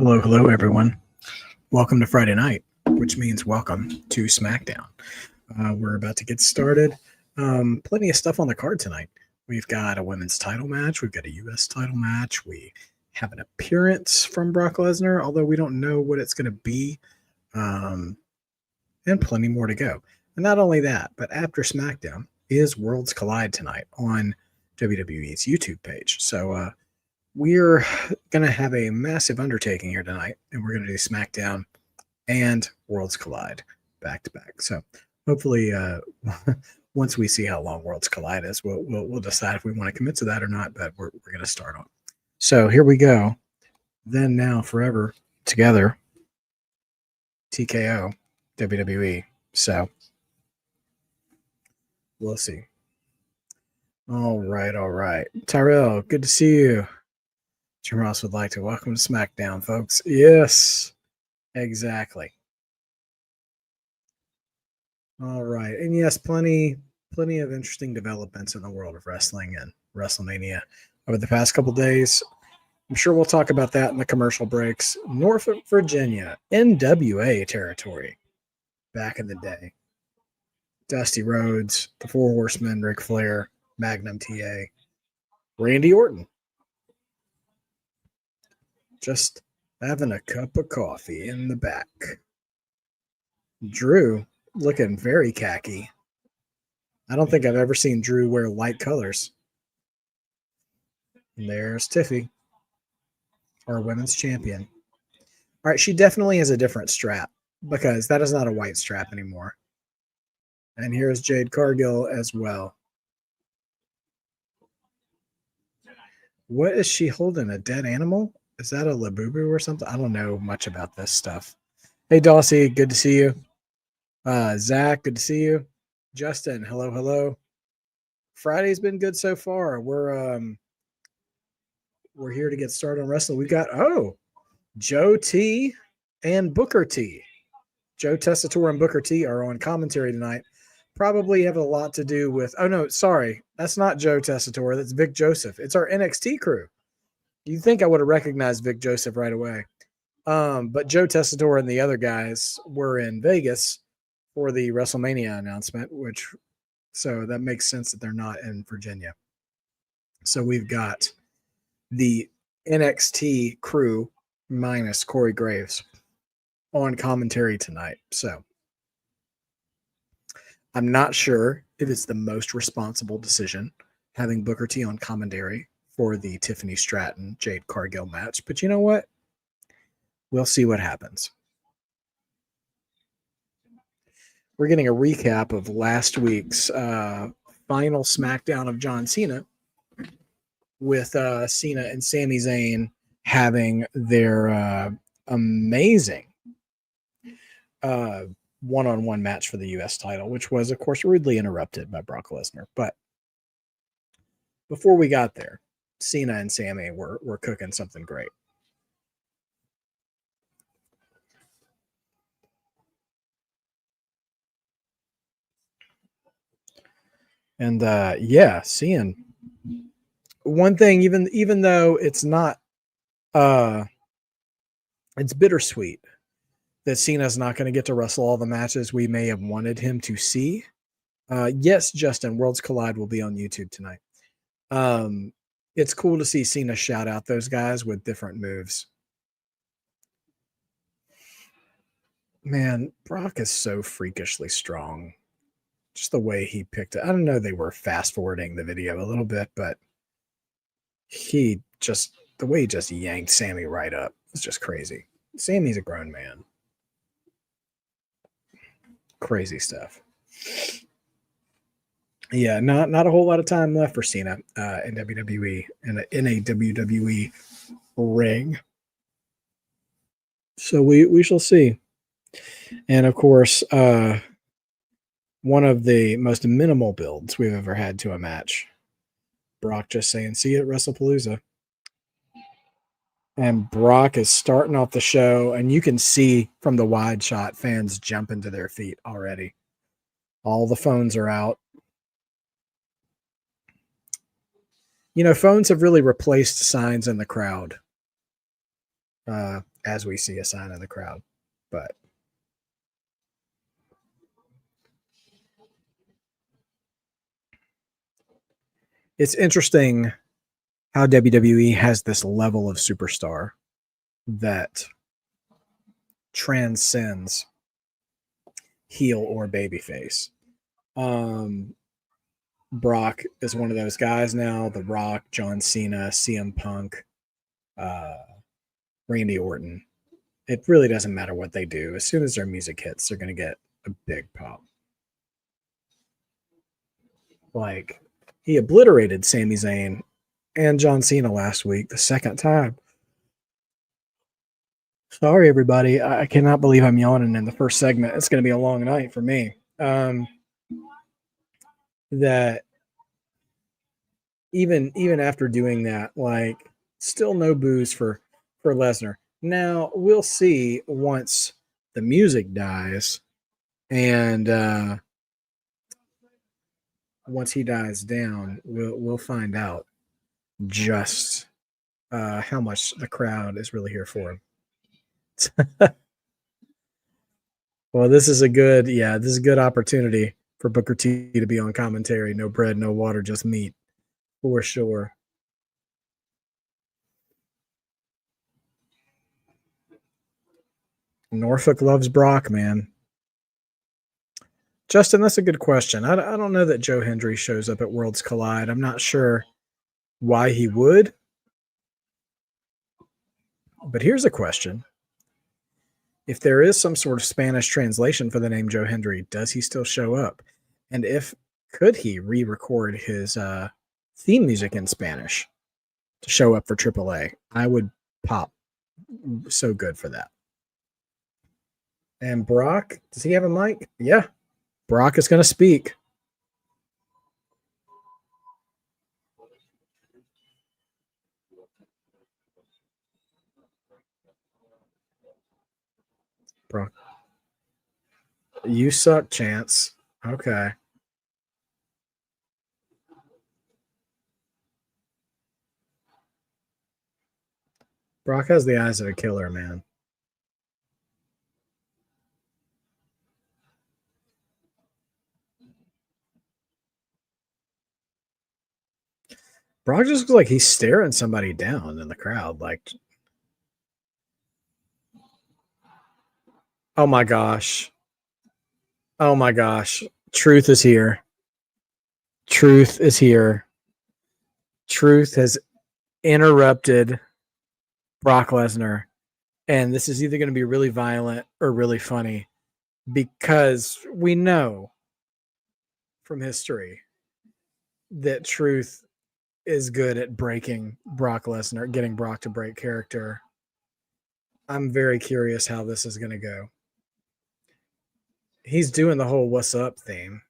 Hello, everyone. Welcome to Friday night, which means welcome to SmackDown. We're about to get started. Plenty of stuff on the card tonight. We've got a women's title match. We've got a U.S. title match. We have an appearance from Brock Lesnar, although we don't know what it's going to be. And plenty more to go. And not only that, but after SmackDown is Worlds Collide tonight on WWE's YouTube page. So we're going to have a massive undertaking here tonight, and we're going to do SmackDown and Worlds Collide back to back. So hopefully, once we see how long Worlds Collide is, we'll decide if we want to commit to that or not. But we're going to start on. So here we go. Then, now, forever together. TKO, WWE. So we'll see. All right. Tyrell, good to see you. Jim Ross would like to welcome to SmackDown, folks. Yes, exactly. All right. And yes, plenty of interesting developments in the world of wrestling and WrestleMania over the past couple days. I'm sure we'll talk about that in the commercial breaks. Norfolk, Virginia, NWA territory back in the day. Dusty Rhodes, the Four Horsemen, Ric Flair, Magnum TA, Randy Orton. Just having a cup of coffee in the back. Drew looking very khaki. I don't think I've ever seen Drew wear light colors. And there's Tiffy, our women's champion. All right, she definitely has a different strap because that is not a white strap anymore. And here's Jade Cargill as well. What is she holding? A dead animal? Is that a Labubu or something? I don't know much about this stuff. Hey, Dawsey, good to see you. Zach, good to see you. Justin, hello. Friday's been good so far. We're here to get started on wrestling. We got Joe T and Booker T. Joe Tessitore and Booker T are on commentary tonight. Probably have a lot to do with. Oh no, sorry, that's not Joe Tessitore. That's Vic Joseph. It's our NXT crew. You'd think I would have recognized Vic Joseph right away. But Joe Tessitore and the other guys were in Vegas for the WrestleMania announcement, so that makes sense that they're not in Virginia. So we've got the NXT crew minus Corey Graves on commentary tonight. So I'm not sure if it's the most responsible decision having Booker T on commentary for the Tiffany Stratton Jade Cargill match, but you know what? We'll see what happens. We're getting a recap of last week's final SmackDown of John Cena with Cena and Sami Zayn having their amazing one-on-one match for the U.S. title, which was, of course, rudely interrupted by Brock Lesnar. But before we got there, Cena and Sami were cooking something great. And seeing one thing, even though it's not, it's bittersweet that Cena's not going to get to wrestle all the matches we may have wanted him to see. Yes, Justin, Worlds Collide will be on YouTube tonight. It's cool to see Cena shout out those guys with different moves. Man, Brock is so freakishly strong. Just the way he picked it. I don't know, they were fast forwarding the video a little bit, but the way he just yanked Sami right up was just crazy. Sami's a grown man. Crazy stuff. Yeah, not a whole lot of time left for Cena in WWE in a WWE ring. So we shall see. And of course, one of the most minimal builds we've ever had to a match. Brock just saying, "See you at WrestlePalooza." And Brock is starting off the show, and you can see from the wide shot fans jumping to their feet already. All the phones are out. You know, phones have really replaced signs in the crowd. as we see a sign in the crowd. But it's interesting how WWE has this level of superstar that transcends heel or babyface. Brock is one of those guys now. The Rock, John Cena, CM Punk, Randy Orton. It really doesn't matter what they do. As soon as their music hits, they're going to get a big pop. Like, he obliterated Sami Zayn and John Cena last week, the second time. Sorry, everybody. I cannot believe I'm yawning in the first segment. It's going to be a long night for me. That even after doing that, like, still no boos for Lesnar. Now we'll see once the music dies and once he dies down, we'll find out just how much the crowd is really here for him. Well, this is a good opportunity for Booker T to be on commentary. No bread, no water, just meat, for sure. Norfolk loves Brock, man. Justin, that's a good question. I don't know that Joe Hendry shows up at Worlds Collide. I'm not sure why he would. But here's a question. If there is some sort of Spanish translation for the name Joe Hendry, does he still show up? And could he re-record his theme music in Spanish to show up for AAA? I would pop so good for that. And Brock, does he have a mic? Yeah. Brock is going to speak. Brock. You suck, Chance. Okay. Brock has the eyes of a killer, man. Brock just looks like he's staring somebody down in the crowd. Like, oh my gosh. Oh my gosh. Truth is here. Truth is here. Truth has interrupted Brock Lesnar. And this is either going to be really violent or really funny because we know from history that Truth is good at breaking Brock Lesnar, getting Brock to break character. I'm very curious how this is going to go. He's doing the whole "What's up" theme.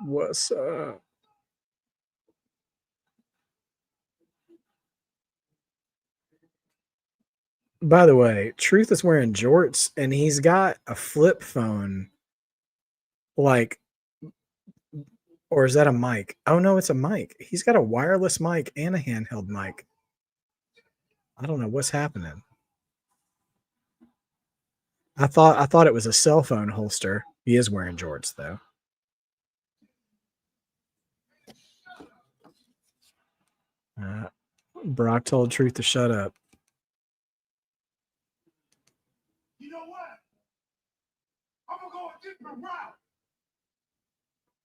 What's up? By the way, Truth is wearing jorts and he's got a flip phone. Like, or is that a mic? Oh no, it's a mic. He's got a wireless mic and a handheld mic. I don't know what's happening. I thought it was a cell phone holster. He is wearing jorts though. Brock told Truth to shut up. You know what? I'm gonna go a different route.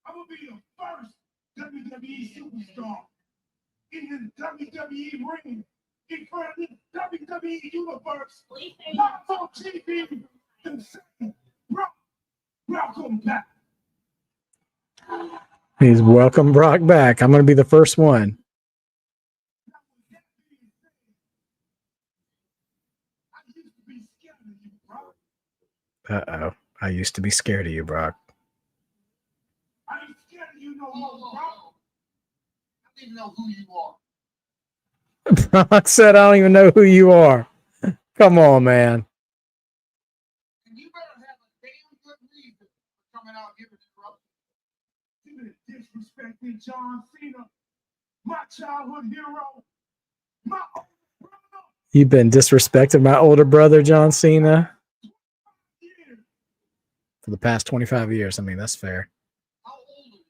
I'm gonna be the first WWE superstar in the WWE ring in front of the WWE universe. Not on TV and say, Brock, welcome back. He's welcome Brock back. I'm gonna be the first one. Uh-oh. I used to be scared of you, Brock. I ain't scared of you no more, Brock. don't even know who you are. Brock said, I don't even know who you are. Come on, man. And you better have a damn good reason for coming out here and interrupting. You been disrespecting John Cena, my childhood hero, my older brother. You've been disrespecting my older brother, John Cena, Yeah. for the past 25 years. I mean, that's fair. How old are you?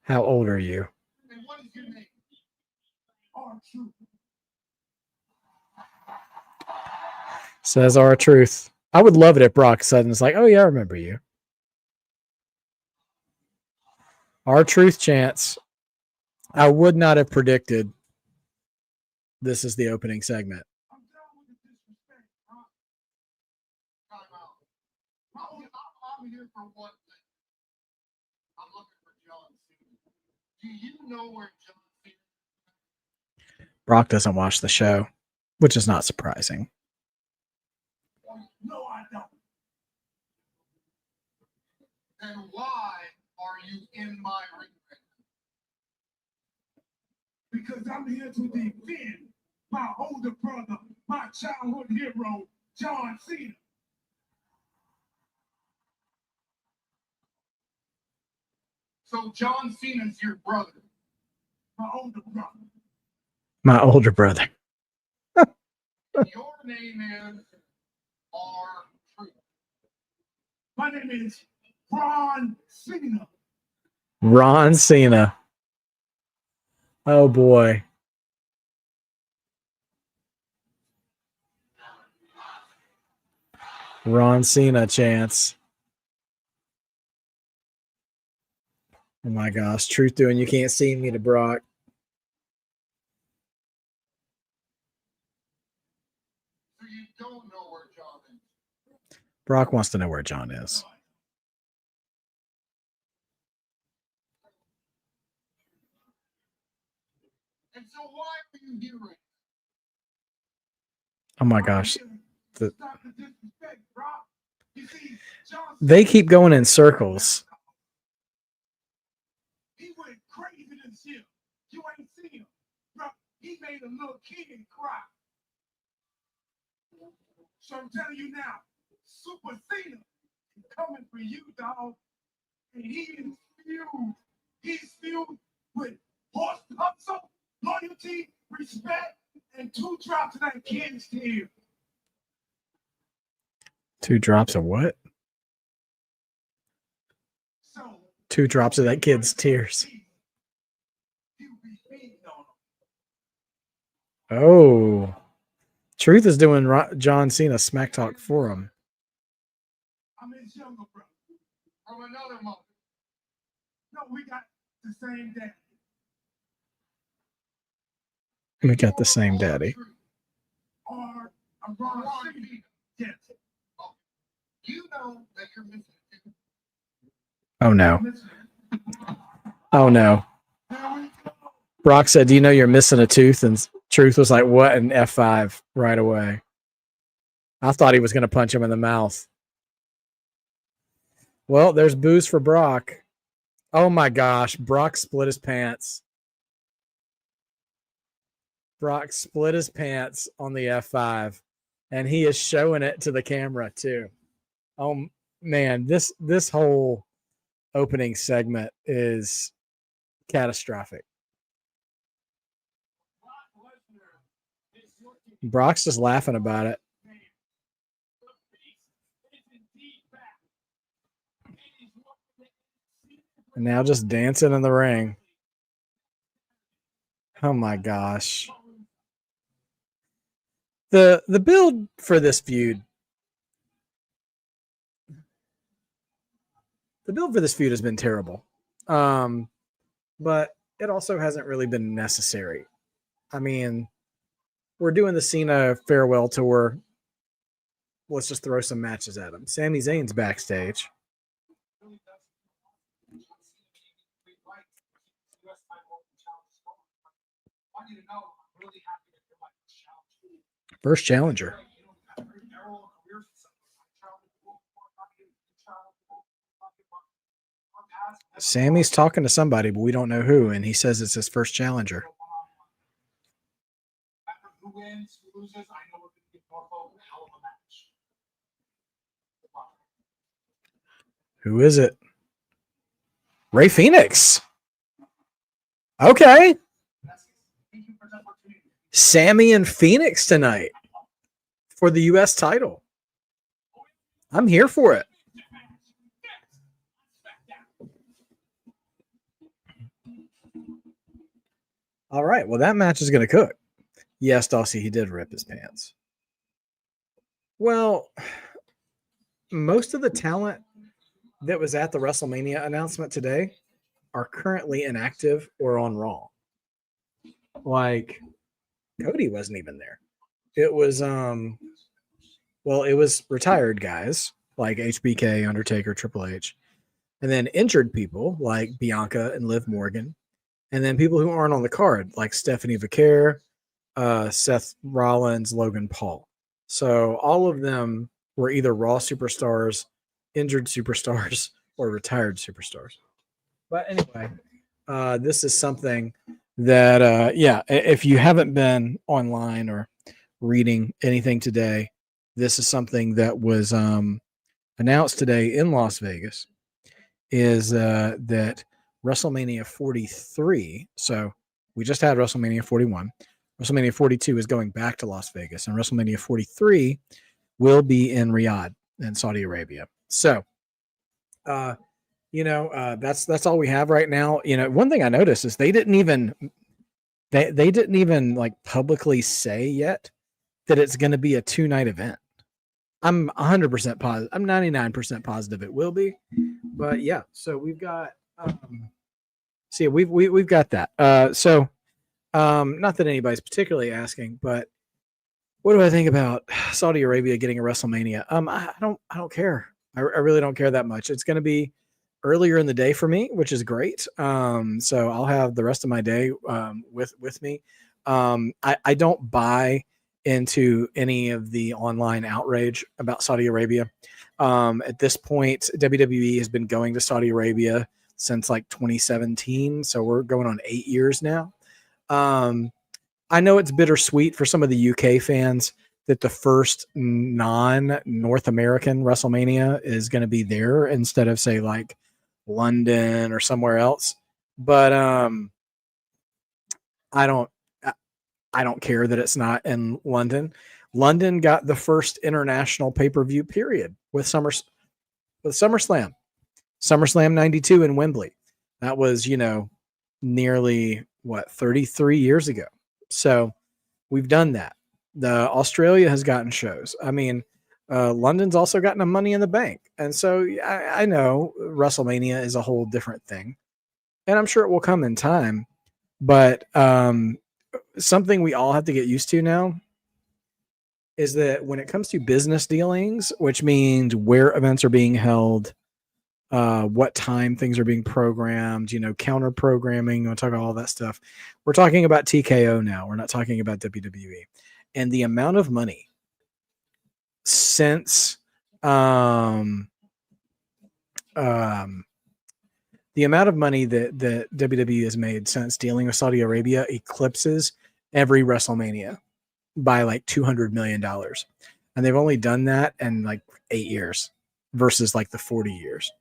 How old are you? And what is your name? R-Truth. Says our truth. I would love it if Brock Sutton's like, oh, yeah, I remember you. Our truth chance. I would not have predicted this is the opening segment. I'm done with the disrespect, bro. Time out. I'm here for one thing. I'm looking for John Cena. Do you know where John Cena? Brock doesn't watch the show, which is not surprising. No, I don't. Then why are you in my ring right now? Because I'm here to defend my older brother, my childhood hero, John Cena. So John Cena's your brother. My older brother. My older brother. Your name is R-Truth. My name is Ron Cena. Ron Cena. Oh, boy. Ron Cena chance. Oh, my gosh. Truth doing you can't see me to Brock. So you don't know where John is. Brock wants to know where John is. And so why are you here? Oh, my gosh. The- Stop the disrespect, bro. You see, John They keep going in circles. He went crazy this year. You ain't seen him, bro. He made a little kid cry. So I'm telling you now, Super Cena is coming for you, dog. And he is filled. He's filled with horse hustle, loyalty, respect, and 2 drops of that kid's tear. 2 drops of what? So 2 drops of that kid's tears. he'll be beating on him. Oh. Truth is doing John Cena smack talk for him. I'm his younger brother. From another mother. No, we got the same dad. We got the same daddy. Or a Ron Cena. Yes. Oh, you know that you're missing a tooth. Oh, no. Oh, no. There we go. Brock said, do you know you're missing a tooth? And Truth was like, what? An F5 right away. I thought he was going to punch him in the mouth. Well, there's booze for Brock. Oh, my gosh. Brock split his pants. Brock split his pants on the F5. And he is showing it to the camera, too. Oh, man. This whole opening segment is catastrophic. Brock's just laughing about it. And now just dancing in the ring. Oh my gosh. The build for this feud. The build for this feud has been terrible. But it also hasn't really been necessary. I mean, we're doing the Cena farewell tour. Let's just throw some matches at him. Sami Zayn's backstage. First challenger. Sammy's talking to somebody, but we don't know who, and he says it's his first challenger. Who wins, who loses, I know we're going to get Norfolk a hell of a match. Who is it? Ray Phoenix. Okay. Sammy and Phoenix tonight for the U.S. title. I'm here for it. All right. Well, that match is going to cook. Yes, Dossie, he did rip his pants. Well, most of the talent that was at the WrestleMania announcement today are currently inactive or on Raw. Like, Cody wasn't even there. It was it was retired guys like HBK, Undertaker, Triple H, and then injured people like Bianca and Liv Morgan, and then people who aren't on the card like Stephanie Vaquer, Seth Rollins, Logan Paul. So all of them were either Raw superstars, injured superstars, or retired superstars. But anyway, this is something that, if you haven't been online or reading anything today, this is something that was announced today in Las Vegas, is that WrestleMania 43, so we just had WrestleMania 41, WrestleMania 42 is going back to Las Vegas, and WrestleMania 43 will be in Riyadh in Saudi Arabia. So, that's all we have right now. One thing I noticed is they didn't even like publicly say yet that it's going to be a 2-night event. I'm 100% positive. I'm 99% positive it will be, but yeah. So we've got, we've got that. Not that anybody's particularly asking, but what do I think about Saudi Arabia getting a WrestleMania? I don't care. I really don't care that much. It's going to be earlier in the day for me, which is great. So I'll have the rest of my day with me. I don't buy into any of the online outrage about Saudi Arabia. At this point, WWE has been going to Saudi Arabia since like 2017. So we're going on 8 years now. I know it's bittersweet for some of the UK fans that the first non-North American WrestleMania is going to be there instead of, say, like London or somewhere else. But I don't care that it's not in London. London got the first international pay-per-view period with SummerSlam. SummerSlam 92 in Wembley. That was, nearly 33 years ago. So we've done that. Australia has gotten shows. I mean, London's also gotten a Money in the Bank. And so I know WrestleMania is a whole different thing, and I'm sure it will come in time. But something we all have to get used to now is that when it comes to business dealings, which means where events are being held, what time things are being programmed, counter programming, we'll talk about all that stuff. We're talking about TKO now. We're not talking about WWE. And the amount of money since the amount of money that WWE has made since dealing with Saudi Arabia eclipses every WrestleMania by like $200 million. And they've only done that in like 8 years versus like the 40 years.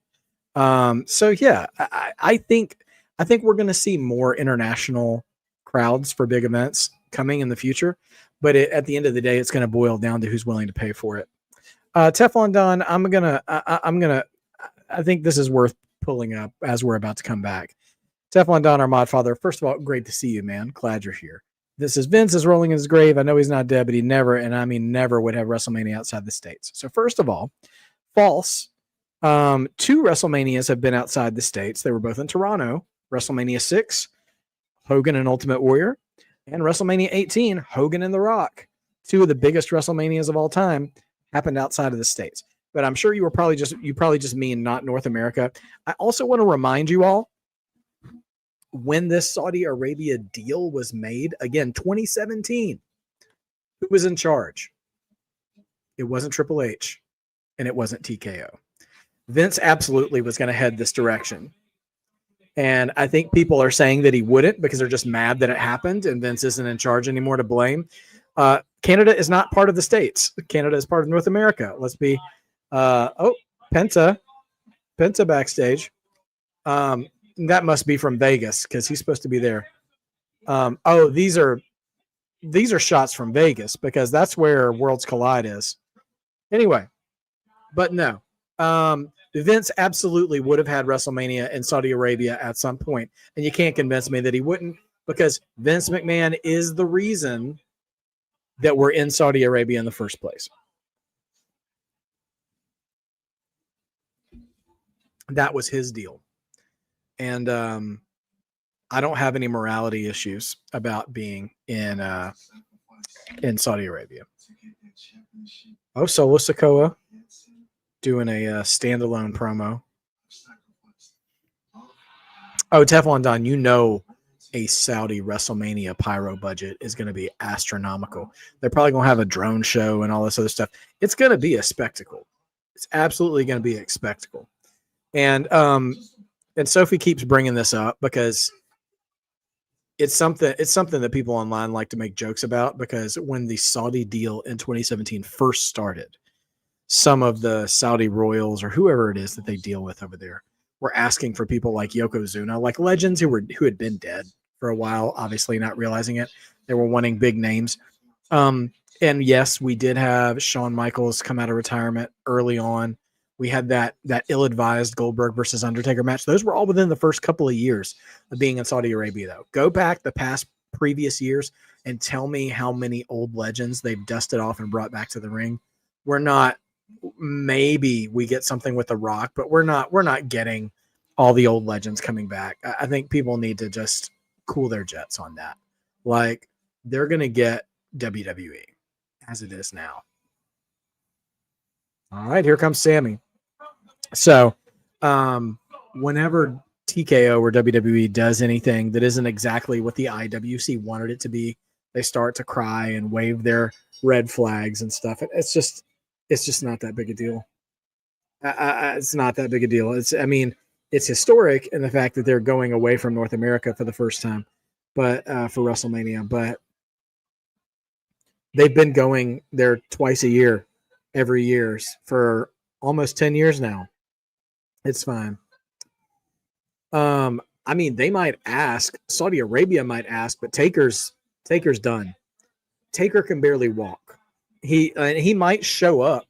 So yeah, I think we're going to see more international crowds for big events coming in the future, but at the end of the day, it's going to boil down to who's willing to pay for it. Teflon Don, I think this is worth pulling up as we're about to come back. Teflon Don, our mod father. First of all, great to see you, man. Glad you're here. This is Vince is rolling in his grave. I know he's not dead, but he never, and I mean never, would have WrestleMania outside the States. So first of all, false. 2 WrestleManias have been outside the States. They were both in Toronto. WrestleMania 6, Hogan and Ultimate Warrior, and WrestleMania 18, Hogan and The Rock. 2 of the biggest WrestleManias of all time happened outside of the States. But I'm sure you probably just mean not North America. I also want to remind you all, when this Saudi Arabia deal was made, again, 2017, who was in charge? It wasn't Triple H, and it wasn't TKO. Vince absolutely was going to head this direction. And I think people are saying that he wouldn't because they're just mad that it happened and Vince isn't in charge anymore to blame. Canada is not part of the States. Canada is part of North America. Let's be. Penta backstage. That must be from Vegas because he's supposed to be there. These are shots from Vegas because that's where Worlds Collide is. Anyway, but no. Vince absolutely would have had WrestleMania in Saudi Arabia at some point, and you can't convince me that he wouldn't because Vince McMahon is the reason that we're in Saudi Arabia in the first place. That was his deal. And I don't have any morality issues about being in Saudi Arabia. Solo Sikoa doing a standalone promo. Teflon Don, you know a Saudi WrestleMania pyro budget is going to be astronomical. They're probably going to have a drone show and all this other stuff. It's going to be a spectacle. It's absolutely going to be a spectacle. And Sophie keeps bringing this up because it's something that people online like to make jokes about, because when the Saudi deal in 2017 first started, some of the Saudi royals or whoever it is that they deal with over there were asking for people like Yokozuna, like legends who had been dead for a while, obviously not realizing it. They were wanting big names. And yes, we did have Shawn Michaels come out of retirement early on. We had that ill-advised Goldberg versus Undertaker match. Those were all within the first couple of years of being in Saudi Arabia, though. Go back the past previous years and tell me how many old legends they've dusted off and brought back to the ring. We're not. Maybe we get something with The Rock, but we're not getting all the old legends coming back. I think people need to just cool their jets on that. Like, they're going to get WWE as it is now. All right, here comes Sammy. So, whenever TKO or WWE does anything that isn't exactly what the IWC wanted it to be, they start to cry and wave their red flags and stuff. It's just not that big a deal. It's not that big a deal. It's historic in the fact that they're going away from North America for the first time, but for WrestleMania. But they've been going there twice a year, every year for almost 10 years now. It's fine. They might ask, Saudi Arabia might ask, but Taker's done. Taker can barely walk. He might show up.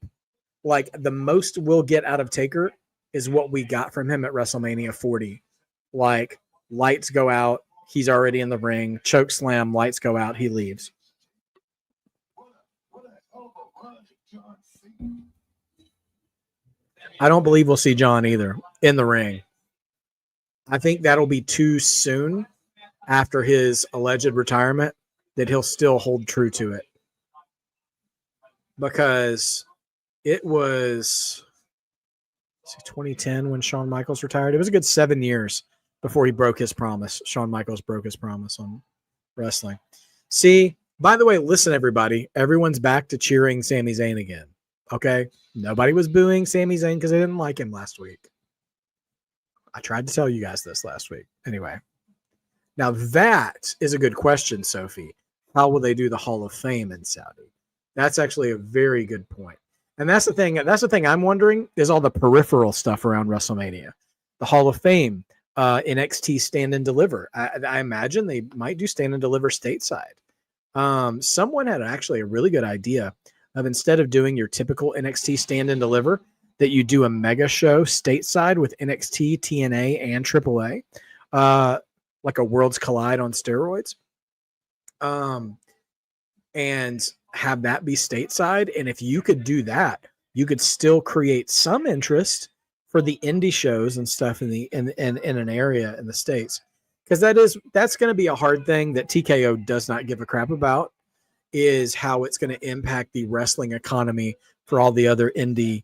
Like, the most we'll get out of Taker is what we got from him at WrestleMania 40. Like, lights go out, he's already in the ring, choke slam, lights go out, he leaves. I don't believe we'll see John either in the ring. I think that'll be too soon after his alleged retirement that he'll still hold true to it. Because it was 2010 when Shawn Michaels retired. It was a good 7 years before he broke his promise. Shawn Michaels broke his promise on wrestling. See, by the way, listen, everybody. Everyone's back to cheering Sami Zayn again. Okay? Nobody was booing Sami Zayn because they didn't like him last week. I tried to tell you guys this last week. Anyway. Now that is a good question, Sophie. How will they do the Hall of Fame in Saudi? That's actually a very good point. And that's the thing. That's the thing I'm wondering is all the peripheral stuff around WrestleMania. The Hall of Fame, NXT Stand and Deliver. I imagine they might do Stand and Deliver stateside. Someone had actually a really good idea of, instead of doing your typical NXT Stand and Deliver, that you do a mega show stateside with NXT, TNA, and AAA, like a Worlds Collide on steroids, and have that be stateside. And if you could do that, you could still create some interest for the indie shows and stuff in an area in the States. Because that's going to be a hard thing that TKO does not give a crap about, is how it's going to impact the wrestling economy for all the other indie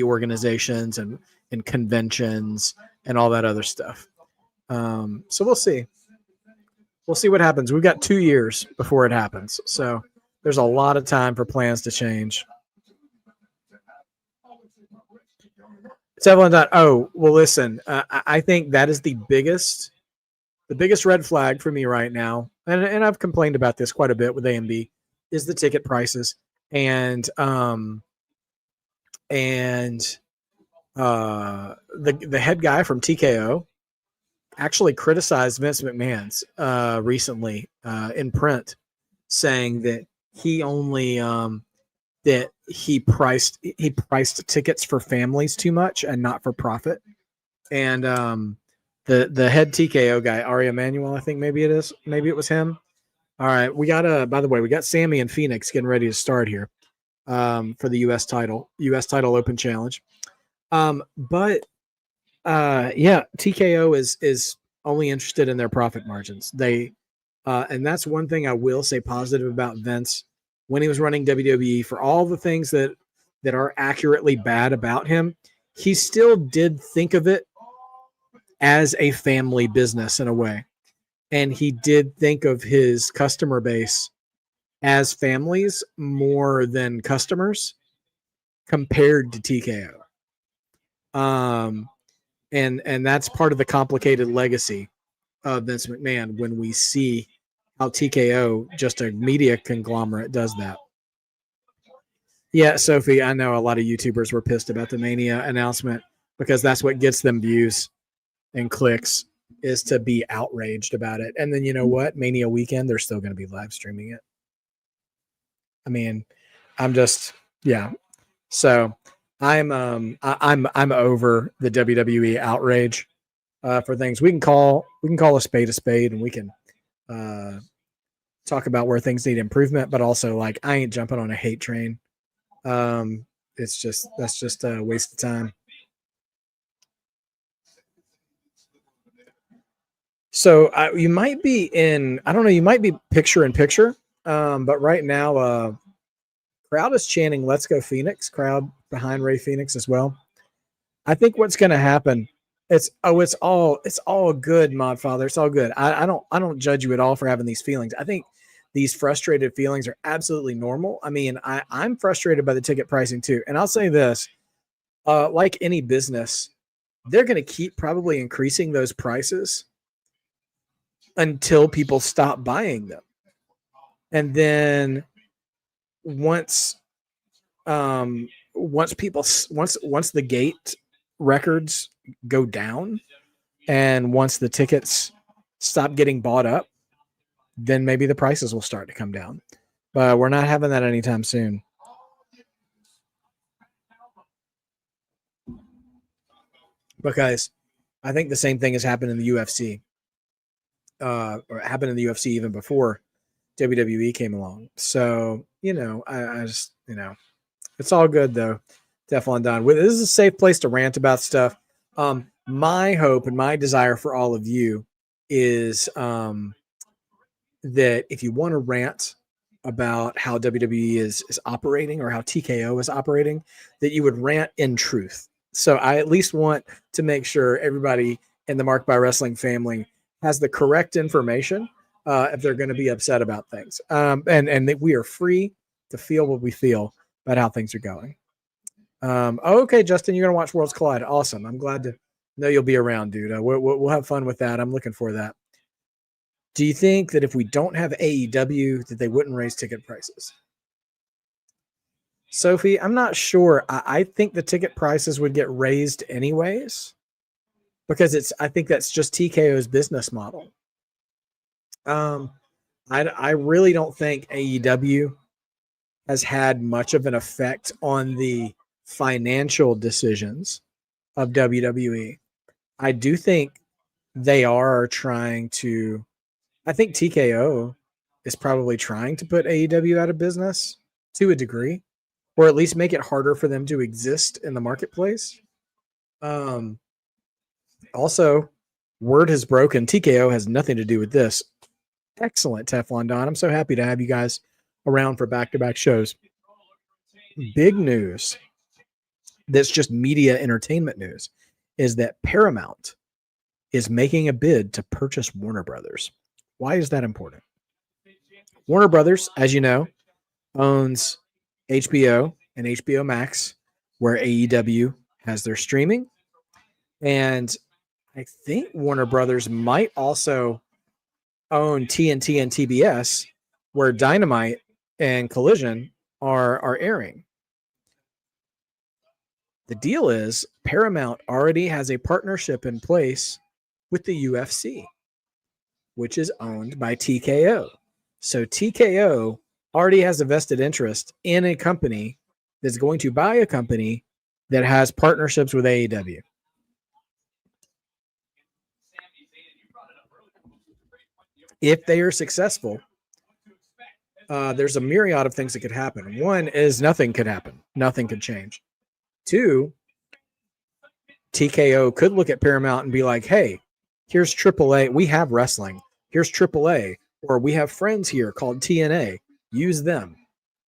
organizations and conventions and all that other stuff. So we'll see. We'll see what happens. We've got 2 years before it happens. So there's a lot of time for plans to change. Teflon Don. Oh, well, listen, I think that is the biggest red flag for me right now, and I've complained about this quite a bit with AMB, is the ticket prices. And the head guy from TKO actually criticized Vince McMahon's recently in print, saying that he only that he priced tickets for families too much and not for profit. And the head TKO guy, Ari Emanuel, I think maybe it was him. All right, we got by the way, we got Sammy and Phoenix getting ready to start here for the US title Open Challenge. But yeah, TKO is only interested in their profit margins. They and that's one thing I will say positive about Vince when he was running WWE. For all the things that are accurately bad about him, he still did think of it as a family business in a way. And he did think of his customer base as families more than customers compared to TKO. And that's part of the complicated legacy of Vince McMahon when we see how TKO, just a media conglomerate, does that. Yeah, Sophie, I know a lot of YouTubers were pissed about the Mania announcement because that's what gets them views and clicks, is to be outraged about it. And then you know what? Mania weekend, they're still going to be live streaming it. I mean, I'm just, yeah. So I'm over the WWE outrage for things. We can call a spade, and we can talk about where things need improvement, but also like I ain't jumping on a hate train. That's just a waste of time. So you might be in, I don't know, you might be picture in picture, but right now, crowd is chanting "Let's go Phoenix." Crowd behind Ray Phoenix as well. I think what's going to happen, it's all good, Modfather. It's all good. I don't judge you at all for having these feelings. I think these frustrated feelings are absolutely normal. I mean, I'm frustrated by the ticket pricing too. And I'll say this, like any business, they're going to keep probably increasing those prices until people stop buying them. And then once the gate records go down and once the tickets stop getting bought up, then maybe the prices will start to come down. But we're not having that anytime soon. Because I think the same thing has happened in the UFC. Or happened in the UFC even before WWE came along. So, I just, it's all good though. Teflon Don. This is a safe place to rant about stuff. My hope and my desire for all of you is that if you want to rant about how WWE is operating or how TKO is operating, that you would rant in truth. So I at least want to make sure everybody in the Mark by Wrestling family has the correct information if they're going to be upset about things. And that we are free to feel what we feel about how things are going. Okay, Justin, you're going to watch Worlds Collide. Awesome. I'm glad to know you'll be around, dude. We'll have fun with that. I'm looking for that. Do you think that if we don't have AEW, that they wouldn't raise ticket prices? Sophie, I'm not sure. I think the ticket prices would get raised anyways because I think that's just TKO's business model. I really don't think AEW has had much of an effect on the financial decisions of WWE. I do think they are trying to, I think TKO is probably trying to put AEW out of business to a degree, or at least make it harder for them to exist in the marketplace. Also, word has broken. TKO has nothing to do with this. Excellent, Teflon Don. I'm so happy to have you guys around for back-to-back shows. Big news that's just media entertainment news is that Paramount is making a bid to purchase Warner Brothers. Why is that important? Warner Brothers, as you know, owns HBO and HBO Max, where AEW has their streaming, and I think Warner Brothers might also own TNT and TBS, where Dynamite and Collision are airing. The deal is Paramount already has a partnership in place with the UFC, which is owned by TKO. So TKO already has a vested interest in a company that's going to buy a company that has partnerships with AEW. If they are successful, there's a myriad of things that could happen. One is nothing could happen. Nothing could change. Two, TKO could look at Paramount and be like, hey, here's AAA. We have wrestling. Here's AAA. Or we have friends here called TNA. Use them.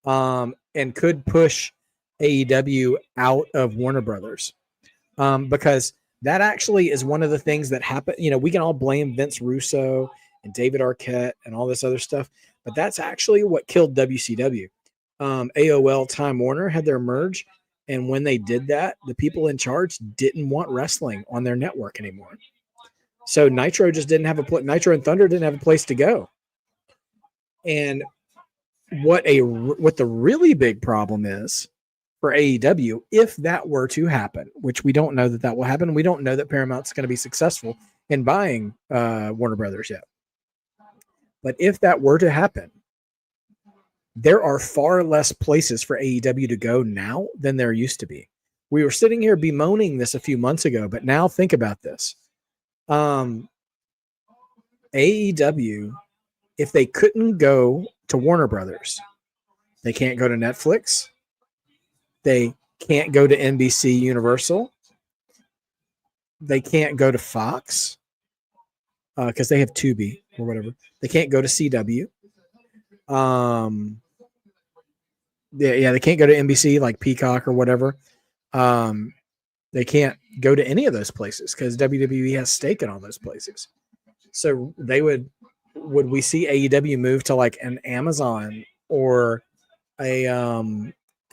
And could push AEW out of Warner Brothers. Because that actually is one of the things that happened. You know, we can all blame Vince Russo and David Arquette and all this other stuff, but that's actually what killed WCW. AOL Time Warner had their merge, and when they did that, the people in charge didn't want wrestling on their network anymore. So Nitro just didn't have a Nitro and Thunder didn't have a place to go. And what the really big problem is for AEW, if that were to happen, which we don't know that will happen, we don't know that Paramount's going to be successful in buying Warner Brothers yet. But if that were to happen, there are far less places for AEW to go now than there used to be. We were sitting here bemoaning this a few months ago, but now think about this. AEW, if they couldn't go to Warner Brothers, they can't go to Netflix. They can't go to NBC Universal. They can't go to Fox because they have Tubi or whatever. They can't go to CW. They can't go to NBC like Peacock or whatever. They can't go to any of those places because WWE has stake in all those places. So would we see AEW move to like an Amazon or a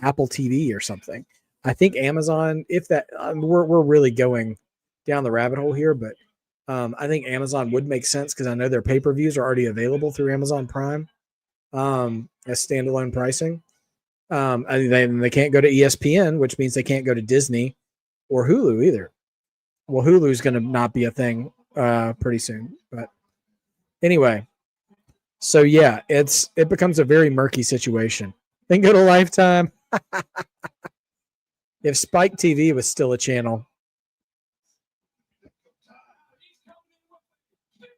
Apple TV or something? I think Amazon, if that, we're really going down the rabbit hole here, but I think Amazon would make sense because I know their pay-per-views are already available through Amazon Prime as standalone pricing. They can't go to ESPN, which means they can't go to Disney or Hulu either. Well, Hulu is going to not be a thing pretty soon, but anyway. So yeah, it becomes a very murky situation. Then go to Lifetime. If Spike TV was still a channel.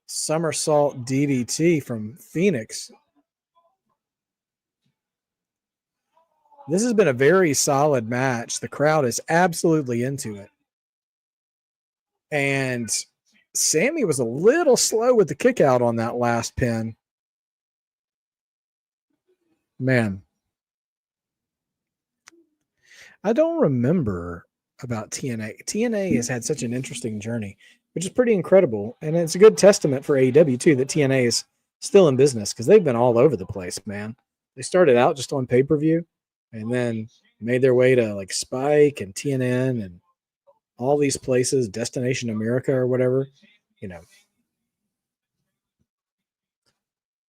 Somersault DDT from Phoenix. This has been a very solid match. The crowd is absolutely into it. And Sammy was a little slow with the kick out on that last pin. Man. I don't remember about TNA. TNA has had such an interesting journey, which is pretty incredible. And it's a good testament for AEW, too, that TNA is still in business because they've been all over the place, man. They started out just on pay-per-view and then made their way to like Spike and TNN and all these places, Destination America or whatever, you know.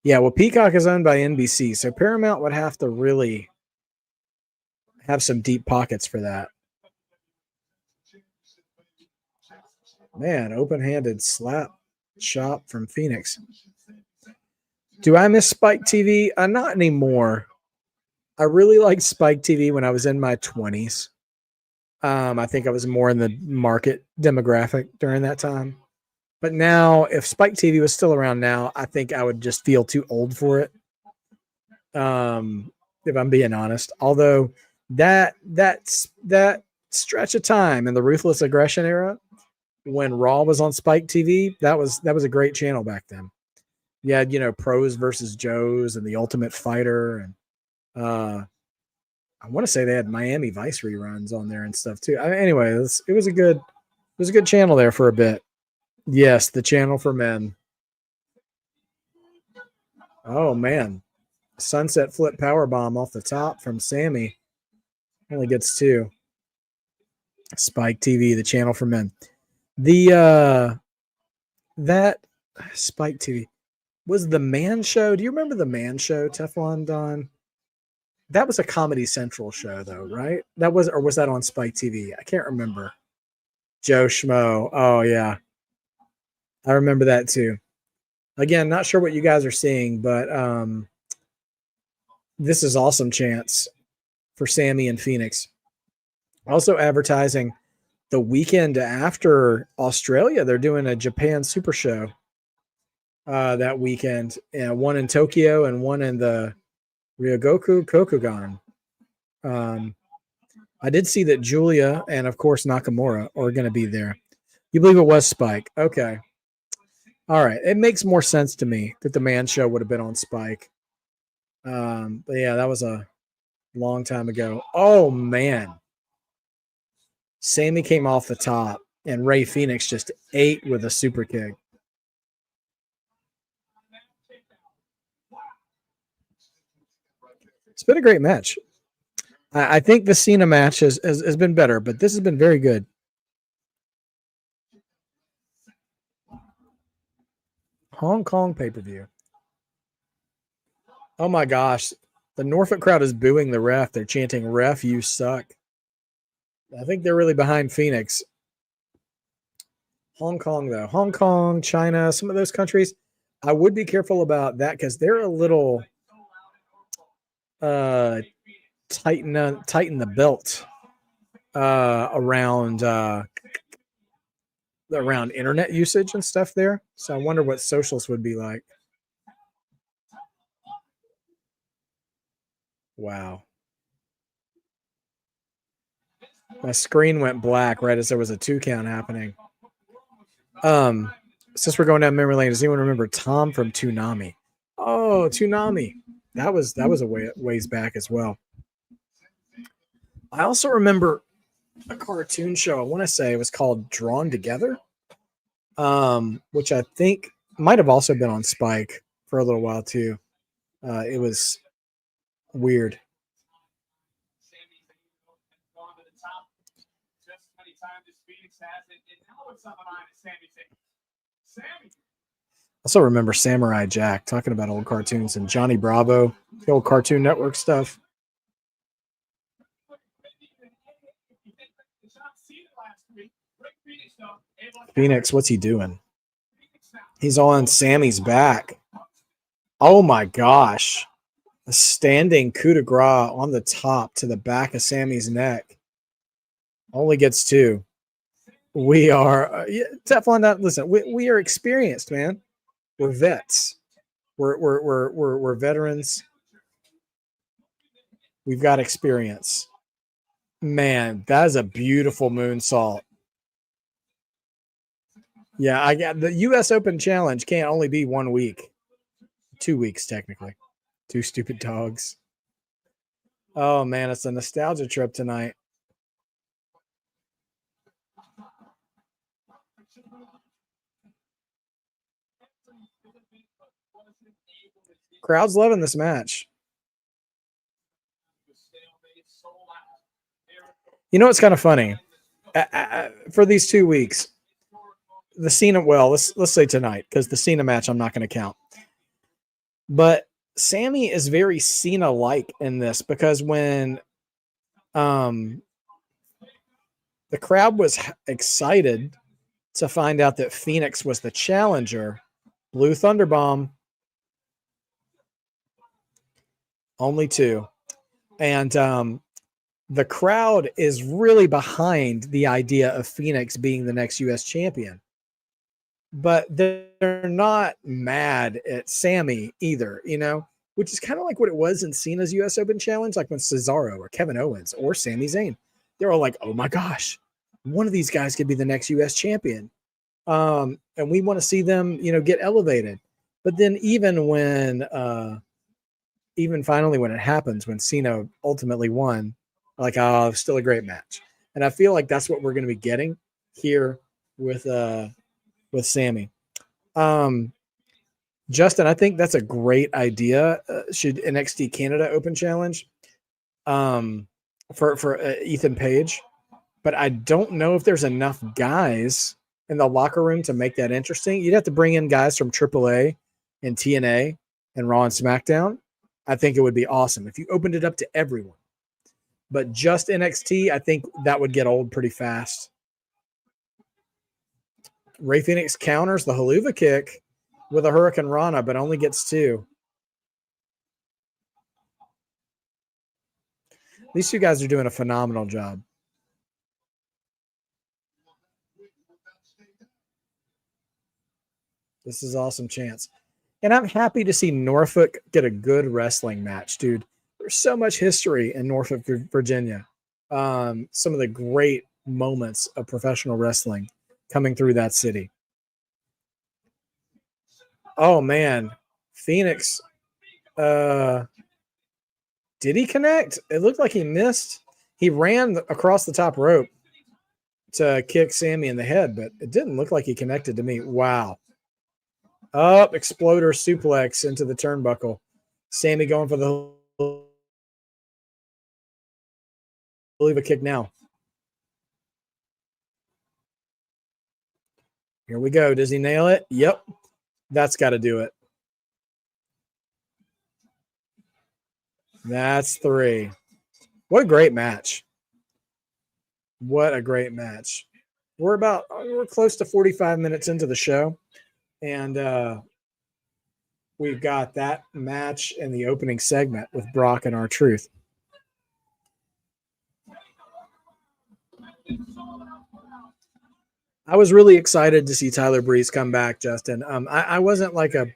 Yeah, well, Peacock is owned by NBC, so Paramount would have to really have some deep pockets for that. Man, open-handed slap chop from Phoenix. Do I miss Spike TV? Not anymore. I really liked Spike TV when I was in my 20s. I think I was more in the market demographic during that time. But now, if Spike TV was still around now, I think I would just feel too old for it. If I'm being honest. Although that stretch of time in the Ruthless Aggression era, when Raw was on Spike TV, that was a great channel back then. You had, Pros versus Joes and The Ultimate Fighter, and I want to say they had Miami Vice reruns on there and stuff too. Anyway, it was a good channel there for a bit. Yes, the channel for men. Oh man, sunset flip power bomb off the top from Sammy. Only gets 2. Spike TV, the channel for men. The that Spike TV was the Man Show. Do you remember the Man Show, Teflon Don? That was a Comedy Central show, though, right? That was, or was that on Spike TV? I can't remember. Joe Schmo. Oh yeah, I remember that too. Again, not sure what you guys are seeing, but this is awesome chance for Sammy and Phoenix. Also advertising the weekend after Australia. They're doing a Japan Super Show that weekend, and one in Tokyo and one in the Ryogoku Kokugan. I did see that Julia and, of course, Nakamura are going to be there. You believe it was Spike? Okay. All right. It makes more sense to me that the Man Show would have been on Spike. But yeah, that was a long time ago. Oh, man. Sammy came off the top, and Ray Phoenix just ate with a super kick. It's been a great match. I think the Cena match has been better, but this has been very good. Hong Kong pay-per-view. Oh my gosh. The Norfolk crowd is booing the ref. They're chanting, "Ref, you suck." I think they're really behind Phoenix. Hong Kong, though. Hong Kong, China, some of those countries, I would be careful about that because they're a little tighten the belt around internet usage and stuff there. So I wonder what socials would be like. Wow. My screen went black right as there was a 2 count happening. Since we're going down memory lane, does anyone remember Tom from Toonami? Oh, Toonami. That was a ways back as well. I also remember a cartoon show. I want to say it was called Drawn Together, which I think might have also been on Spike for a little while too. It was weird. Also remember Samurai Jack, talking about old cartoons, and Johnny Bravo, the old Cartoon Network stuff. Phoenix, what's he doing? He's on Sammy's back. Oh my gosh. A standing coup de grace on the top to the back of Sammy's neck. Only gets 2. We are Teflon. Listen, we are experienced, man. We're vets. We're veterans. We've got experience. Man, that is a beautiful moonsault. Yeah, I got the U.S. Open Challenge can't only be 1 week. 2 weeks, technically. 2 stupid dogs. Oh, man, it's a nostalgia trip tonight. Crowd's loving this match. You know, it's kind of funny. For these 2 weeks, the Cena, well, let's say tonight, because the Cena match I'm not going to count. But Sammy is very Cena-like in this, because when the crowd was excited to find out that Phoenix was the challenger, Blue Thunderbomb, only 2. And the crowd is really behind the idea of Phoenix being the next U.S. champion. But they're not mad at Sammy either, you know, which is kind of like what it was in Cena's U.S. Open Challenge, like when Cesaro or Kevin Owens or Sami Zayn, they're all like, oh my gosh, one of these guys could be the next U.S. champion. And we want to see them, you know, get elevated. But then even finally when it happens, when Cena ultimately won, like, oh, still a great match. And I feel like that's what we're going to be getting here with Sammy. Justin, I think that's a great idea. Should NXT Canada Open Challenge for Ethan Page, but I don't know if there's enough guys in the locker room to make that interesting. You'd have to bring in guys from AAA and TNA and Raw and SmackDown. I think it would be awesome if you opened it up to everyone. But just NXT, I think that would get old pretty fast. Rey Fenix counters the Haluva kick with a Hurricane Rana, but only gets 2. These two guys are doing a phenomenal job. This is awesome chance. And I'm happy to see Norfolk get a good wrestling match, dude. There's so much history in Norfolk, Virginia. Some of the great moments of professional wrestling coming through that city. Oh, man. Phoenix. Did he connect? It looked like he missed. He ran across the top rope to kick Sammy in the head, but it didn't look like he connected to me. Wow. Up, exploder suplex into the turnbuckle. Sammy going for the leave a kick now. Here we go. Does he nail it? Yep. That's got to do it. That's 3. What a great match. What a great match. We're close to 45 minutes into the show. And we've got that match in the opening segment with Brock and R-Truth. I was really excited to see Tyler Breeze come back, Justin. I wasn't I'm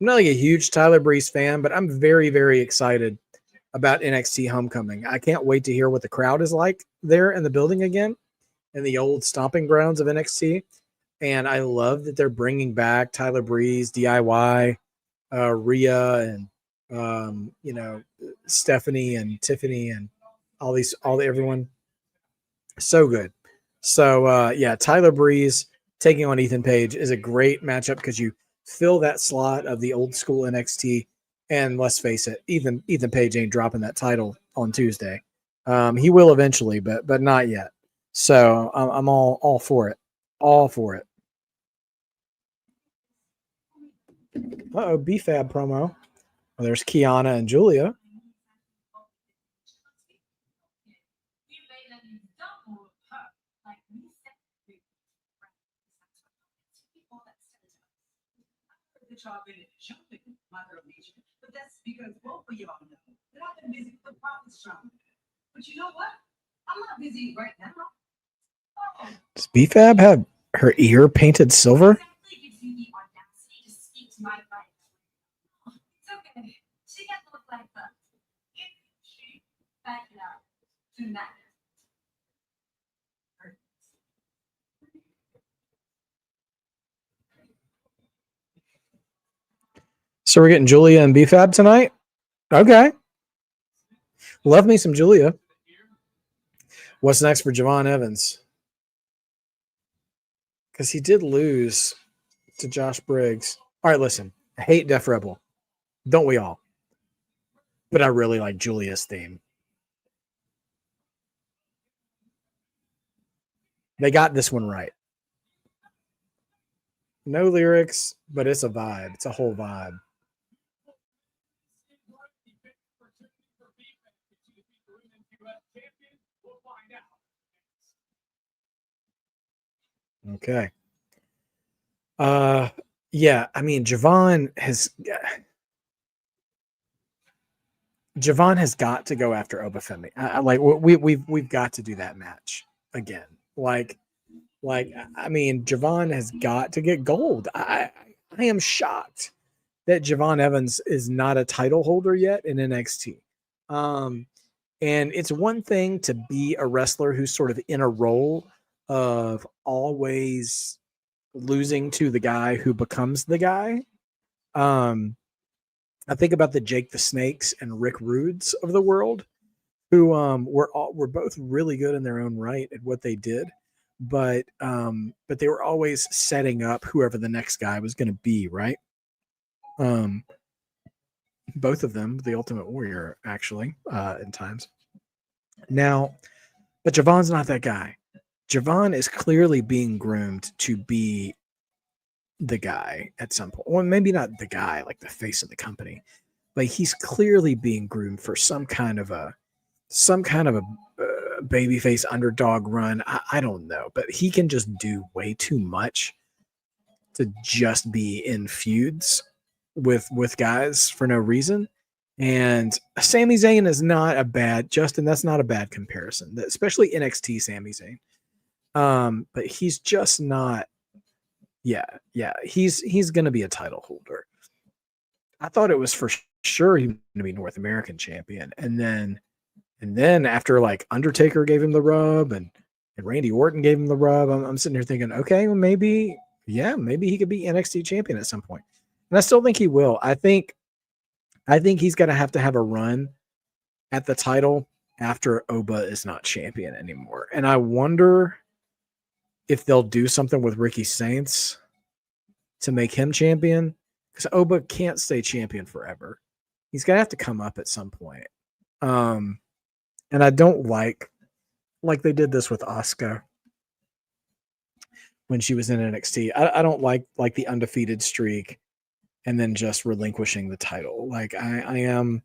not like a huge Tyler Breeze fan, but I'm very, very excited about NXT Homecoming. I can't wait to hear what the crowd is like there in the building again, in the old stomping grounds of NXT. And I love that they're bringing back Tyler Breeze, DIY, Rhea, and Stephanie and Tiffany and everyone. So good. So Tyler Breeze taking on Ethan Page is a great matchup because you fill that slot of the old school NXT. And let's face it, Ethan Page ain't dropping that title on Tuesday. He will eventually, but not yet. So I'm all for it. All for it. BFAB promo. Well, there's Kiana and Julia. But that's because both of y'all know that I've been busy with the Prophet's shopping. But you know what? I'm not busy right now. Does BFAB have her ear painted silver? Gives you the audacity to speak to my wife. It's okay. She gets to look like that. She back it up tonight. So we're getting Julia and BFAB tonight? Okay. Love me some Julia. What's next for Javon Evans? Because he did lose to Josh Briggs. All right, listen. I hate Def Rebel. Don't we all? But I really like Julia's theme. They got this one right. No lyrics, but it's a vibe. It's a whole vibe. Okay. Yeah, I mean, Javon has got to go after Obafemi. We've got to do that match again. I mean, Javon has got to get gold. I am shocked that Javon Evans is not a title holder yet in NXT. And it's one thing to be a wrestler who's sort of in a role of always losing to the guy who becomes the guy. I think about the Jake the Snakes and Rick Rudes of the world, who were both really good in their own right at what they did, but they were always setting up whoever the next guy was going to be, right? Both of them, the Ultimate Warrior, actually, in times. Now, But Javon's not that guy. Javon is clearly being groomed to be the guy at some point. Well, maybe not the guy, like the face of the company, but he's clearly being groomed for some kind of a babyface underdog run. I don't know, but he can just do way too much to just be in feuds with guys for no reason. And Sami Zayn is not a bad Justin. That's not a bad comparison, especially NXT Sami Zayn. But he's just not. Yeah. He's going to be a title holder. I thought it was for sure he was going to be North American champion, and then after like Undertaker gave him the rub and Randy Orton gave him the rub, I'm sitting here thinking, okay, well maybe he could be NXT champion at some point. And I still think he will. I think he's going to have a run at the title after Oba is not champion anymore. And I wonder if they'll do something with Ricky Saints to make him champion, because Oba can't stay champion forever. He's going to have to come up at some point. And I don't like they did this with Asuka when she was in NXT. I don't like the undefeated streak and then just relinquishing the title. Like I am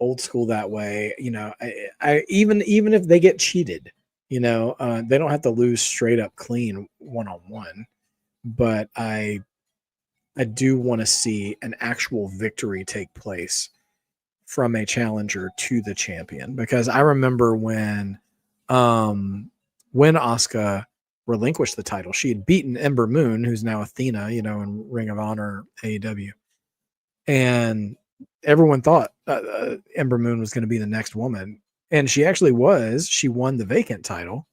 old school that way. You know, I even if they get cheated, you know, they don't have to lose straight up clean 1-on-1. But I do want to see an actual victory take place from a challenger to the champion, because I remember when Asuka relinquished the title, she had beaten Ember Moon, who's now Athena, you know, in Ring of Honor AEW, and everyone thought Ember Moon was going to be the next woman, and she actually was. She won the vacant title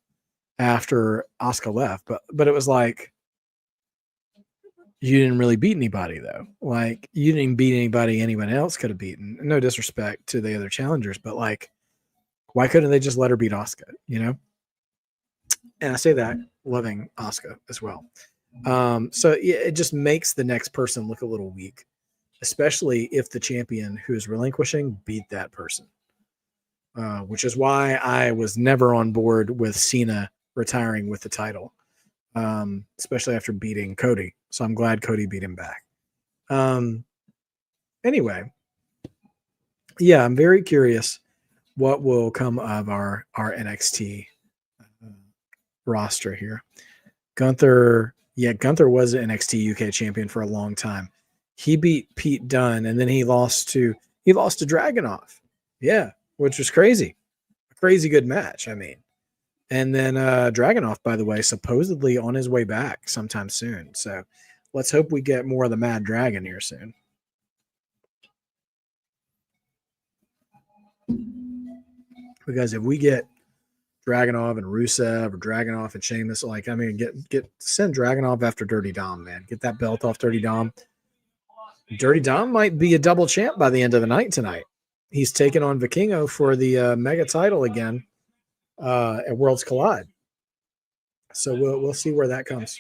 after Asuka left, but it was like, you didn't really beat anybody, though. Like, you didn't beat anybody anyone else could have beaten. No disrespect to the other challengers, but like, why couldn't they just let her beat Asuka, you know? And I say that loving Asuka as well. So yeah, it just makes the next person look a little weak, especially if the champion who is relinquishing beat that person. Which is why I was never on board with Cena retiring with the title. Especially after beating Cody. So I'm glad Cody beat him back. Anyway, yeah, I'm very curious what will come of our NXT roster here. Gunther was an NXT UK champion for a long time. He beat Pete Dunne, and then he lost to Dragunov. Yeah, which was crazy. A crazy good match, I mean. And then Dragunov, by the way, supposedly on his way back sometime soon. So let's hope we get more of the Mad Dragon here soon. Because if we get Dragunov and Rusev, or Dragunov and Sheamus, like, I mean, send Dragunov after Dirty Dom, man. Get that belt off Dirty Dom. Dirty Dom might be a double champ by the end of the night tonight. He's taking on Vikingo for the mega title again. At Worlds Collide. So we'll see where that comes.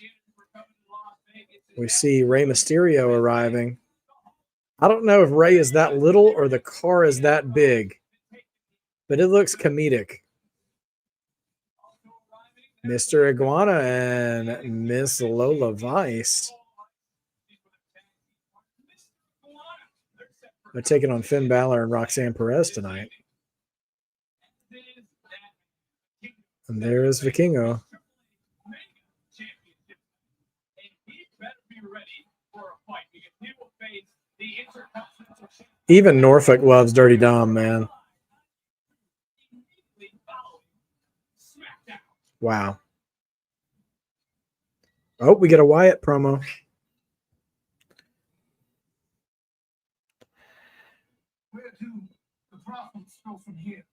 We see Rey Mysterio arriving. I don't know if Rey is that little or the car is that big, but it looks comedic. Mr. Iguana and Miss Lola Vice. They're taking on Finn Balor and Roxanne Perez tonight. And there is Vikingo. Even Norfolk loves Dirty Dom, man. Wow. Oh, we get a Wyatt promo. Where do the profits go from here?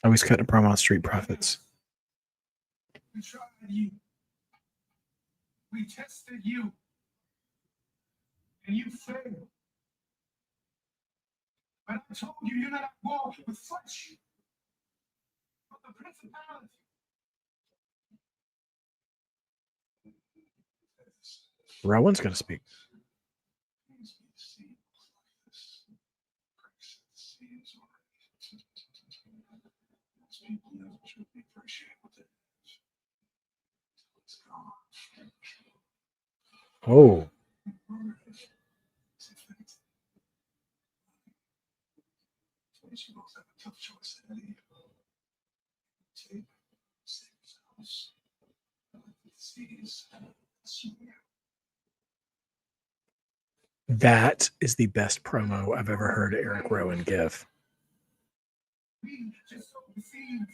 Oh, he's cutting a promo on Street Profits. We tried you. We tested you. And you failed. But I told you you're not walking with flesh, but the principality. Rowan's going to speak. Oh, She looks like a tough choice. Tape, six house, seas, that is the best promo I've ever heard Eric Rowan give. we just sold the seeds,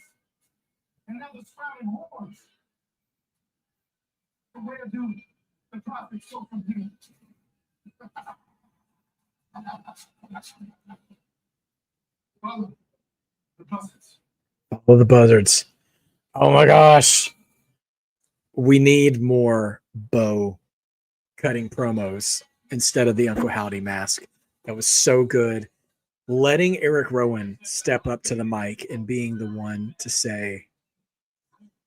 and now the sprouting horns. So where do the profits go from here? Follow the profits. Follow the buzzards. Oh my gosh. We need more bow cutting promos instead of the Uncle Howdy mask. That was so good. Letting Eric Rowan step up to the mic and being the one to say,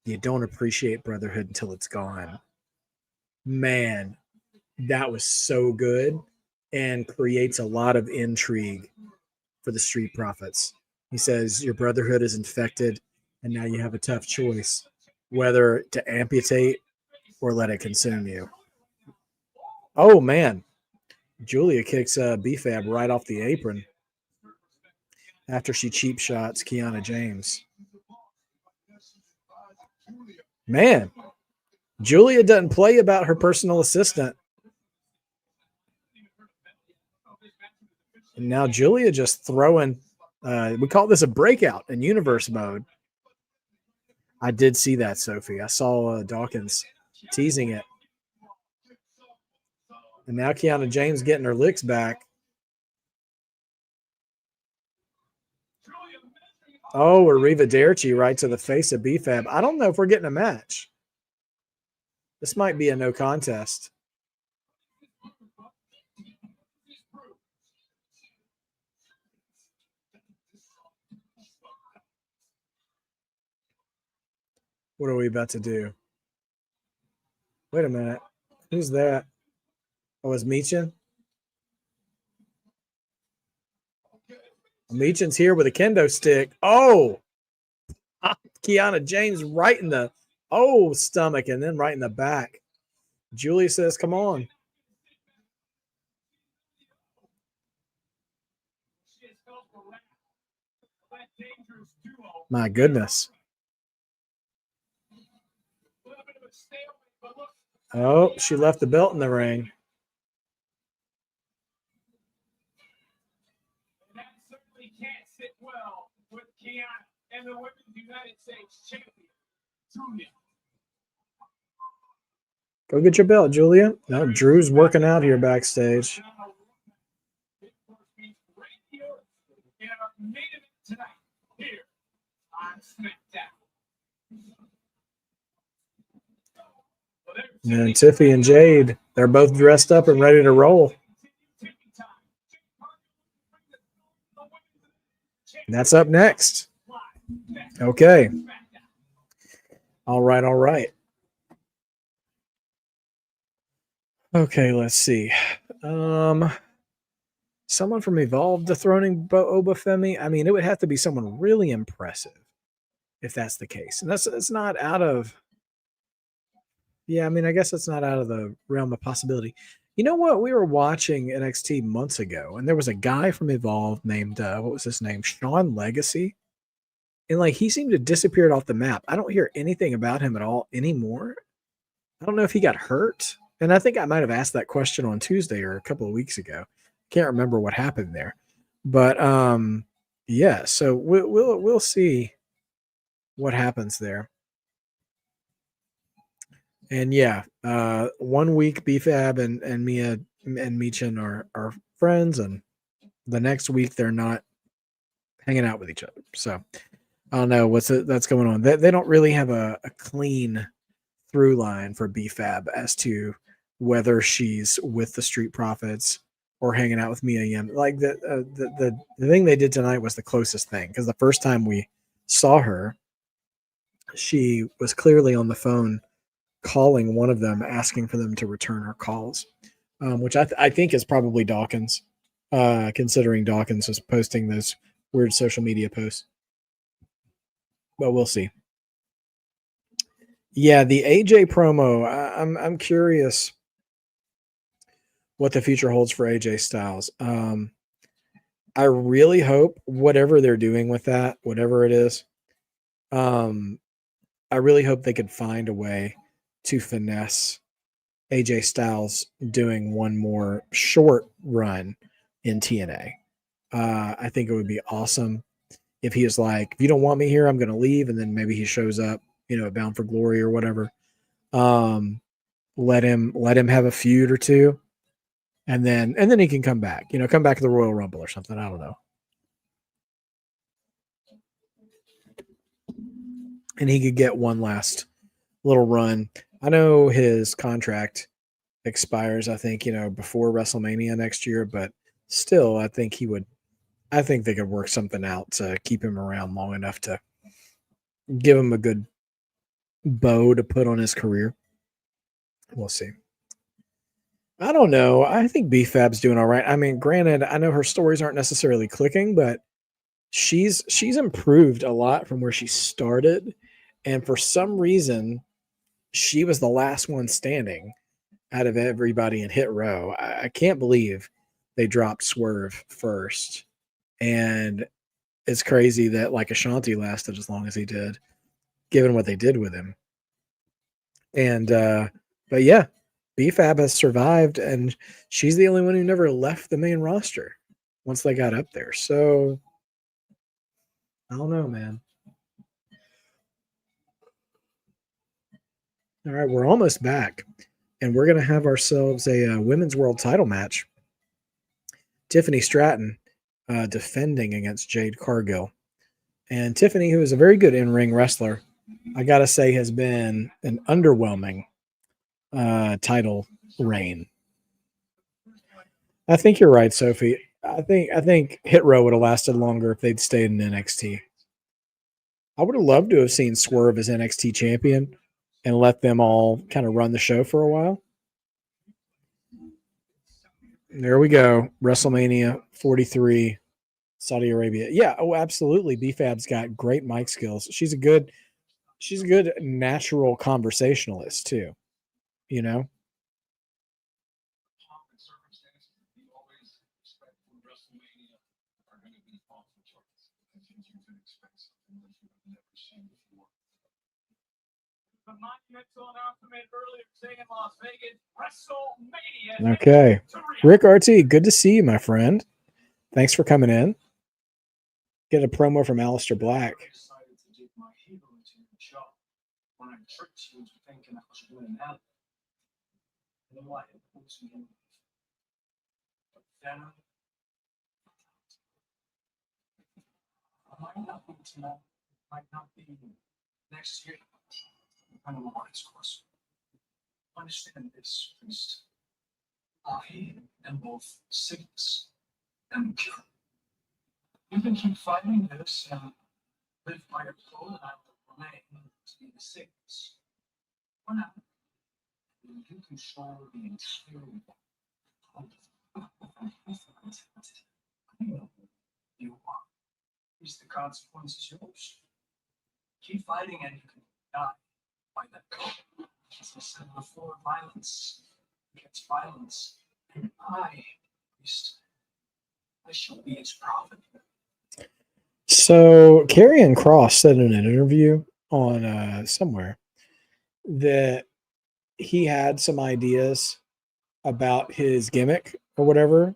you don't appreciate brotherhood until it's gone. Man, that was so good and creates a lot of intrigue for the Street Profits. He says, your brotherhood is infected, and now you have a tough choice whether to amputate or let it consume you. Oh, man. Julia kicks BFAB right off the apron after she cheap shots Kiana James. Man, Julia doesn't play about her personal assistant. And now Julia just throwing, we call this a breakout in universe mode. I did see that, Sophie. I saw Dawkins teasing it. And now Kiana James getting her licks back. Oh, Arrivederci right to the face of BFAB. I don't know if we're getting a match. This might be a no contest. What are we about to do? Wait a minute. Who's that? Oh, it's Meechin? Meechin's here with a kendo stick. Oh! Kiana James right in the stomach and then right in the back. Julia says, come on. My goodness. Oh, she left the belt in the ring. That certainly can't sit well with Kiana and the Women's United States Champion, Julia. Go get your belt, Julia. No, Drew's working out here backstage. And Tiffy and Jade, they're both dressed up and ready to roll. And that's up next. Okay. All right, all right. Okay, let's see. Someone from Evolve dethroning Obafemi. I mean, it would have to be someone really impressive if that's the case. And it's not out of. Yeah, I mean, I guess it's not out of the realm of possibility. You know what? We were watching NXT months ago, and there was a guy from Evolve named what was his name? Sean Legacy. And like he seemed to disappeared off the map. I don't hear anything about him at all anymore. I don't know if he got hurt. And I think I might have asked that question on Tuesday or a couple of weeks ago. Can't remember what happened there. But yeah, so we'll see what happens there. And yeah, 1 week BFAB and Mia and Meechin are friends, and the next week they're not hanging out with each other. So I don't know that's going on. They don't really have a clean through line for BFAB as to whether she's with the Street Profits or hanging out with Mia Yim. Like the thing they did tonight was the closest thing, because the first time we saw her, she was clearly on the phone calling one of them, asking for them to return her calls, which I think is probably Dawkins, considering Dawkins was posting those weird social media posts. But we'll see. Yeah, the AJ promo. I'm curious what the future holds for AJ Styles. I really hope whatever they're doing with that, whatever it is, I really hope they could find a way to finesse AJ Styles doing one more short run in TNA. I think it would be awesome if he is like, if you don't want me here, I'm going to leave, and then maybe he shows up, at Bound for Glory or whatever. Let him have a feud or two, and then he can come back. Come back to the Royal Rumble or something. I don't know. And he could get one last little run. I know his contract expires, I think, before WrestleMania next year, but still, I think they could work something out to keep him around long enough to give him a good bow to put on his career. We'll see. I don't know. I think B-Fab's doing all right. I mean, granted, I know her stories aren't necessarily clicking, but she's improved a lot from where she started. And for some reason, she was the last one standing out of everybody in Hit Row. I can't believe they dropped Swerve first. And it's crazy that like Ashanti lasted as long as he did, given what they did with him. And but yeah, B-Fab has survived, and she's the only one who never left the main roster once they got up there. So I don't know, man. All right, we're almost back, and we're going to have ourselves a women's world title match. Tiffany Stratton defending against Jade Cargill. And Tiffany, who is a very good in-ring wrestler, I got to say has been an underwhelming title reign. I think you're right, Sophie. I think Hit Row would have lasted longer if they'd stayed in NXT. I would have loved to have seen Swerve as NXT champion and let them all kind of run the show for a while. There we go. WrestleMania 43, Saudi Arabia. Yeah, oh, absolutely. B-Fab's got great mic skills. She's a good natural conversationalist too. Okay. Rick RT, good to see you, my friend. Thanks for coming in. Get a promo from Aleister Black. Might not be next year. I don't know what it's course. Understand this, priest. I am both sickness and cure. You can keep fighting this and live by your soul, and I will remain to be the sickness. For now, you control the entire world. I know you are. Is the consequences yours? Keep fighting and you can die by that code. As I said before, violence begets violence. And I shall be its prophet. So Karrion Kross said in an interview on somewhere that he had some ideas about his gimmick or whatever,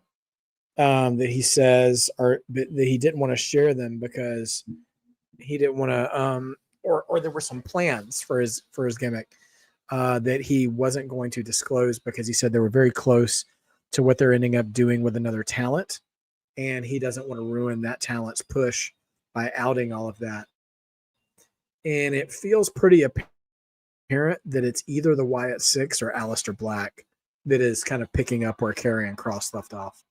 that he says that he didn't want to share them because he didn't want to or there were some plans for his gimmick that he wasn't going to disclose because he said they were very close to what they're ending up doing with another talent, and he doesn't want to ruin that talent's push by outing all of that. And it feels pretty apparent that it's either the Wyatt Six or Aleister Black that is kind of picking up where Karrion Kross left off.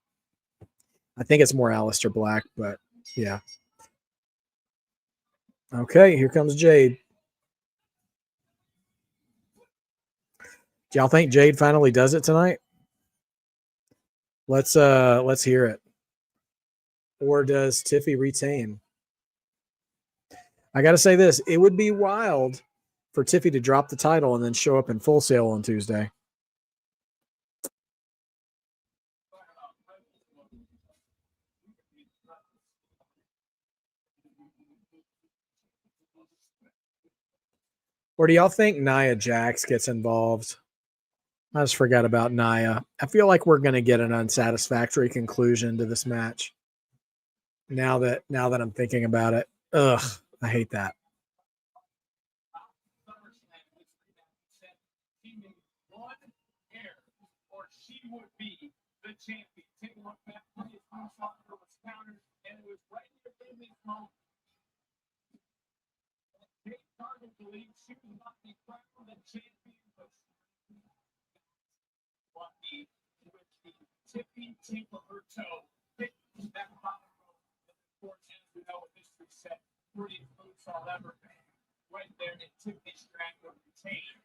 I think it's more Aleister Black, but yeah. Okay, here comes Jade. Do y'all think Jade finally does it tonight? Let's hear it. Or does Tiffy retain? I got to say this. It would be wild for Tiffy to drop the title and then show up in Full Sail on Tuesday. Or do y'all think Nia Jax gets involved? I just forgot about Nia. I feel like we're going to get an unsatisfactory conclusion to this match. Now that I'm thinking about it. Ugh, I hate that. She would be the champion. Take a look back at his counter, and it was right here in this moment. Jade Cargill believed she was not the crown the champion, but lucky with the tippy tip of her toe, hit that bottom rope. And of course, as we know, with history set, pretty boots all ever right there, and Tiffany Stratton retained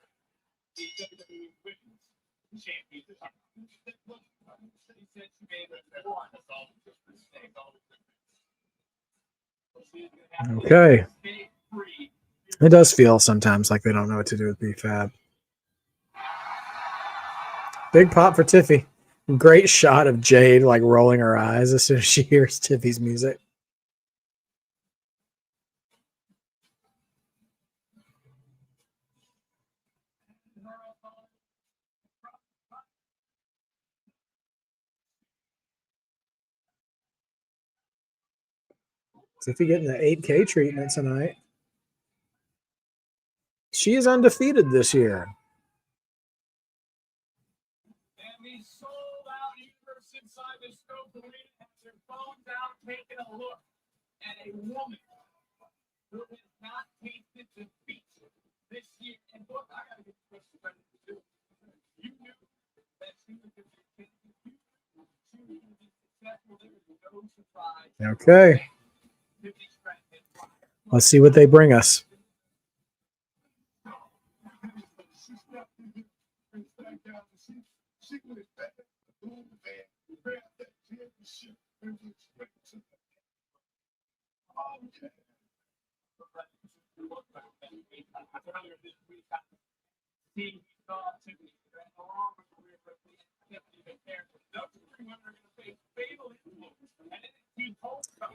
the WWE Women's Championship. Okay. It does feel sometimes like they don't know what to do with B-Fab. Big pop for Tiffy. Great shot of Jade like rolling her eyes as soon as she hears Tiffy's music. Tiffy getting the 8K treatment tonight. She is undefeated this year. And the sold-out universe inside the Scope Arena has their phones out, taking a look at a woman who has not tasted defeat this year. And look, I gotta give you credit too. You knew that she was going to be successful. There was no surprise. Okay. Let's see what they bring us.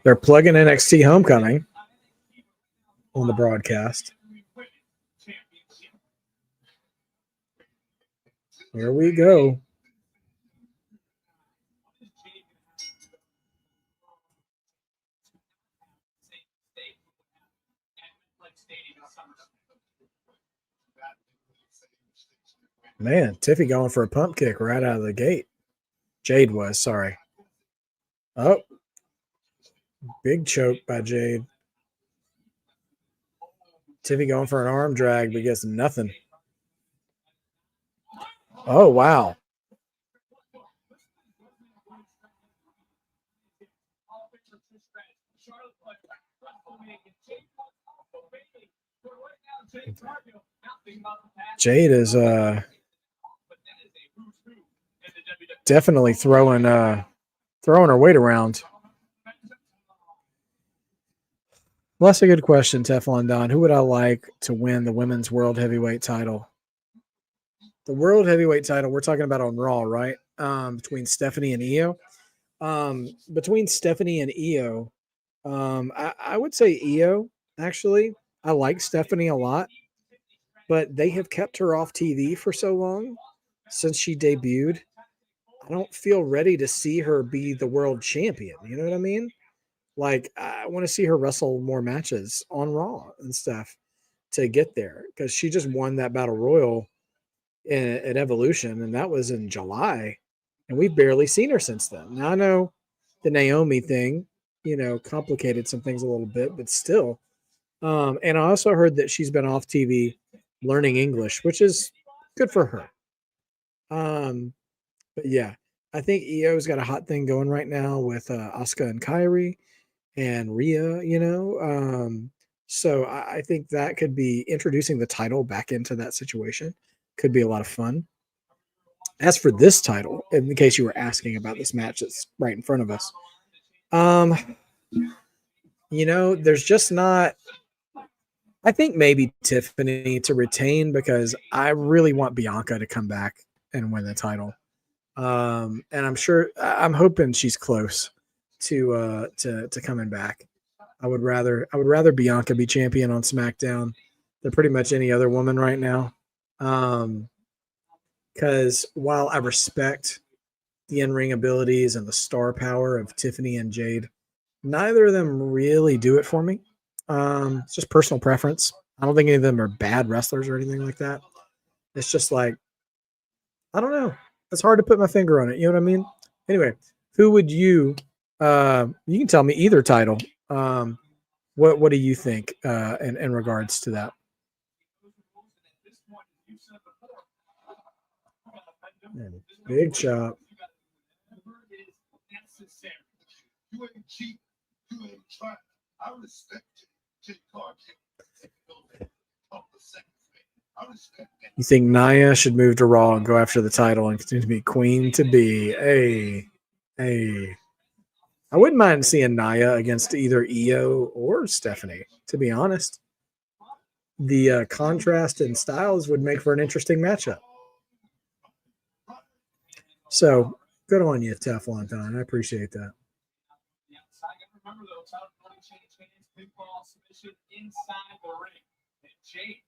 They're plugging NXT Homecoming on the broadcast. Here we go. Man, Tiffy going for a pump kick right out of the gate. Jade was, sorry. Oh, big choke by Jade. Tiffy going for an arm drag, but gets nothing. Oh, wow. Jade is definitely throwing her weight around. Well, that's a good question, Teflon Don. Who would I like to win the women's world heavyweight title? The world heavyweight title we're talking about on Raw, right? Between Stephanie and Io. Between Stephanie and Io, I would say Io, actually. I like Stephanie a lot, but they have kept her off TV for so long since she debuted. I don't feel ready to see her be the world champion. You know what I mean? Like, I want to see her wrestle more matches on Raw and stuff to get there, because she just won that Battle Royal at Evolution, and that was in July, and we've barely seen her since then. Now, I know the Naomi thing, complicated some things a little bit, but still. And I also heard that she's been off TV learning English, which is good for her. But yeah, I think Io's got a hot thing going right now with Asuka and Kairi and Rhea, so I think that could be introducing the title back into that situation. Could be a lot of fun. As for this title, in case you were asking about this match that's right in front of us, there's just not. I think maybe Tiffany to retain, because I really want Bianca to come back and win the title. And I'm hoping she's close to coming back. I would rather Bianca be champion on SmackDown than pretty much any other woman right now. Because while I respect the in-ring abilities and the star power of Tiffany and Jade, neither of them really do it for me. It's just personal preference. I don't think any of them are bad wrestlers or anything like that. It's just like, I don't know. It's hard to put my finger on it. You know what I mean? Anyway, who would you can tell me either title. What do you think in regards to that? Man, big chop. You ain't cheap. You ain't trying. I respect Jade Cargill. I respect that. You think Nia should move to Raw and go after the title and continue to be queen to be? Hey. I wouldn't mind seeing Nia against either Io or Stephanie, to be honest. The contrast in styles would make for an interesting matchup. So, good on you, Teflon Don. I appreciate that. Remember though, title change hands, pinfall submission inside the ring. And Jade.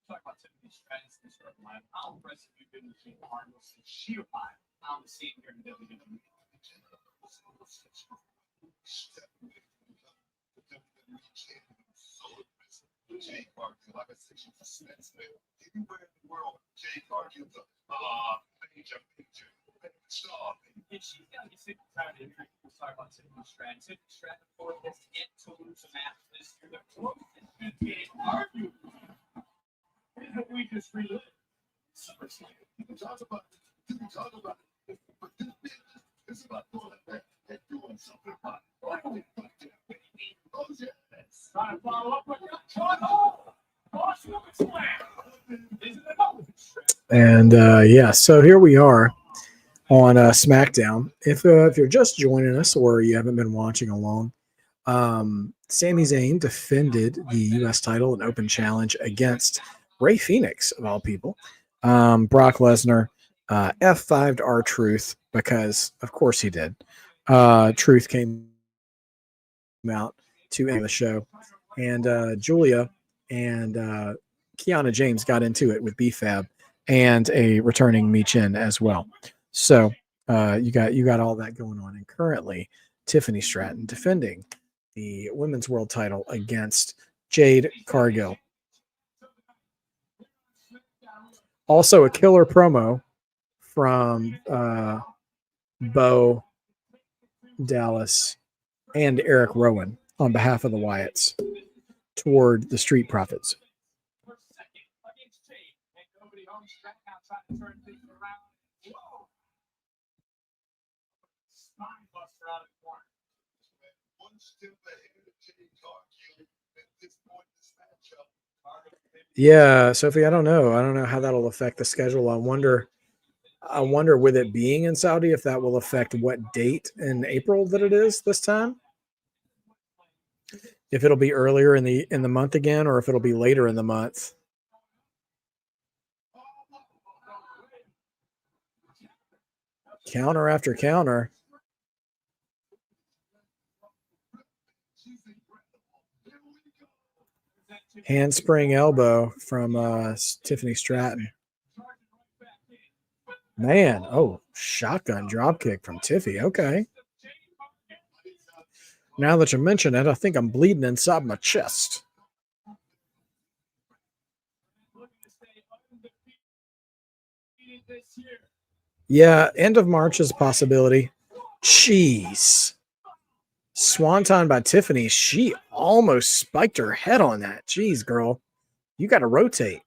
Talk about Tiffany Stratton and start live. How impressive you've been with Jade Cargill since she arrived on the scene here in WWE. Jade Cargill, like I said, she's a Smithsville. Anywhere in the world, Jade Cargill's a major star. And she's got to get sick and tired of injury. We'll talk about Tiffany Stratton. Tiffany Stratton, of course, has yet to lose a match this year. The closest has been argued. We just relived SummerSlam. You can talk about it, but this business is about doing that and doing something about it. Oh, yes. Trying to follow up with that John Hall. Boss SummerSlam. Isn't it over? And yeah, so here we are on SmackDown. If you're just joining us or you haven't been watching along, Sami Zayn defended the U.S. title in open challenge against Rey Fenix, of all people. Brock Lesnar F5'd R-Truth because, of course, he did. Truth came out to end the show, and Julia and Kiana James got into it with B-Fab and a returning Michin as well. So you got all that going on, and currently Tiffany Stratton defending the women's world title against Jade Cargill. Also, a killer promo from Bo Dallas and Eric Rowan on behalf of the Wyatts toward the Street Profits. Yeah, Sophie, I don't know how that'll affect the schedule. I wonder with it being in Saudi if that will affect what date in April that it is this time. If it'll be earlier in the month again, or if it'll be later in the month. Counter after counter. Handspring elbow from Tiffany Stratton. Man, shotgun dropkick from Tiffy. Okay. Now that you mention it, I think I'm bleeding inside my chest. Yeah, end of March is a possibility. Jeez. Swanton by Tiffany. She almost spiked her head on that. Jeez, girl. You got to rotate.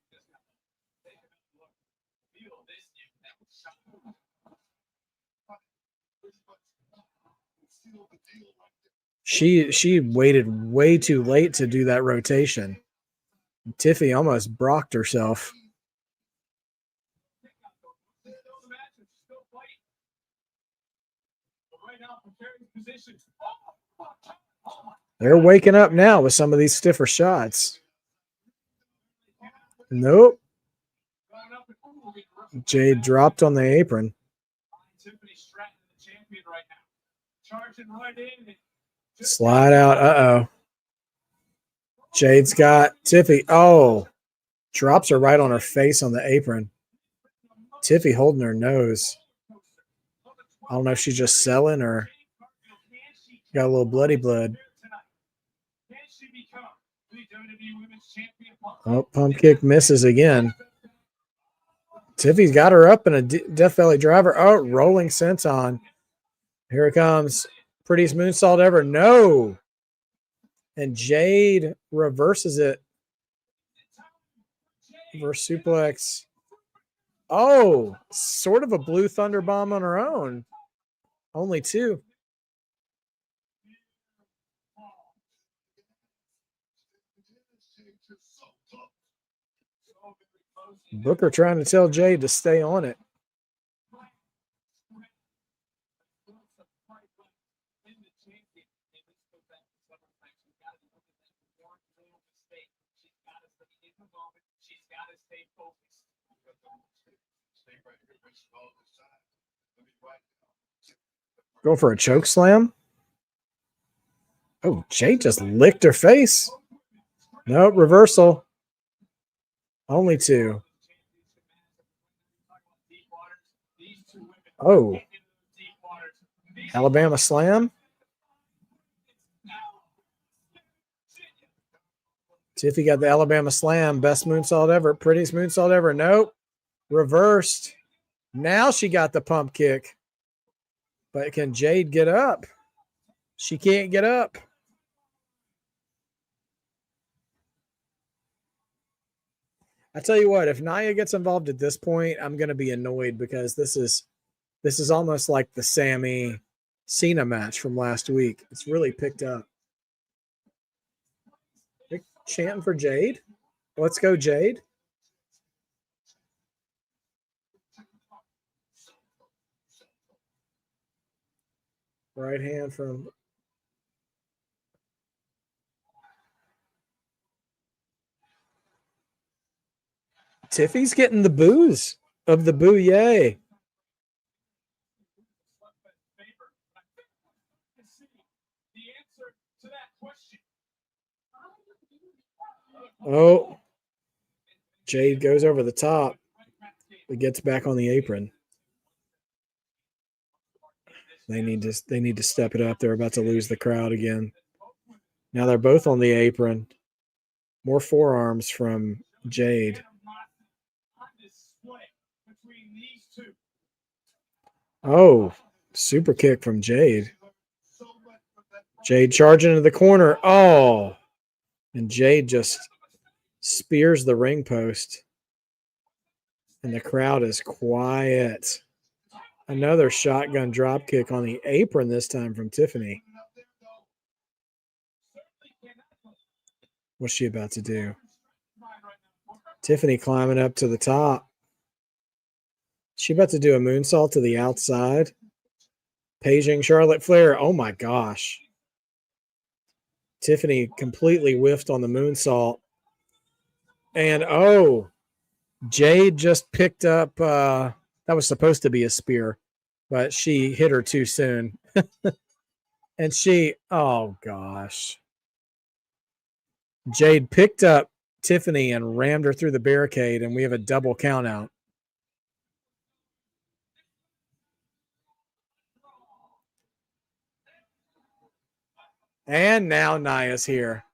She waited way too late to do that rotation. Tiffy almost brocked herself. They're waking up now with some of these stiffer shots. Nope. Going up and ooh, we reversal. Jade dropped on the apron. Tiffany Stratton, the champion right now. Charging right in. And Slide out. Uh-oh. Jade's got Tiffy. Oh. Drops her right on her face on the apron. Tiffy holding her nose. I don't know if she's just selling or got a little bloody blood. Can she become the WWE Women's Champion? Oh, pump kick misses again. Tiffy's got her up in a Death Valley driver. Oh, rolling senton. Here it comes. Prettiest moonsault ever. No. And Jade reverses it. Reverse suplex. Oh, sort of a blue thunder bomb on her own. Only two. Booker trying to tell Jade to stay on it. Go for a choke slam. Oh, Jade just licked her face. Nope, reversal. Only two. Oh. Alabama slam. Tiffy got the Alabama slam. Best moonsault ever. Prettiest moonsault ever. Nope. Reversed. Now she got the pump kick. But can Jade get up? She can't get up. I tell you what, if Nia gets involved at this point, I'm going to be annoyed because this is almost like the Sammy Cena match from last week. It's really picked up. They're chanting for Jade. Let's go, Jade. Right hand from Tiffy's getting the boos of the boo yay. Oh, Jade goes over the top, but gets back on the apron. They need to step it up. They're about to lose the crowd again. Now they're both on the apron. More forearms from Jade. Oh, super kick from Jade. Jade charging into the corner. Oh, and Jade just spears the ring post. And the crowd is quiet. Another shotgun drop kick on the apron this time from Tiffany. What's she about to do? Tiffany climbing up to the top. She about to do a moonsault to the outside. Paging Charlotte Flair. Oh my gosh. Tiffany completely whiffed on the moonsault. And oh, Jade just picked up, that was supposed to be a spear, but she hit her too soon. And she, oh gosh. Jade picked up Tiffany and rammed her through the barricade, and we have a double count out. And now Nia's here.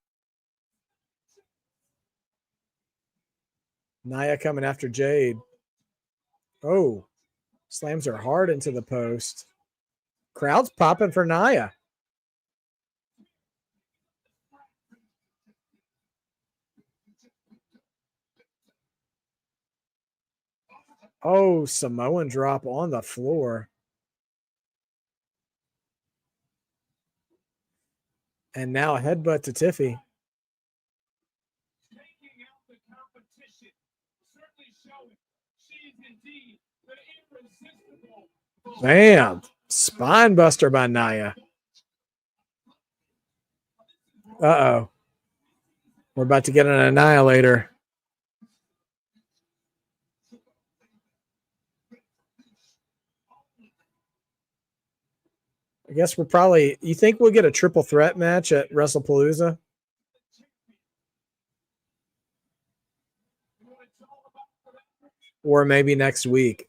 Nia coming after Jade. Oh, slams her hard into the post. Crowd's popping for Nia. Oh, Samoan drop on the floor. And now a headbutt to Tiffy. Bam. Spine buster by Nia. Uh-oh. We're about to get an annihilator. I guess we'll probably. You think we'll get a triple threat match at WrestlePalooza? Or maybe next week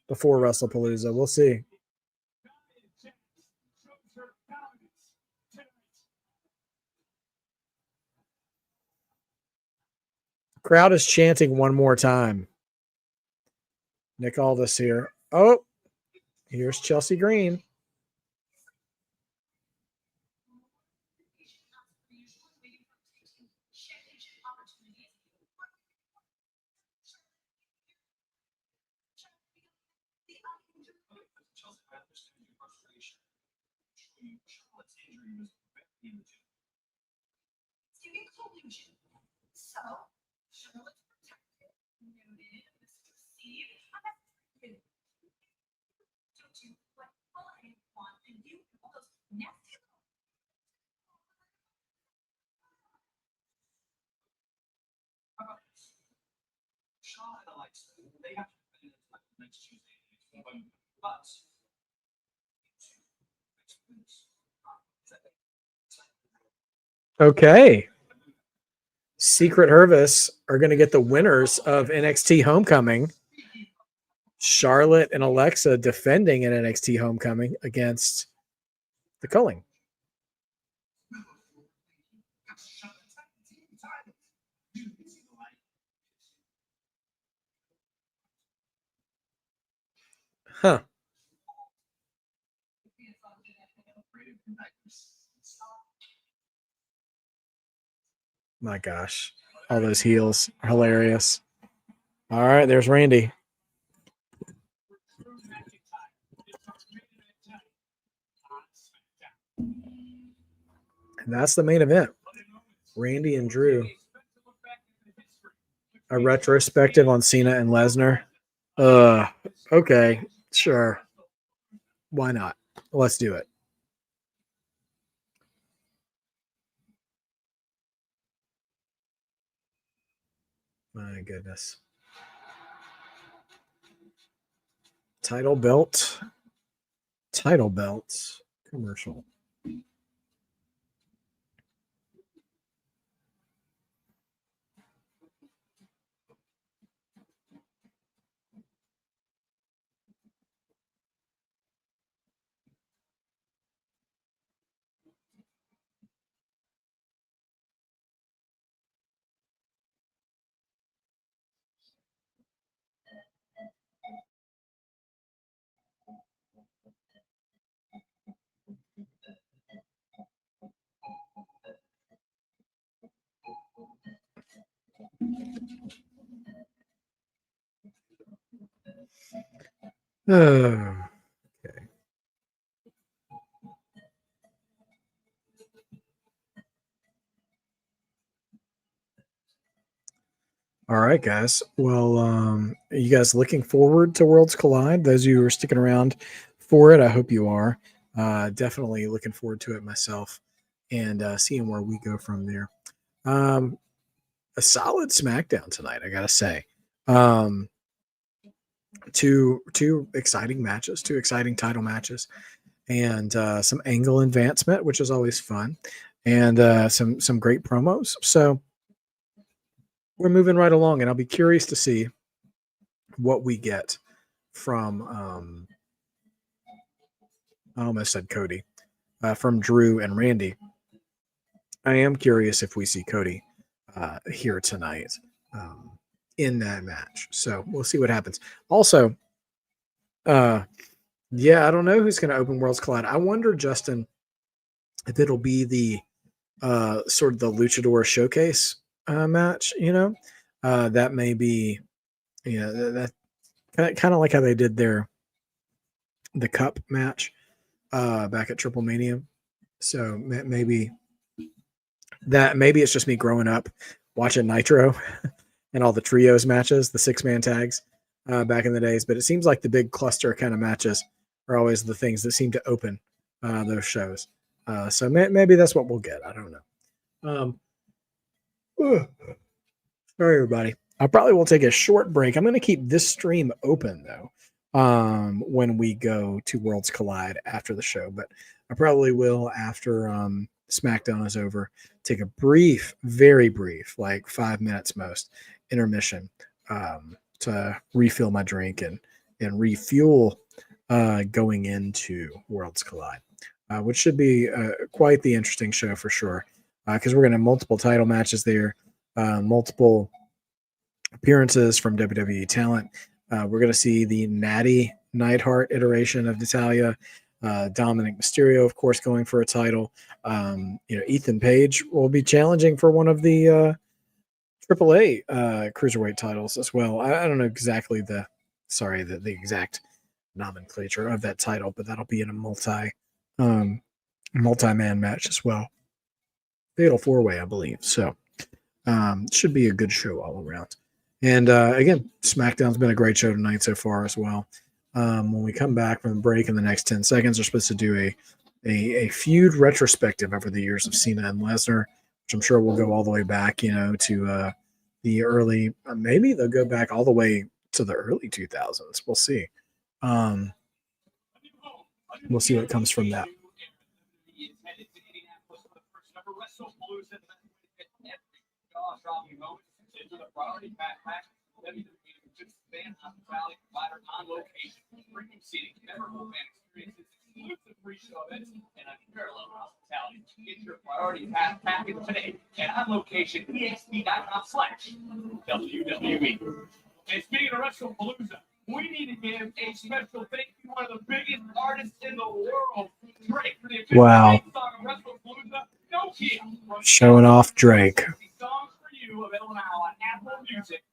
before WrestlePalooza. We'll see. Crowd is chanting one more time. Nick Aldis here. Oh, here's Chelsea Green. So, Charlotte's protected, noted, misperceived, unexpected. Don't you like all I want and you all those nasty little How about this? Shaw and Alexa, they have to defend it next Tuesday. But Okay. Secret Hervis are going to get the winners of NXT Homecoming. Charlotte and Alexa defending an NXT Homecoming against the Culling. Huh. My gosh. All those heels are hilarious. All right, there's Randy. And that's the main event. Randy and Drew. A retrospective on Cena and Lesnar. Okay, sure. Why not? Let's do it. My goodness. Title belt commercial. Okay. All right, guys. Well, are you guys looking forward to Worlds Collide? Those of you who are sticking around for it, I hope you are. Definitely looking forward to it myself and seeing where we go from there. A solid SmackDown tonight, I gotta say. Two exciting matches, two exciting title matches, and some angle advancement, which is always fun, and some great promos. So we're moving right along, and I'll be curious to see what we get from I almost said Cody, from Drew and Randy. I am curious if we see Cody here tonight in that match. So we'll see what happens. Also, yeah, I don't know who's going to open Worlds Collide. I wonder, Justin, if it'll be the sort of the Luchador Showcase match. That may be, that kind of like how they did the Cup match back at Triple Mania. So maybe it's just me growing up watching Nitro and all the trios matches, the 6-man tags back in the days. But it seems like the big cluster kind of matches are always the things that seem to open those shows. So maybe that's what we'll get. I don't know. Sorry, everybody. I probably will take a short break. I'm going to keep this stream open, though. when we go to Worlds Collide after the show. But I probably will after SmackDown is over. Take a brief, very brief, like 5 minutes most intermission to refill my drink and refuel going into Worlds Collide, which should be quite the interesting show for sure. Because we're going to have multiple title matches there, multiple appearances from WWE talent. We're going to see the Natty Neidhart iteration of Natalya. Dominic Mysterio, of course, going for a title. Ethan Page will be challenging for one of the AAA cruiserweight titles as well. I don't know exactly the exact nomenclature of that title, but that'll be in a multi-man match as well. Fatal 4-way, I believe. So should be a good show all around. And again, SmackDown's been a great show tonight so far as well. When we come back from the break in the next 10 seconds, we're supposed to do a feud retrospective over the years of Cena and Lesnar, which I'm sure will go all the way back, to the early, maybe they'll go back all the way to the early 2000s. We'll see. We'll see what comes from that. Get your priority pass package today and on location EXP.com/WWE. And speaking of WrestlePalooza, we need to give a special thank you to one of the biggest artists in the world, Drake, for the official Wow. theme song of WrestlePalooza. Nokia. Showing off Drake. 60 songs for you available now on Apple Music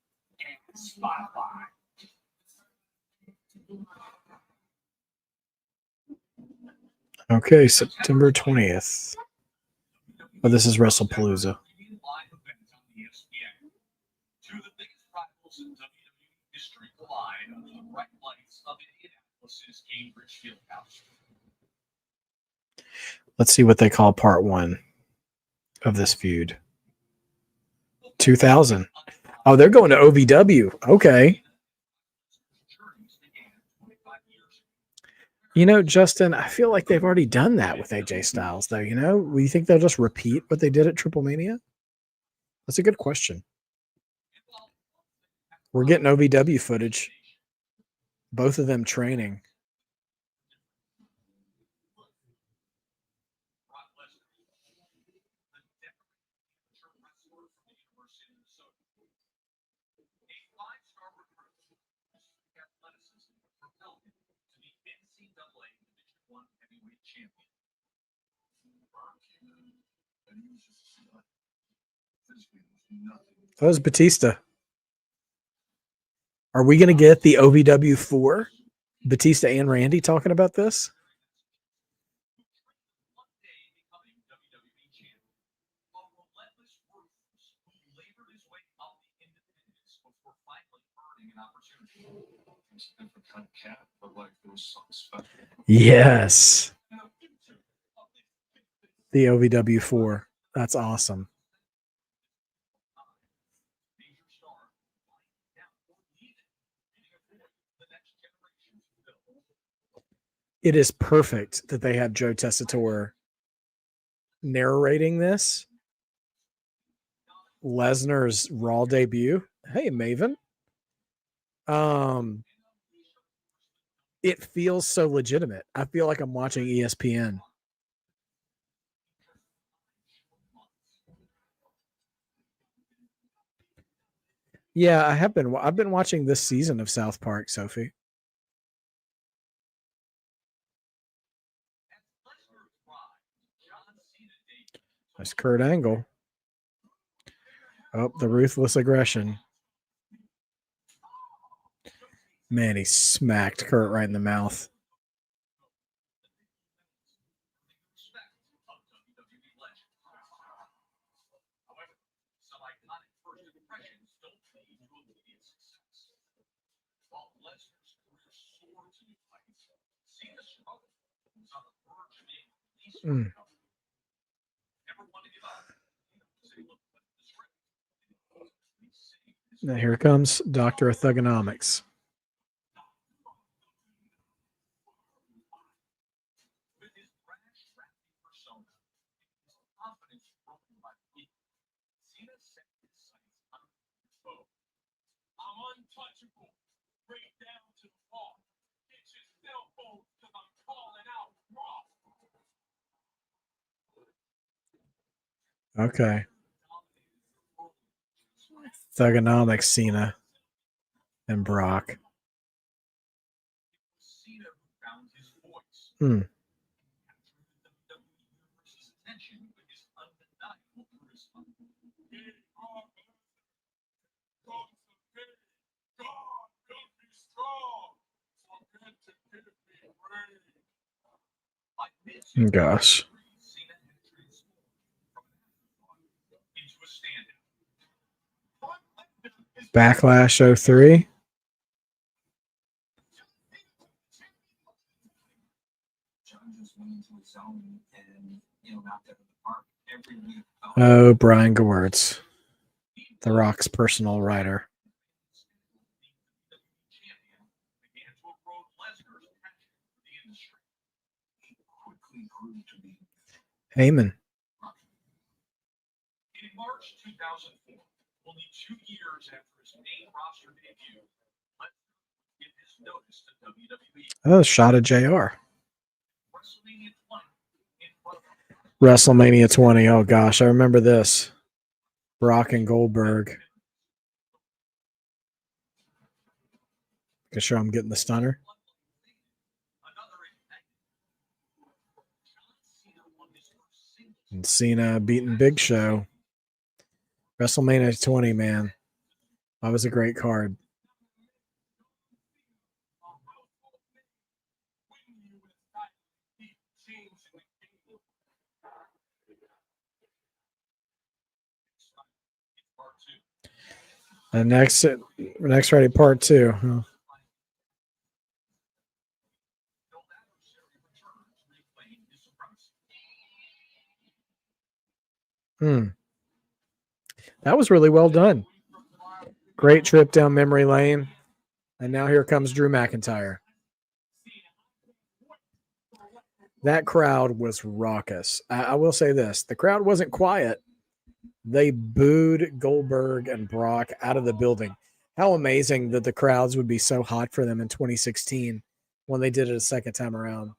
and Spotify. Okay, September 20th. Oh, this is WrestlePalooza. Two of the biggest rivals in WWE history collide under the bright lights of Indianapolis's Cambridge Fieldhouse. Let's see what they call part 1 of this feud. 2000. Oh, they're going to OVW. Okay. Justin, I feel like they've already done that with AJ Styles, though. You think they'll just repeat what they did at Triple Mania? That's a good question. We're getting OVW footage. Both of them training. That was Batista. Are we going to get the OVW 4? Batista and Randy talking about this? Yes. The OVW 4. That's awesome. It is perfect that they have Joe Tessitore narrating this. Lesnar's Raw debut. Hey, Maven. It feels so legitimate. I feel like I'm watching ESPN. Yeah, I've been watching this season of South Park, Sophie. That's Kurt Angle. Oh, the ruthless aggression. Man, he smacked Kurt right in the mouth. Now here comes Dr. Thugonomics. persona. His confidence broken by the week. Cena set his sights on his foe. I'm untouchable. Straight down to the wall. Get your cell phone because I'm calling out Raw. Okay. Thugonomics, Cena and Brock. Cena who found his voice. Hmm. Captured the WWE Universe's attention with his undeniable charisma. Big Brock Lesnar. God's a big. God built me strong. Forget to give me rain. By mid Gosh. Cena had transformed from an afterthought into a standout. Brock Lesnar is Backlash 03. John just went into his zone and knocked out of the park every week. Oh, Brian Gewirtz, The Rock's personal writer. Champion began to erode Lesnar's passion for the industry. He quickly grew to be Heyman. in March 2004, only 2 years after his main roster debut, Lesnar would give his notice to WWE. Oh, shot of JR. WrestleMania 20 in front of WrestleMania 20. Oh, gosh. I remember this. Brock and Goldberg. Make sure I'm getting the stunner. another ignite. John Cena won his first singles And Cena beating Big Show. WrestleMania 20, man. That was a great card. part 2. And next ready part 2. Huh? No adversary returns, replaying his supremacy. That was really well done. Great trip down memory lane. And now here comes Drew McIntyre. That crowd was raucous. I will say this. The crowd wasn't quiet. They booed Goldberg and Brock out of the building. How amazing that the crowds would be so hot for them in 2016 when they did it a second time around.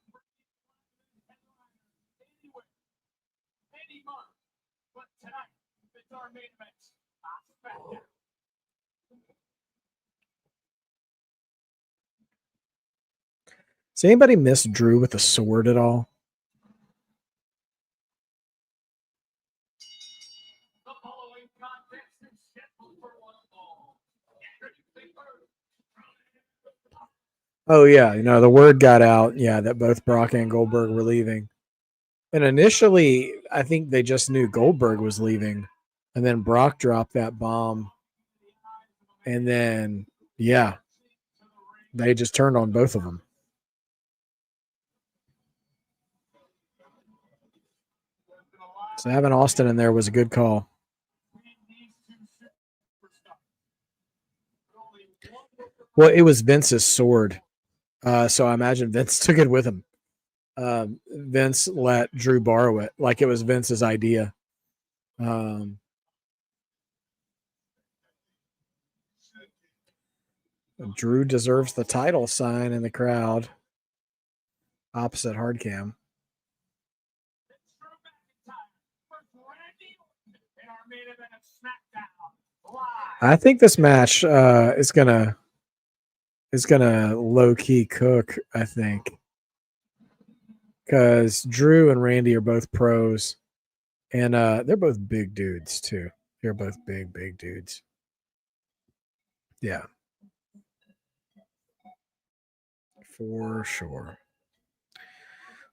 But tonight, it's our main event. SmackDown. Does anybody miss Drew with a sword at all? The following contest is scheduled for one fall. Oh, yeah. The word got out, that both Brock and Goldberg were leaving. And initially, I think they just knew Goldberg was leaving. And then Brock dropped that bomb. And then, they just turned on both of them. So having Austin in there was a good call. Well, it was Vince's sword. So I imagine Vince took it with him. Vince let Drew borrow it like it was Vince's idea. Drew deserves the title sign in the crowd. Opposite Hardcam. I think this match is gonna low key cook. I think because Drew and Randy are both pros, and they're both big dudes too. They're both big dudes. Yeah, for sure.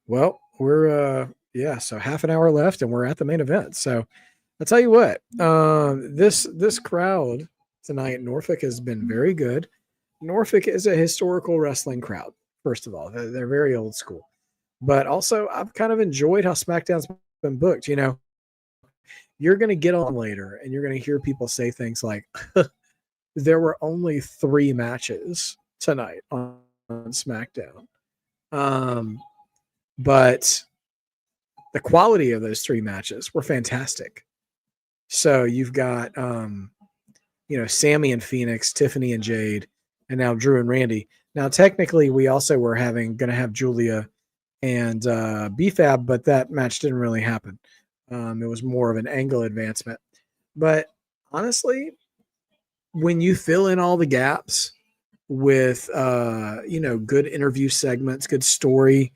Well, we're so half an hour left, and we're at the main event. So I'll tell you what, this crowd tonight in Norfolk has been very good. Norfolk is a historical wrestling crowd. First of all, they're very old school, but also I've kind of enjoyed how SmackDown's been booked. You're going to get on later, and you're going to hear people say things like, "There were only 3 matches tonight on SmackDown," but the quality of those 3 matches were fantastic. So you've got, Sammy and Phoenix, Tiffany and Jade, and now Drew and Randy. Now, technically, we also were going to have Julia and BFAB, but that match didn't really happen. It was more of an angle advancement. But honestly, when you fill in all the gaps with, good interview segments, good story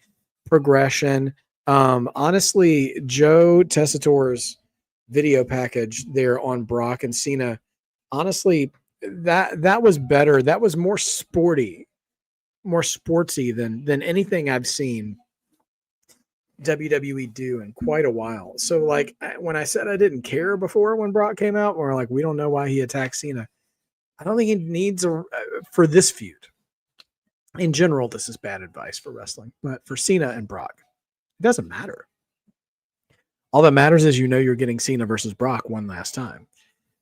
progression, honestly, Joe Tessitore's video package there on Brock and Cena, honestly, that was better. That was more sporty, more sportsy than anything I've seen WWE do in quite a while. So, like, when I said I didn't care before when Brock came out, we're like, we don't know why he attacked Cena. I don't think he needs for this feud. In general, this is bad advice for wrestling, but for Cena and Brock, it doesn't matter. All that matters is you're getting Cena versus Brock one last time,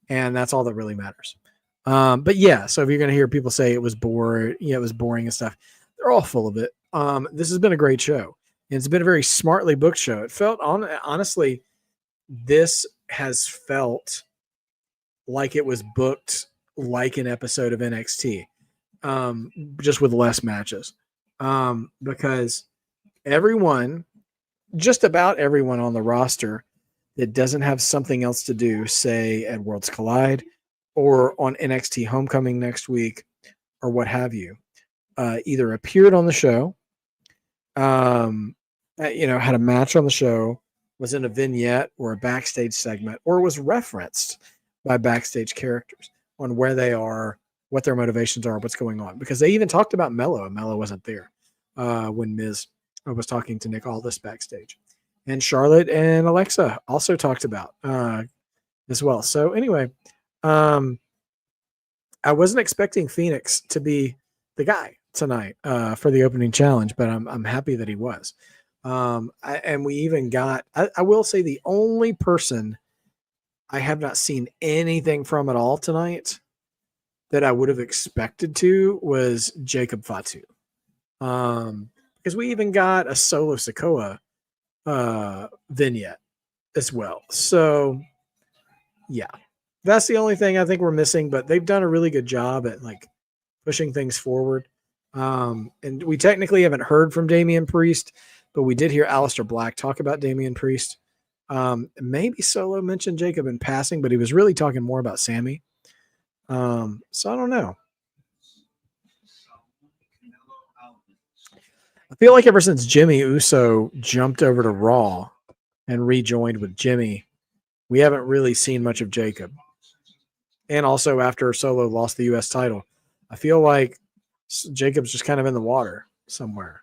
and that's all that really matters. But yeah, so if you're going to hear people say it was boring, it was boring and stuff, they're all full of it. This has been a great show. And it's been a very smartly booked show. It felt honestly, this has felt like it was booked like an episode of NXT, just with less matches. Because just about everyone on the roster that doesn't have something else to do, say at Worlds Collide or on NXT Homecoming next week or what have you, either appeared on the show, had a match on the show, was in a vignette or a backstage segment, or was referenced by backstage characters on where they are, what their motivations are, what's going on. Because they even talked about Mello, and Mello wasn't there when Miz was talking to Nick Aldis backstage. And Charlotte and Alexa also talked about as well. So anyway, I wasn't expecting Phoenix to be the guy tonight for the opening challenge, but I'm happy that he was. And we even got, I will say, the only person I have not seen anything from at all tonight that I would have expected to was Jacob Fatu. Because we even got a Solo Sikoa vignette as well. So yeah, that's the only thing I think we're missing, but they've done a really good job at like pushing things forward. And we technically haven't heard from Damian Priest, but we did hear Aleister Black talk about Damian Priest. Maybe Solo mentioned Jacob in passing, but he was really talking more about Sammy. So I don't know. I feel like ever since Jimmy Uso jumped over to Raw and rejoined with Jimmy, we haven't really seen much of Jacob. And also after Solo lost the U.S. title, I feel like Jacob's just kind of in the water somewhere.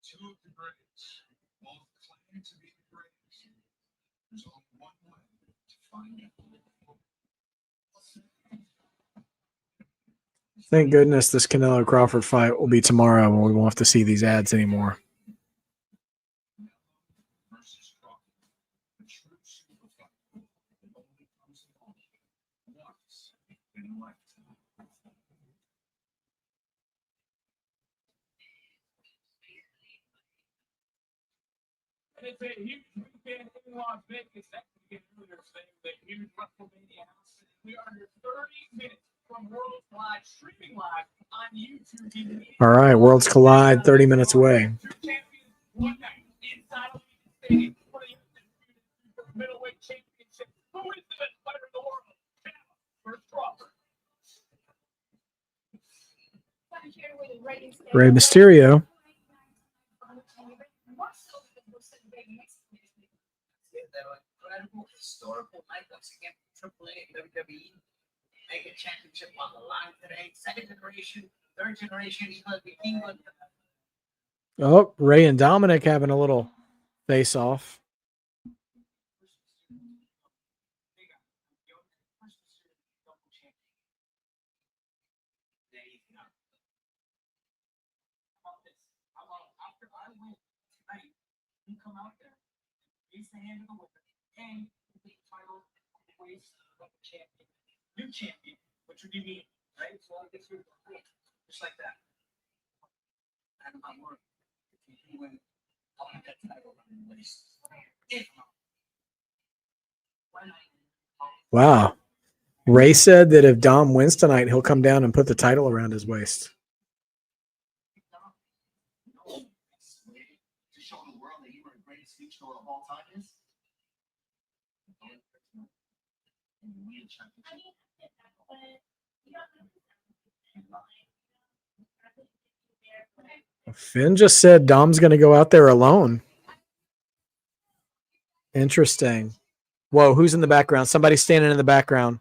Two of the greats, both claim to be the greatest. There's only one way to find out. Thank goodness this Canelo Crawford fight will be tomorrow when we won't have to see these ads anymore. Versus Crawford, the true super fight that only comes along once in a lifetime. And it's a huge weekend in Las Vegas. That can get earlier today with a huge WrestleMania house. We are under 30 minutes from Worlds Collide, streaming live on YouTube. All right, Worlds Collide, 30 minutes away. Two champions, one night inside of the stadium. For the undisputed middleweight championship. Who is the best fighter in the world? Canelo versus Crawford. Rey Mysterio. Incredible historical night once again for AAA and WWE. Mega championship on the line today. Second generation, third generation, he's going to be England. Oh, Ray and Dominic having a little face off. about this? How about after I win tonight, you come out there, raise the hand of the winner, and the title waste of the champion. New champion, which would be me, right? So I guess you're just like that. And my word, if you win, I'll have that title around the waist. If not, when I Wow. Ray said that if Dom wins tonight, he'll come down and put the title around his waist. to show the world that you were the greatest speech thrower of all time is. And you win a championship. I mean, but you don't know. Finn just said Dom's going to go out there alone. Interesting. Whoa, who's in the background? Somebody's standing in the background.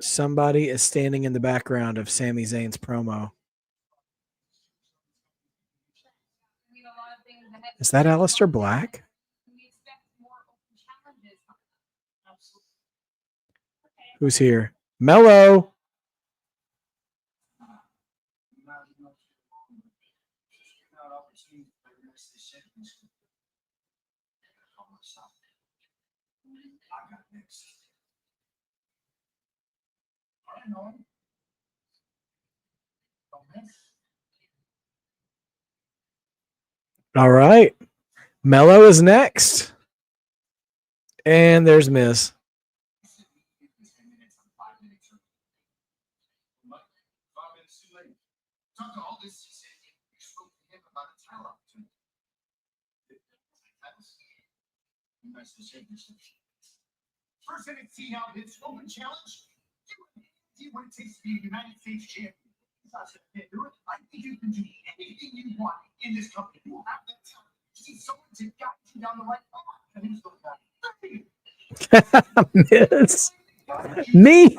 Somebody is standing in the background of Sami Zayn's promo. Is that Aleister Black? Who's here? Mello. I got next. I know. Don't miss. All right. Mello is next. And there's Miz. 10 minutes, I'm 5 minutes early. 5 minutes too late. Talk to all this, he said, you spoke to him about a title opportunity. You guys will shake this. First NXT now, it's open challenge. See what it takes to be a United States champion. I said, I can't do it. I think you can do anything you want in this company. You will have that time. See someone to guide you down the right path. And who's going to Miz. Me.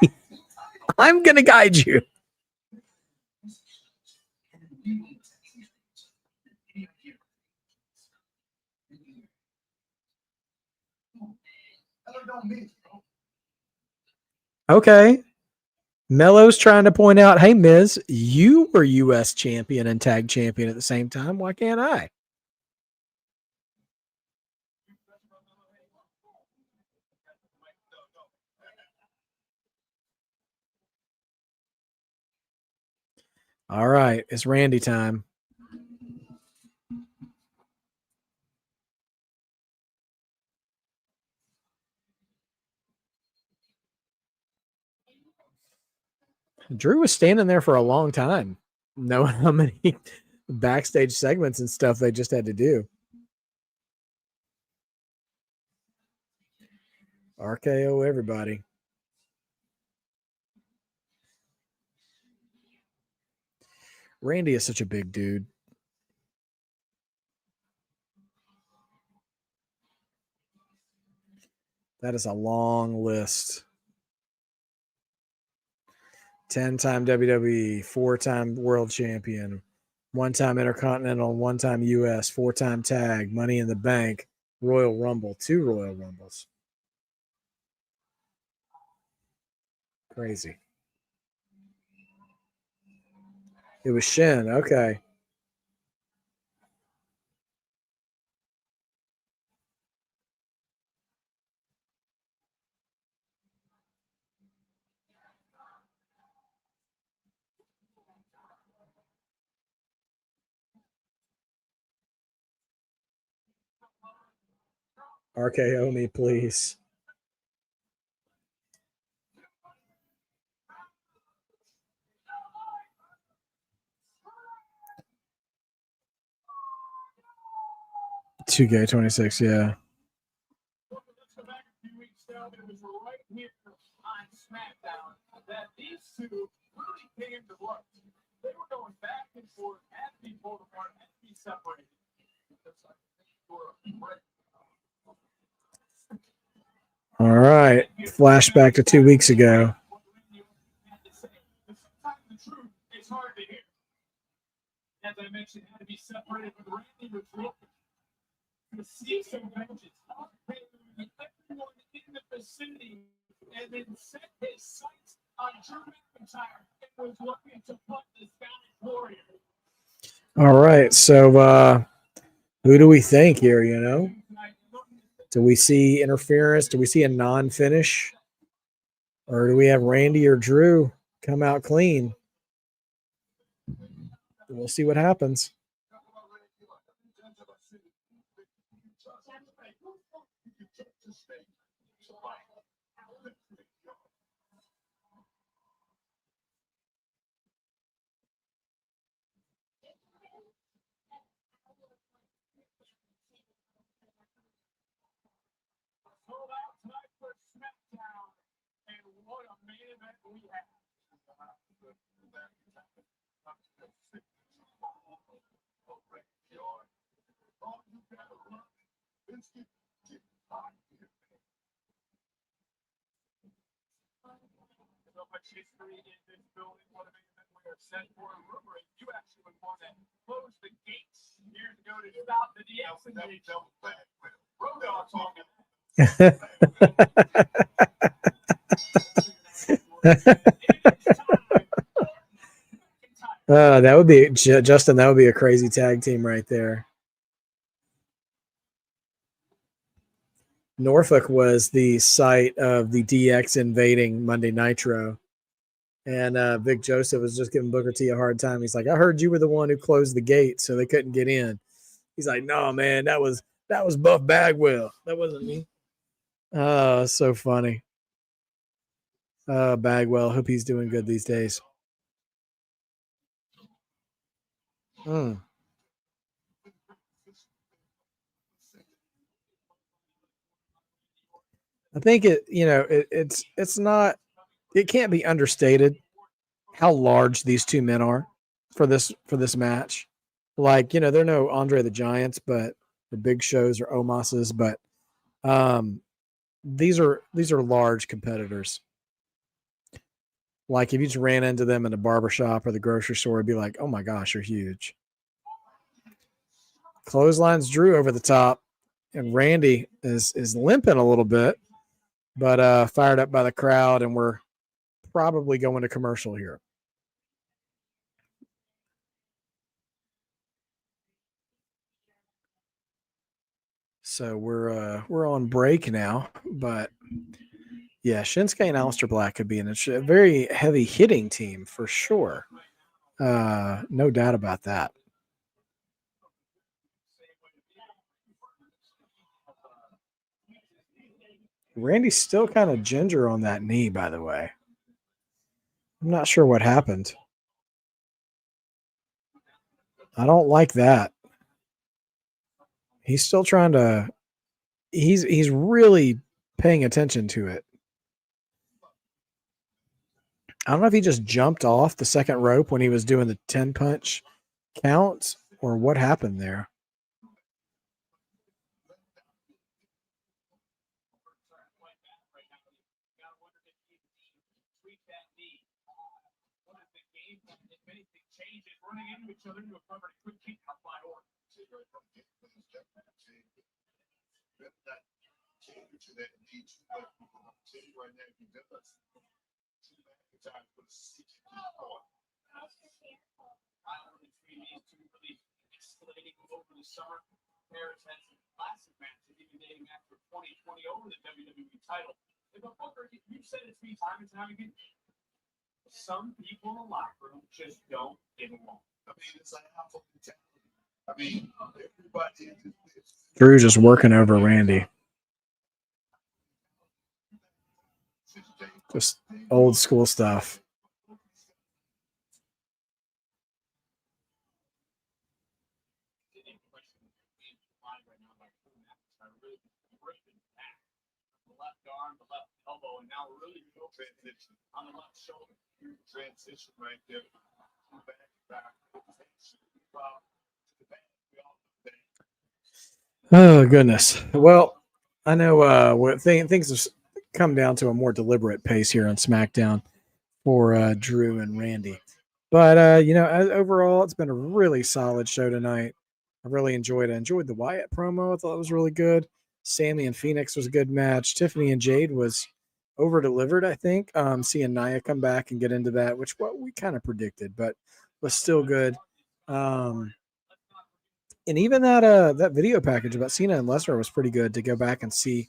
I'm going to guide you. Okay. Mello's trying to point out, hey, Miz, you were U.S. champion and tag champion at the same time. Why can't I? All right. It's Randy time. Drew was standing there for a long time, knowing how many backstage segments and stuff they just had to do. RKO everybody. Randy is such a big dude. That is a long list. 10-time WWE, 4-time world champion, 1-time Intercontinental, 1-time US, 4-time tag, Money in the Bank, Royal Rumble, 2 Royal Rumbles. Crazy. It was Shin. Okay. RKO me, please. Two K26, yeah. Let's go back a few weeks ago. It was right here on SmackDown that these two really came to blows. They were going back and forth, had to be pulled apart, had to be separated. All right. Flashback to 2 weeks ago. The truth is hard to hear. As I mentioned, had to be separated with Randy was looking to see some vengeance. Everyone in the vicinity and then set his sights on Drew McIntyre was looking to put the Spanish Warriors. All right. So who do we think here, you know? Do we see interference? Do we see a non-finish? Or do we have Randy or Drew come out clean? We'll see what happens. Sold out tonight for SmackDown. And what a main event we have. So much history in this building. What a main event we are set for. Rumor is you actually were one that closed the gates years ago to stop the DX invasion. Road Dogg talking. That would be Justin. That would be a crazy tag team right there. Norfolk was the site of the DX invading Monday Nitro, and Vic Joseph was just giving Booker T a hard time. He's like, "I heard you were the one who closed the gate, so they couldn't get in." He's like, "No, man, that was Buff Bagwell. That wasn't me." Oh, so funny. Bagwell. Hope he's doing good these days. I think it's not. It can't be understated how large these two men are for this match. Like, they're no Andre the Giants, but the Big Shows or Omos's, but these are large competitors. Like if you just ran into them in a barbershop or the grocery store, it'd be like, oh my gosh, you're huge. Clotheslines Drew over the top, and Randy is limping a little bit, but fired up by the crowd, and we're probably going to commercial here. So we're on break now, but yeah, Shinsuke and Aleister Black could be a very heavy hitting team for sure. No doubt about that. Randy's still kind of ginger on that knee, by the way. I'm not sure what happened. I don't like that. He's still trying to. He's really paying attention to it. I don't know if he just jumped off the second rope when he was doing the 10 punch count or what happened there. Running into each other into a cover and quick kick out by order. Escalating over the summer. Paris had some classic matches, even dating back to 2020 over the WWE title. But Booker, you've said it to me time and time again. Some people in the locker room just don't get along. I mean, it's like everybody. Drew just working over Randy. Just old school stuff. On the left shoulder. Transition right there. Oh goodness. Well, I know things have come down to a more deliberate pace here on SmackDown for Drew and Randy. But overall, it's been a really solid show tonight. I really enjoyed it. I enjoyed the Wyatt promo. I thought it was really good. Sammy and Phoenix was a good match. Tiffany and Jade was over delivered, I think. Seeing Nia come back and get into that, which what we kind of predicted, but was still good. And even that video package about Cena and Lesnar was pretty good to go back and see.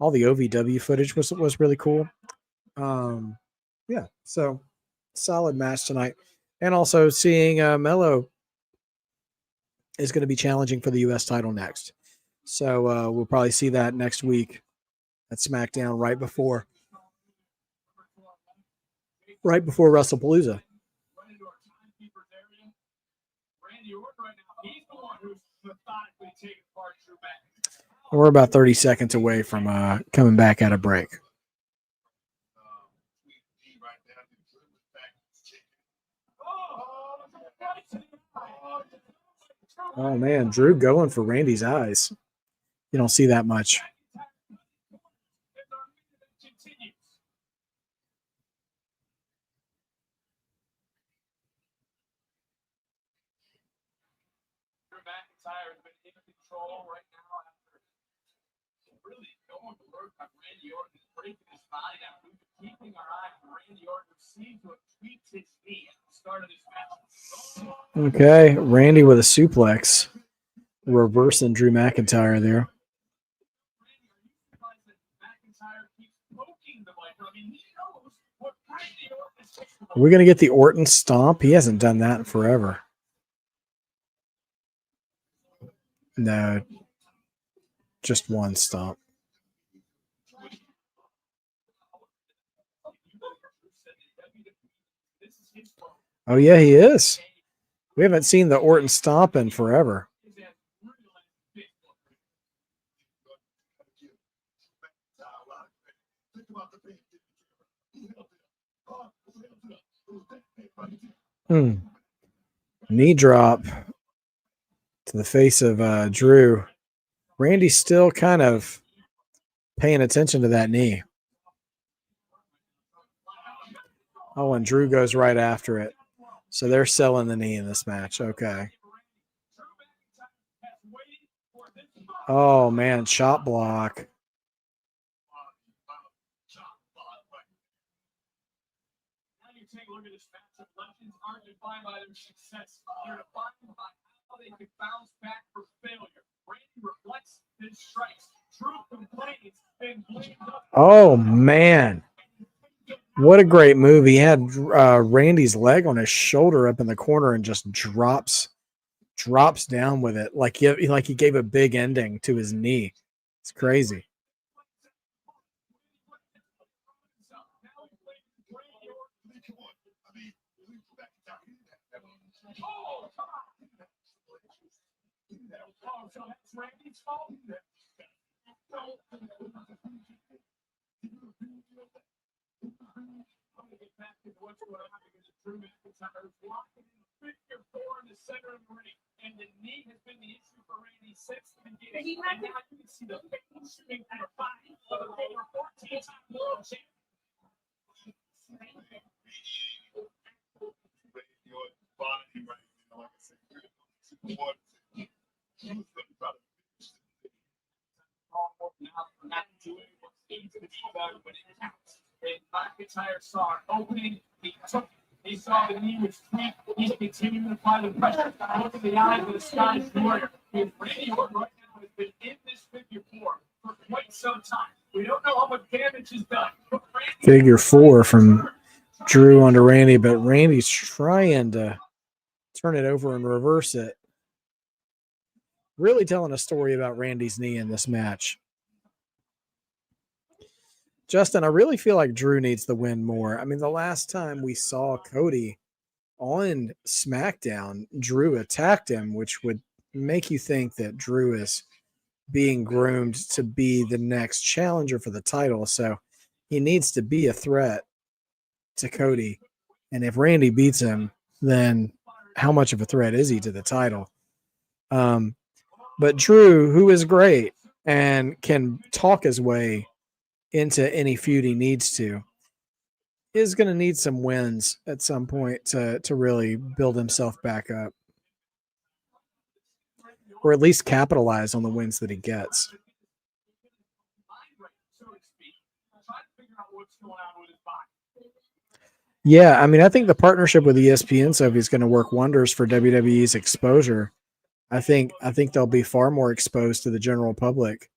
All the OVW footage was really cool. Yeah, so solid match tonight. And also seeing Mello is going to be challenging for the U.S. title next. So we'll probably see that next week at SmackDown right before WrestlePalooza. We're about 30 seconds away from coming back at a break. Oh, man, Drew going for Randy's eyes. You don't see that much. Drew McIntyre has been in control right now after really going to work on Randy Orton, breaking his body down. We've been keeping our eye on Randy Orton, who seems to have tweaked his knee at the start of this match. Okay, Randy with a suplex, reversing Drew McIntyre there. Are we going to get the Orton stomp? He hasn't done that in forever. No, just one stomp. Oh, yeah, he is. We haven't seen the Orton stomp in forever. Knee drop to the face of Drew. Randy's still kind of paying attention to that knee. Oh, and Drew goes right after it. So they're selling the knee in this match. Okay. Oh, man, chop block. Take a look at this matchup. Legends aren't defined by their success. They're defined by how they can bounce back from failure. Randy reflects his strikes. Drew complains and blames up. Oh, man. What a great move. He had Randy's leg on his shoulder up in the corner and just drops down with it like he gave a big ending to his knee. It's crazy. So that's Randy's fault. I'm going to get back to what's going on because Drew McIntyre is blocking in the figure four in the center of the ring. And the knee has been the issue for Randy since the beginning. And now you can see the figure shooting through the body of the former 14-time world champion. McIntyre saw an opening. He took it. He saw the knee was tweaked. He's continuing to apply the pressure. Look at the eyes of the Scottish warrior. Randy Orton right now has been in this figure four for quite some time. We don't know how much damage is done. Figure four from Drew onto Randy, but Randy's trying to turn it over and reverse it. Really telling a story about Randy's knee in this match. Justin, I really feel like Drew needs the win more. I mean, the last time we saw Cody on SmackDown, Drew attacked him, which would make you think that Drew is being groomed to be the next challenger for the title. So he needs to be a threat to Cody. And if Randy beats him, then how much of a threat is he to the title? But Drew, who is great and can talk his way into any feud he needs to, is going to need some wins at some point to really build himself back up, or at least capitalize on the wins that he gets. So to speak, try to figure out what's going on with his body. Yeah, I mean, I think the partnership with ESPN Sophie is going to work wonders for WWE's exposure. I think they'll be far more exposed to the general public.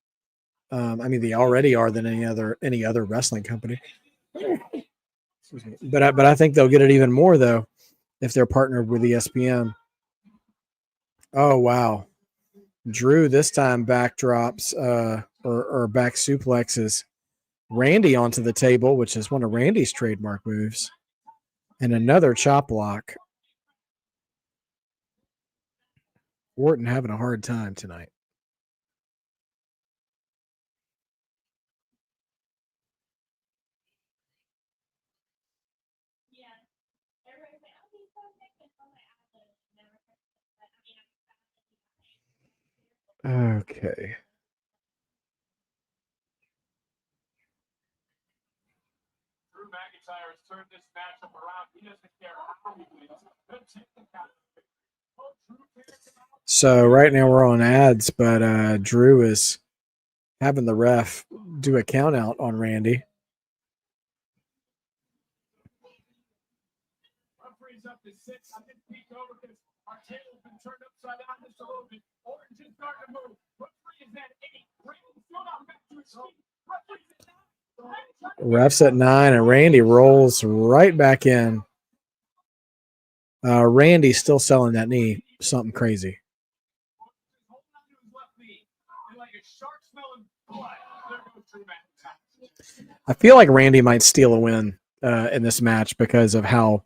I mean, they already are than any other wrestling company. Excuse me. But I think they'll get it even more though if they're partnered with ESPN. Oh wow, Drew this time backdrops or back suplexes Randy onto the table, which is one of Randy's trademark moves, and another chop block. Orton having a hard time tonight. Okay. Drew McIntyre has turned this matchup around. He doesn't care how he wins. He'll take the count. Oh, Drew cares about So right now we're on ads, but Drew is having the ref do a count out on Randy. referees up to 6. I didn't peek over because our table's been turned upside down just a little bit. Orton just starting to move. Referee is at 8. Randy's still not back to his feet. Referee's at 9. Ref's at 9, and Randy rolls right back in. Randy's still selling that knee. Something crazy. Holding on to his left knee. And like a shark smelling blood. There goes Drew McIntyre. I feel like Randy might steal a win in this match because of how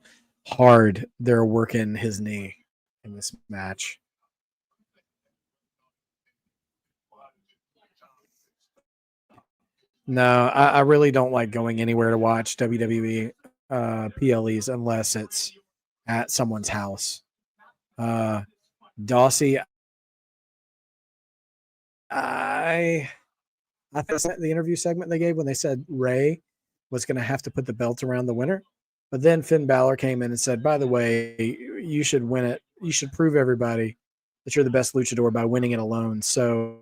hard they're working his knee in this match. No, I really don't like going anywhere to watch WWE PLEs unless it's at someone's house. Dawsey, I think that's the interview segment they gave when they said Ray was going to have to put the belt around the winner. But then Finn Balor came in and said, by the way, you should win it. You should prove everybody that you're the best luchador by winning it alone. So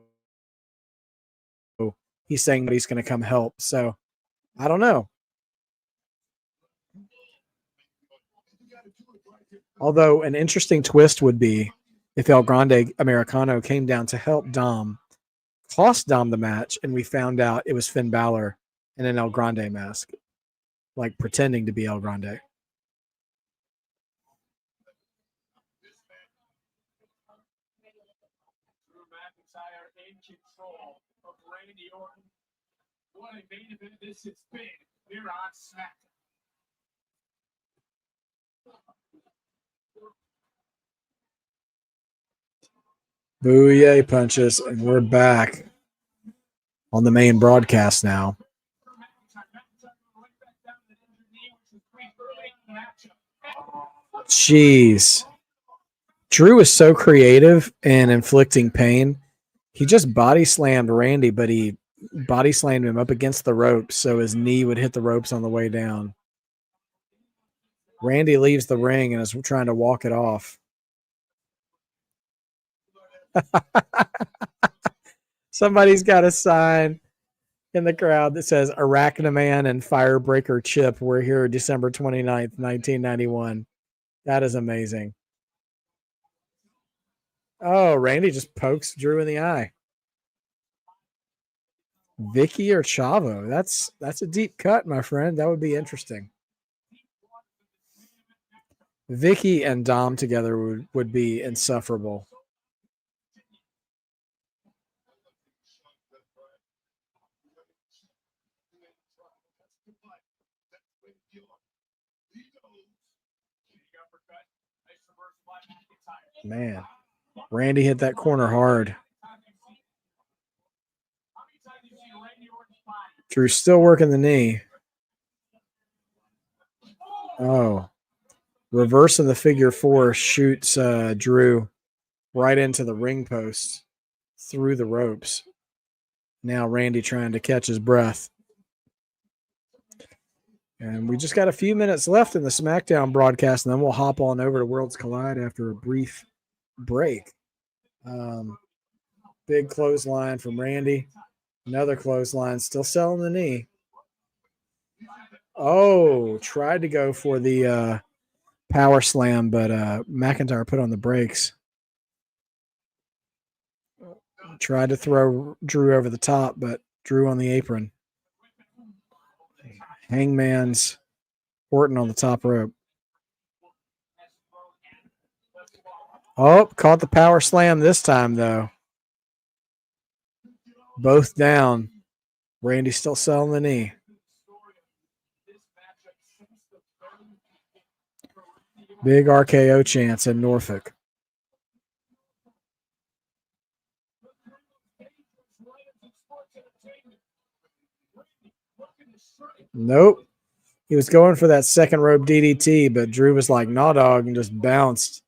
he's saying that he's going to come help. So I don't know. Although an interesting twist would be if El Grande Americano came down to help Dom, cost Dom the match, and we found out it was Finn Balor in an El Grande mask, like pretending to be El Grande. Drew McIntyre in control of Randy Orton. What a main event this has been here on SmackDown. Booyah punches, and we're back on the main broadcast now. Jeez. Drew is so creative in inflicting pain. He just body slammed Randy, but he body slammed him up against the ropes so his knee would hit the ropes on the way down. Randy leaves the ring and is trying to walk it off. Somebody's got a sign in the crowd that says Arachnaman and Firebreaker Chip were here December 29th, 1991. That is amazing. Oh, Randy just pokes Drew in the eye. Vicky or Chavo? That's a deep cut, my friend. That would be interesting. Vicky and Dom together would be insufferable. Man, Randy hit that corner hard. Drew's still working the knee. Oh, reversing the figure four shoots Drew right into the ring post through the ropes. Now Randy trying to catch his breath. And we just got a few minutes left in the SmackDown broadcast, and then we'll hop on over to Worlds Collide after a brief break. Big clothesline from Randy. Another clothesline, still selling the knee. Oh, tried to go for the power slam, but McIntyre put on the brakes. Tried to throw Drew over the top, but Drew on the apron. Hangman's Orton on the top rope. Oh, caught the power slam this time, though. Both down. Randy still selling the knee. Big RKO chance in Norfolk. Nope. He was going for that second rope DDT, but Drew was like, "Nah, dog," and just bounced.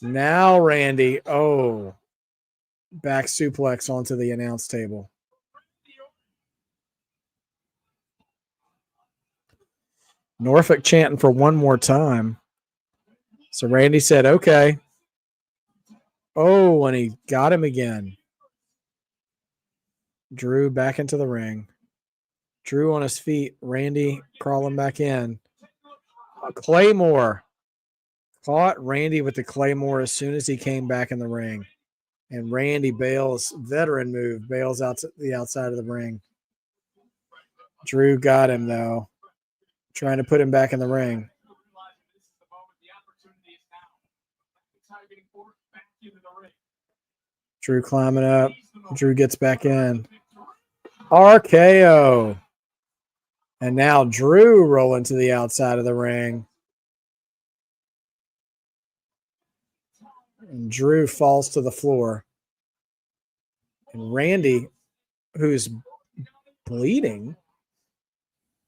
Now Randy, back suplex onto the announce table. Norfolk chanting for one more time. So Randy said, okay. Oh, and he got him again. Drew back into the ring. Drew on his feet. Randy crawling back in. Claymore. Caught Randy with the Claymore as soon as he came back in the ring. And Randy bails, veteran move, bails out to the outside of the ring. Drew got him, though. Trying to put him back in the ring. Drew climbing up. Drew gets back in. RKO. And now Drew rolling to the outside of the ring. And Drew falls to the floor. And Randy, who's bleeding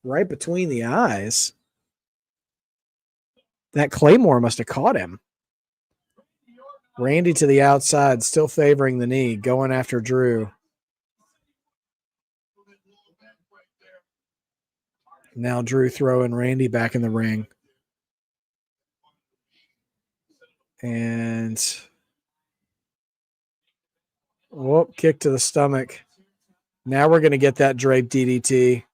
right between the eyes, that Claymore must have caught him. Randy to the outside, still favoring the knee, going after Drew. Now Drew throwing Randy back in the ring. And whoop, kick to the stomach. Now we're going to get that draped DDT.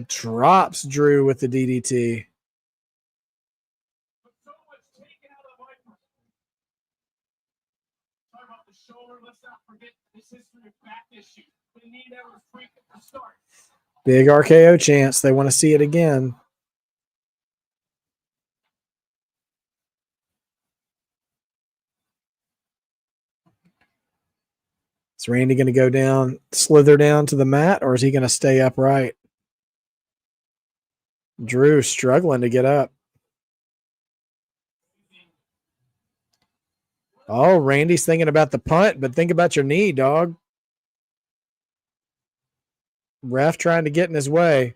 Drops Drew with the DDT. Big RKO chance. They want to see it again. Is Randy going to go down, slither down to the mat, or is he going to stay upright? Drew struggling to get up. Oh, Randy's thinking about the punt, but think about your knee, dog. Ref trying to get in his way,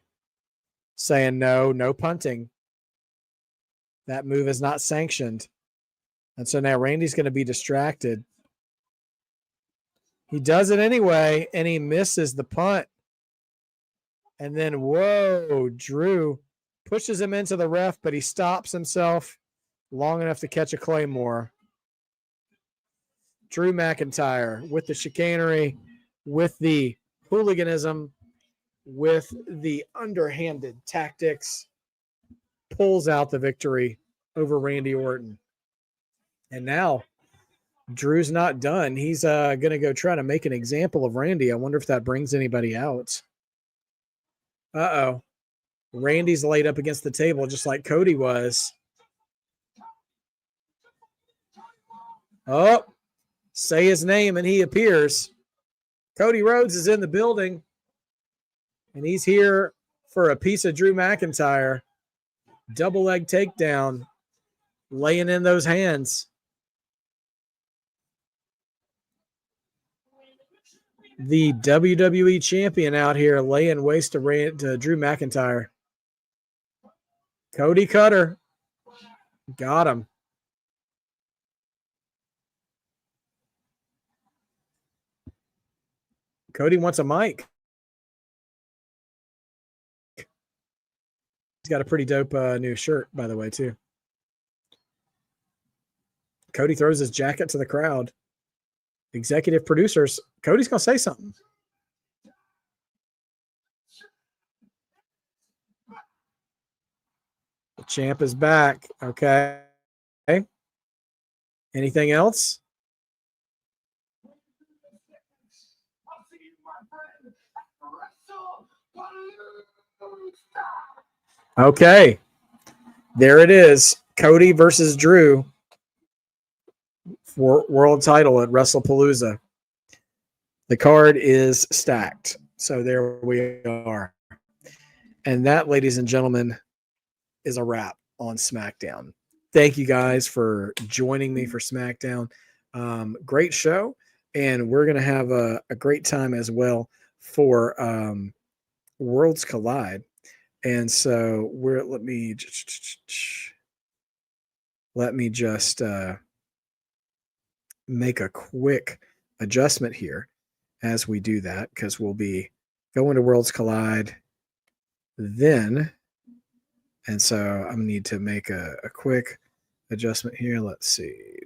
saying no punting. That move is not sanctioned. And so now Randy's going to be distracted. He does it anyway, and he misses the punt. And then, whoa, Drew pushes him into the ref, but he stops himself long enough to catch a Claymore. Drew McIntyre with the chicanery, with the hooliganism, with the underhanded tactics, pulls out the victory over Randy Orton. And now Drew's not done. He's going to go try to make an example of Randy. I wonder if that brings anybody out. Uh-oh. Randy's laid up against the table just like Cody was. Oh, say his name and he appears. Cody Rhodes is in the building, and he's here for a piece of Drew McIntyre. Double leg takedown, laying in those hands. The WWE champion out here laying waste to Drew McIntyre. Cody Cutter. Got him. Cody wants a mic. He's got a pretty dope new shirt, by the way, too. Cody throws his jacket to the crowd. executive producers. Cody's gonna say something. The champ is back. Okay. Anything else? I'll see you, my friend. WrestlePalooza. Okay. There it is. Cody versus Drew for world title at WrestlePalooza. The card is stacked. So there we are. And that, ladies and gentlemen, is a wrap on SmackDown. Thank you guys for joining me for SmackDown. Great show. And we're going to have a great time as well for Worlds Collide. And so let me just make a quick adjustment here as we do that, because we'll be going to Worlds Collide then. And so I need to make a quick adjustment here. Let's see.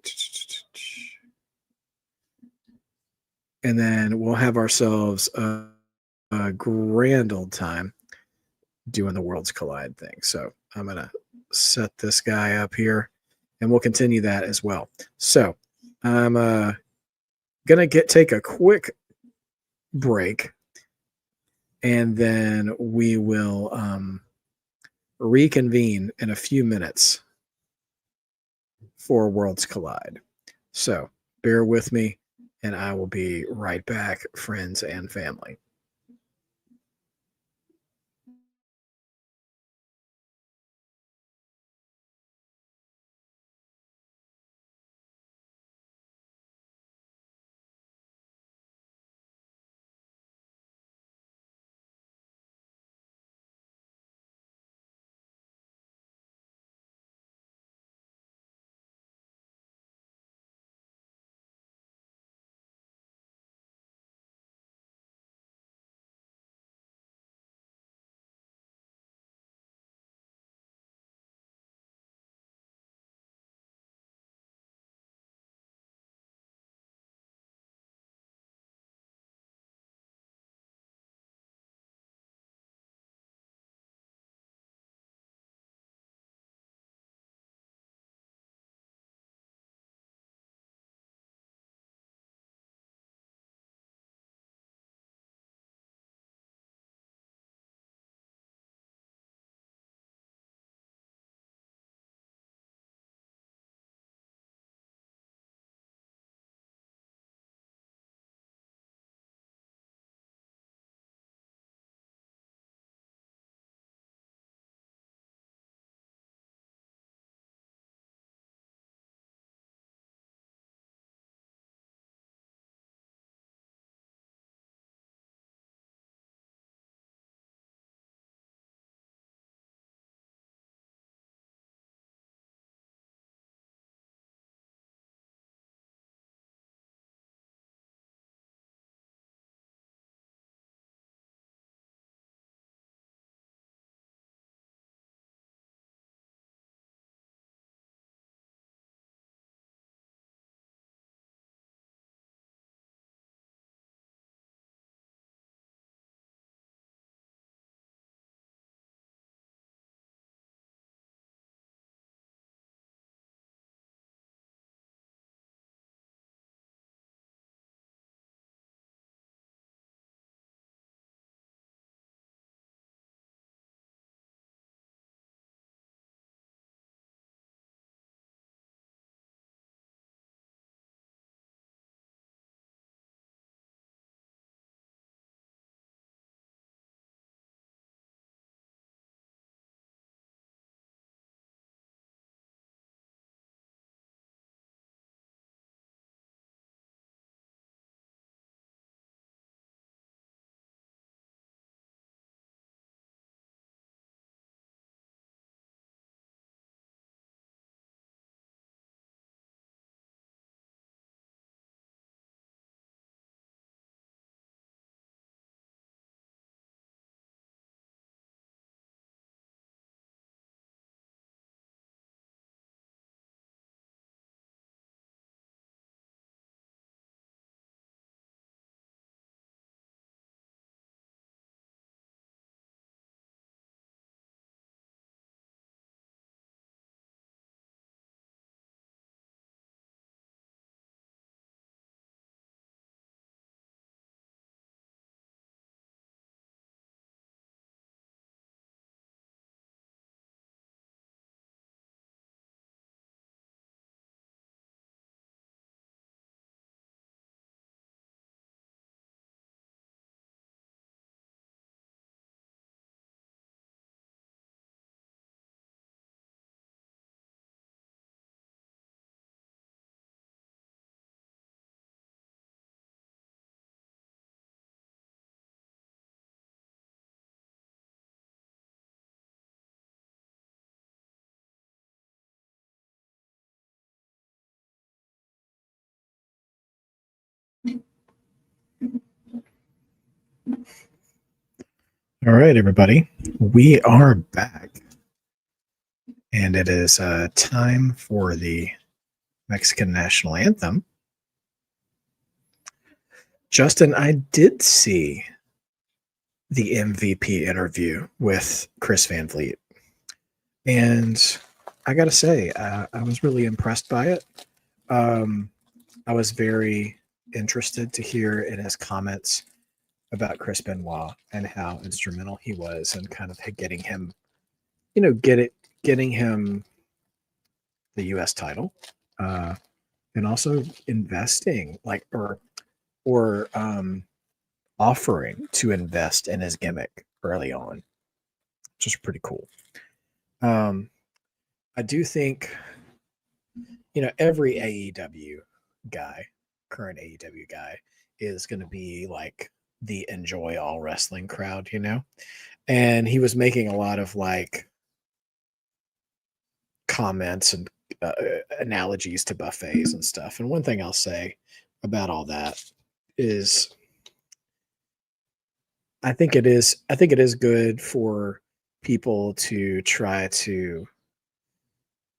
And then we'll have ourselves a grand old time doing the Worlds Collide thing. So I'm going to set this guy up here and we'll continue that as well. So I'm going to take a quick break and then we will reconvene in a few minutes for Worlds Collide. So bear with me and I will be right back, friends and family. All right, everybody. We are back. And it is time for the Mexican national anthem. Justin, I did see the MVP interview with Chris Van Vliet. And I got to say, I was really impressed by it. I was very interested to hear in his comments about Chris Benoit and how instrumental he was in kind of getting him, getting him the U.S. title, and also investing, or offering to invest in his gimmick early on, which is pretty cool. I do think, every AEW guy, current AEW guy, is going to be like the enjoy all wrestling crowd, and he was making a lot of like comments and analogies to buffets and stuff. And one thing I'll say about all that is I think it is good for people to try to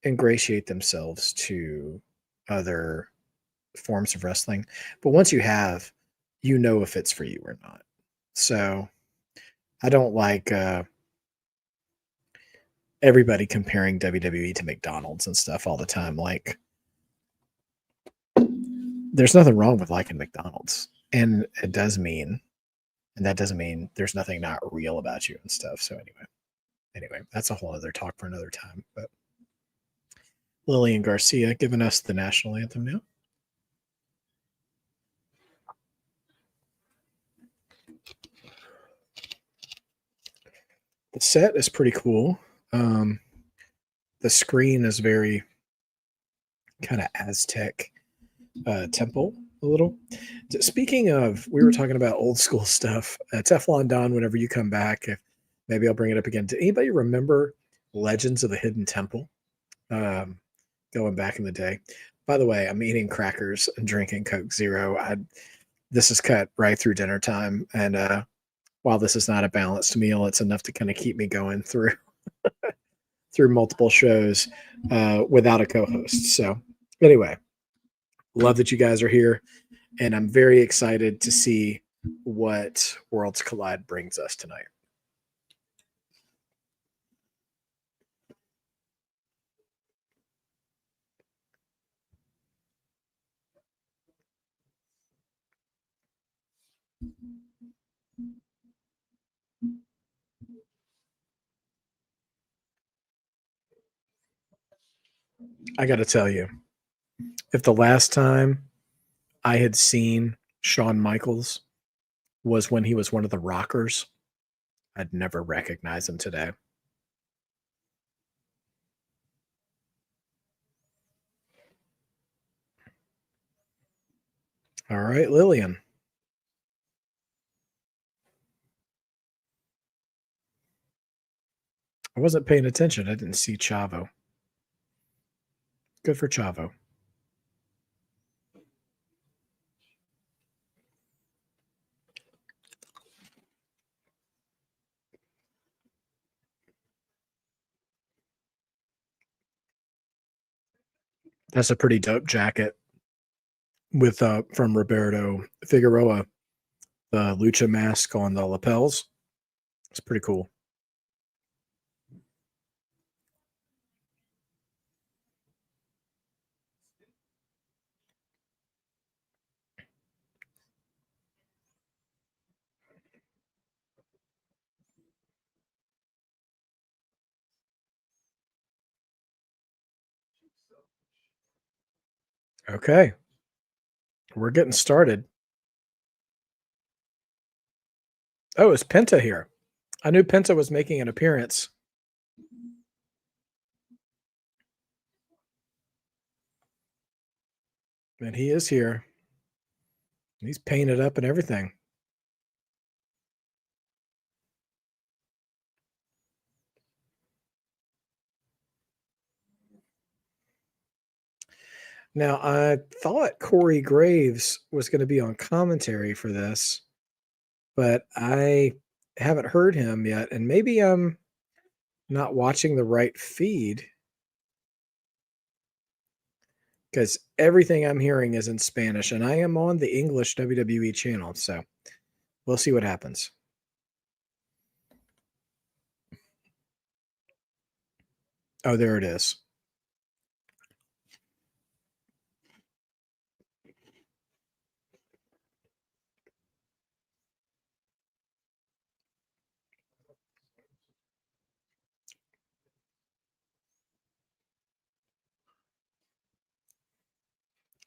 ingratiate themselves to other forms of wrestling. But once you have, if it's for you or not. So I don't like everybody comparing WWE to McDonald's and stuff all the time. Like, there's nothing wrong with liking McDonald's. And that doesn't mean there's nothing not real about you and stuff. So anyway, that's a whole other talk for another time. But Lillian Garcia giving us the national anthem now. The set is pretty cool. The screen is very kind of Aztec temple a little. Speaking of, we were talking about old school stuff. Teflon Don, whenever you come back, maybe I'll bring it up again. Did anybody remember Legends of the Hidden Temple? Going back in the day. By the way, I'm eating crackers and drinking Coke Zero. This is cut right through dinner time, and while this is not a balanced meal, it's enough to kind of keep me going through through multiple shows without a co-host. So anyway, love that you guys are here, and I'm very excited to see what Worlds Collide brings us tonight. I got to tell you, if the last time I had seen Shawn Michaels was when he was one of the Rockers, I'd never recognize him today. All right, Lillian. I wasn't paying attention. I didn't see Chavo. Good for Chavo. That's a pretty dope jacket with from Roberto Figueroa, the lucha mask on the lapels. It's pretty cool. Okay. We're getting started. Oh, is Penta here? I knew Penta was making an appearance. And he is here. He's painted up and everything. Now, I thought Corey Graves was going to be on commentary for this, but I haven't heard him yet, and maybe I'm not watching the right feed because everything I'm hearing is in Spanish, and I am on the English WWE channel, so we'll see what happens. Oh, there it is.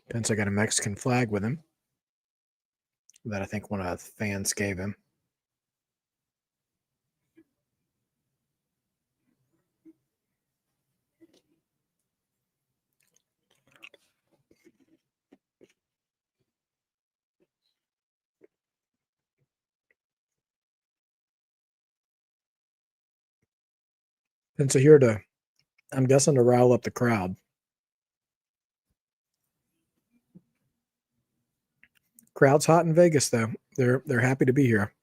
Pence got a Mexican flag with him that I think one of the fans gave him. Pence here to, I'm guessing, to rile up the crowd. Crowd's hot in Vegas, though. They're happy to be here.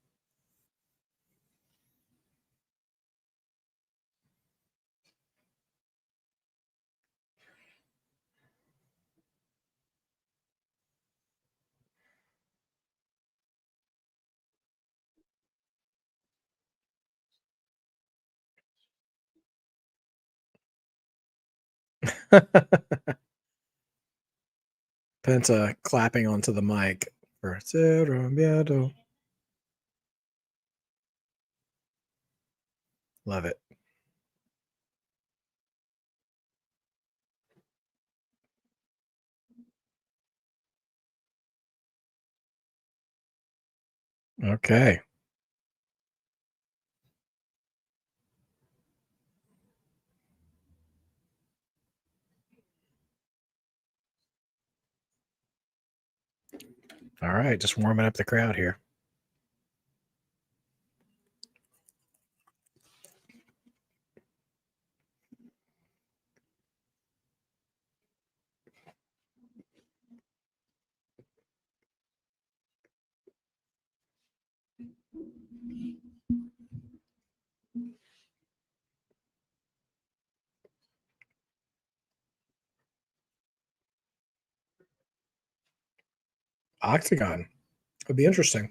Penta clapping onto the mic for Cero Miedo. Love it. Okay. All right, just warming up the crowd here. Octagon would be interesting.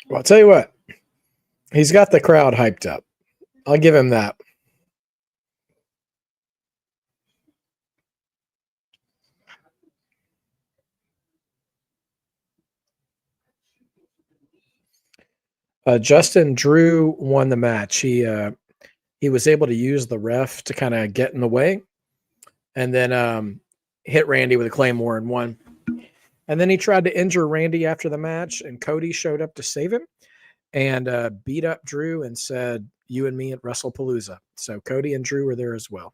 Well, I'll tell you what, he's got the crowd hyped up. I'll give him that. Justin Drew won the match. He was able to use the ref to kind of get in the way, and then hit Randy with a Claymore and won. And then he tried to injure Randy after the match, and Cody showed up to save him and beat up Drew and said, "You and me at WrestlePalooza." So Cody and Drew were there as well.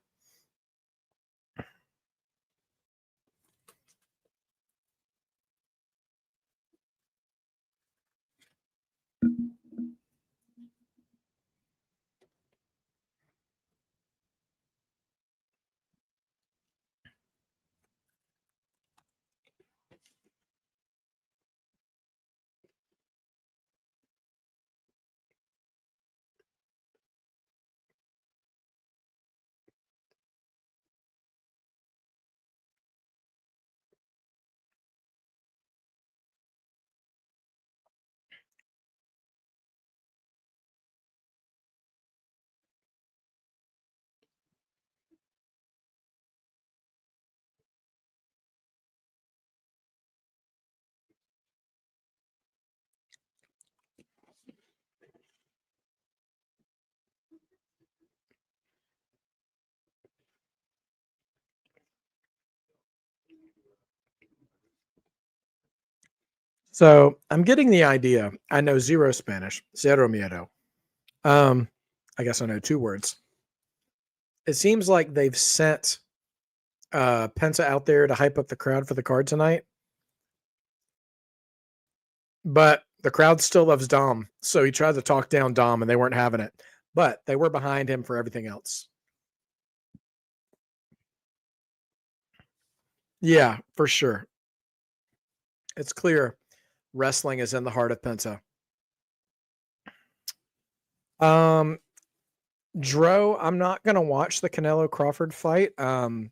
So I'm getting the idea. I know zero Spanish, cero miedo. I guess I know 2 words. It seems like they've sent Penta out there to hype up the crowd for the card tonight, but the crowd still loves Dom. So he tried to talk down Dom, and they weren't having it. But they were behind him for everything else. Yeah, for sure. It's clear wrestling is in the heart of Penta. Dro, I'm not gonna watch the Canelo Crawford fight. I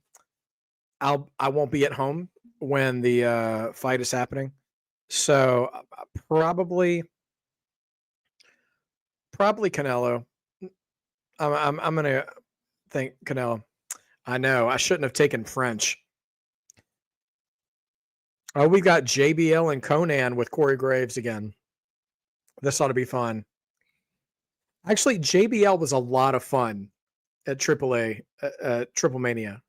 won't be at home when the fight is happening, so probably Canelo. I'm gonna think Canelo. I know I shouldn't have taken French. Oh, we got JBL and Conan with Corey Graves again. This ought to be fun. Actually, JBL was a lot of fun at AAA, Triple Mania.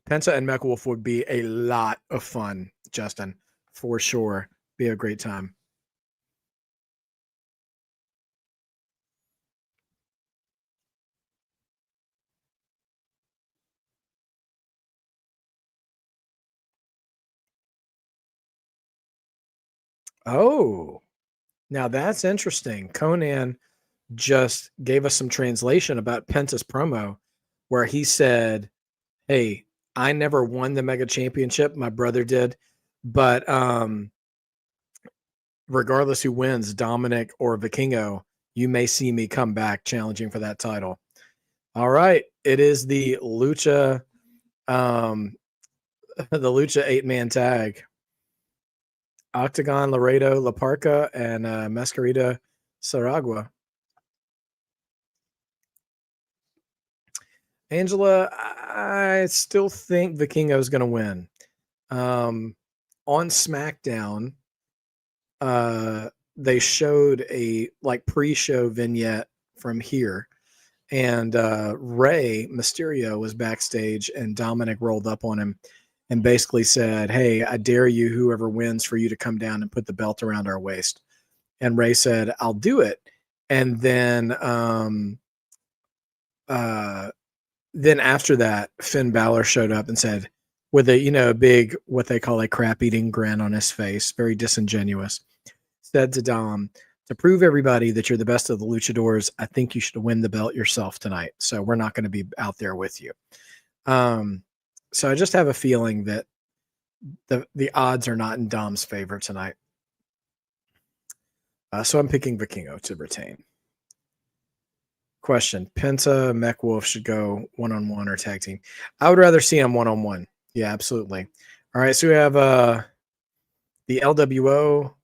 Penta and Mecha Wolf would be a lot of fun, Justin, for sure. Be a great time. Oh, now that's interesting. Conan just gave us some translation about Penta's promo where he said, "Hey, I never won the Mega Championship. My brother did. But regardless who wins, Dominic or Vikingo, you may see me come back challenging for that title." All right. It is the Lucha the Lucha 8-man tag. Octagon, Laredo, La Parca, and Mascarita Saragua. Angela, I still think Vikingo is going to win. On SmackDown, they showed a pre-show vignette from here, and Rey Mysterio was backstage, and Dominic rolled up on him and basically said, "Hey, I dare you, whoever wins, for you to come down and put the belt around our waist." And Rey said, "I'll do it." And then after that, Finn Balor showed up and said, with a big, what they call a crap eating grin on his face, very disingenuous, said to Dom, "To prove everybody that you're the best of the luchadors, I think you should win the belt yourself tonight. So we're not going to be out there with you." So I just have a feeling that the odds are not in Dom's favor tonight. So I'm picking Vikingo to retain. Question: Penta, Mech Wolf should go one-on-one or tag team? I would rather see them one-on-one. Yeah, absolutely. All right, so we have the LWO,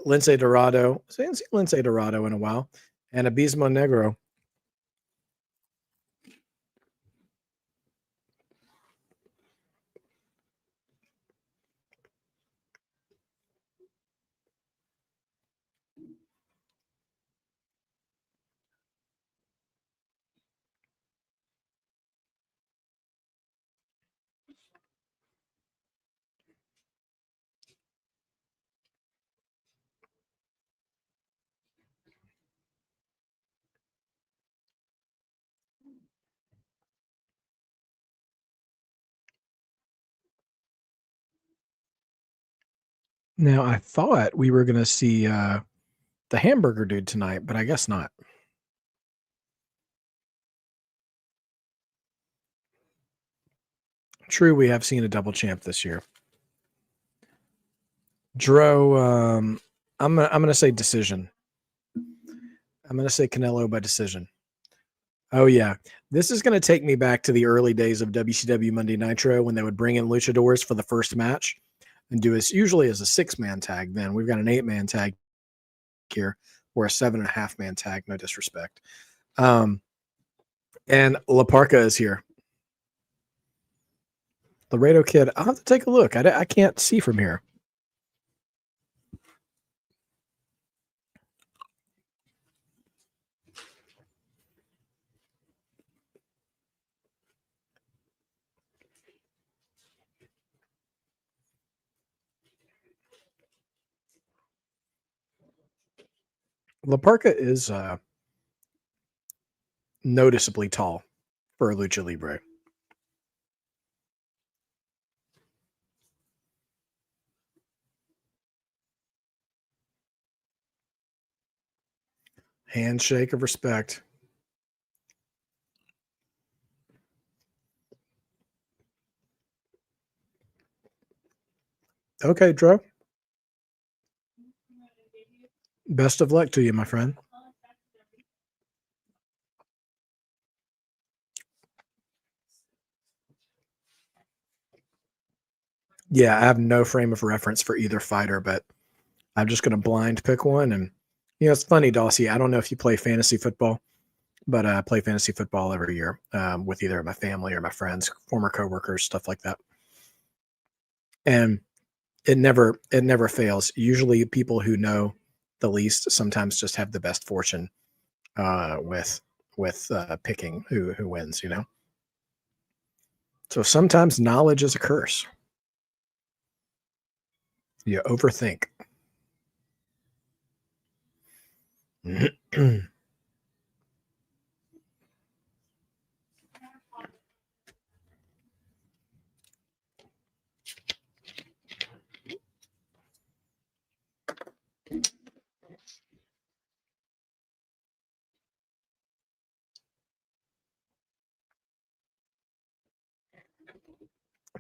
Lince Dorado. So I haven't seen Lince Dorado in a while, and Abismo Negro. Now, I thought we were going to see the hamburger dude tonight, but I guess not. True, we have seen a double champ this year. Dro, I'm gonna say decision. I'm gonna say Canelo by decision. Oh yeah, this is gonna take me back to the early days of WCW Monday Nitro when they would bring in luchadors for the first match and do it usually as a 6-man tag. Then we've got an 8-man tag here, or a 7.5-man tag. No disrespect. And La Parca is here. Laredo Kid. I'll have to take a look. I can't see from here. La Parca is noticeably tall for a lucha libre. Handshake of respect. Okay, Dro. Best of luck to you, my friend. Yeah, I have no frame of reference for either fighter, but I'm just going to blind pick one. And, it's funny, Dawsey. I don't know if you play fantasy football, but I play fantasy football every year with either my family or my friends, former coworkers, stuff like that. And it never fails. Usually people who know the least sometimes just have the best fortune with picking who wins, So sometimes knowledge is a curse. You overthink.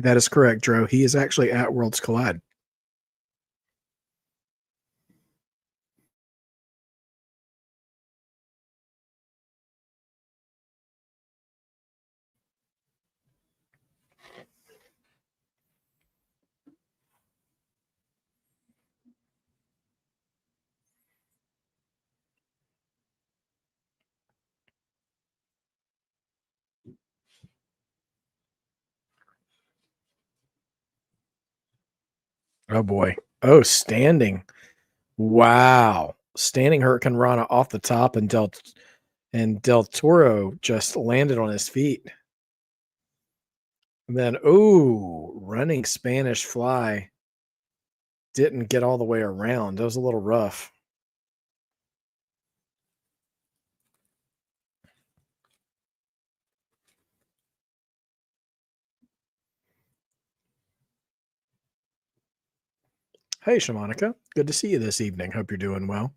That is correct, Dro. He is actually at Worlds Collide. Oh boy. Oh, standing. Wow. Standing Hurricane Rana off the top, and Del Toro just landed on his feet. And then, running Spanish fly. Didn't get all the way around. That was a little rough. Hey, Shamanica. Good to see you this evening. Hope you're doing well.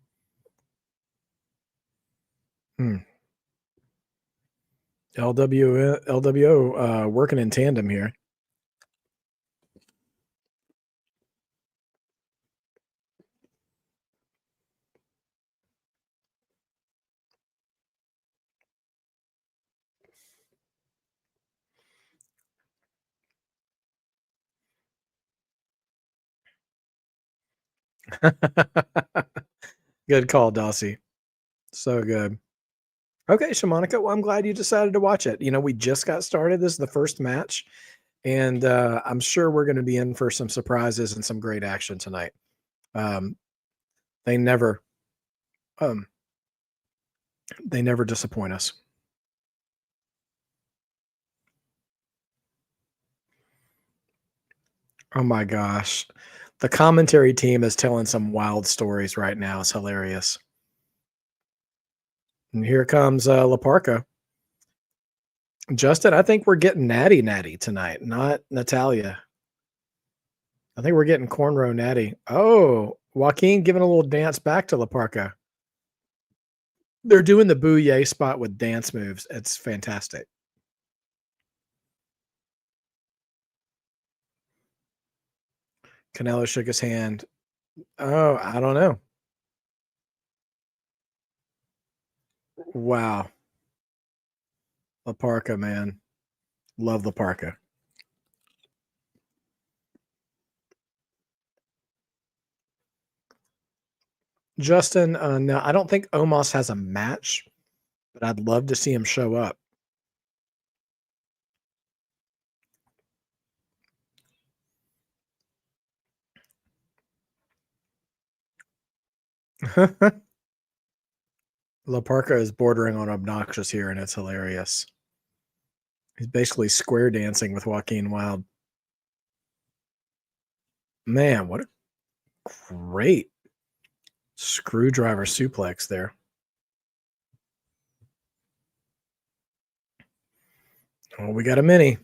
LWO working in tandem here. Good call, Dossie. So good. Okay, Shamanica. Well, I'm glad you decided to watch it. We just got started. This is the first match, and I'm sure we're going to be in for some surprises and some great action tonight. They never disappoint us. Oh my gosh. The commentary team is telling some wild stories right now. It's hilarious. And here comes La Parca. Justin, I think we're getting Natty tonight, not Natalia. I think we're getting Cornrow Natty. Oh, Joaquin giving a little dance back to La Parca. They're doing the bouye spot with dance moves. It's fantastic. Canelo shook his hand. Oh, I don't know. Wow. La Parca, man. Love La Parca. Justin, no, I don't think Omos has a match, but I'd love to see him show up. La Parca is bordering on obnoxious here, and it's hilarious. He's basically square dancing with Joaquin Wild. Man, what a great screwdriver suplex there. Oh, we got a mini.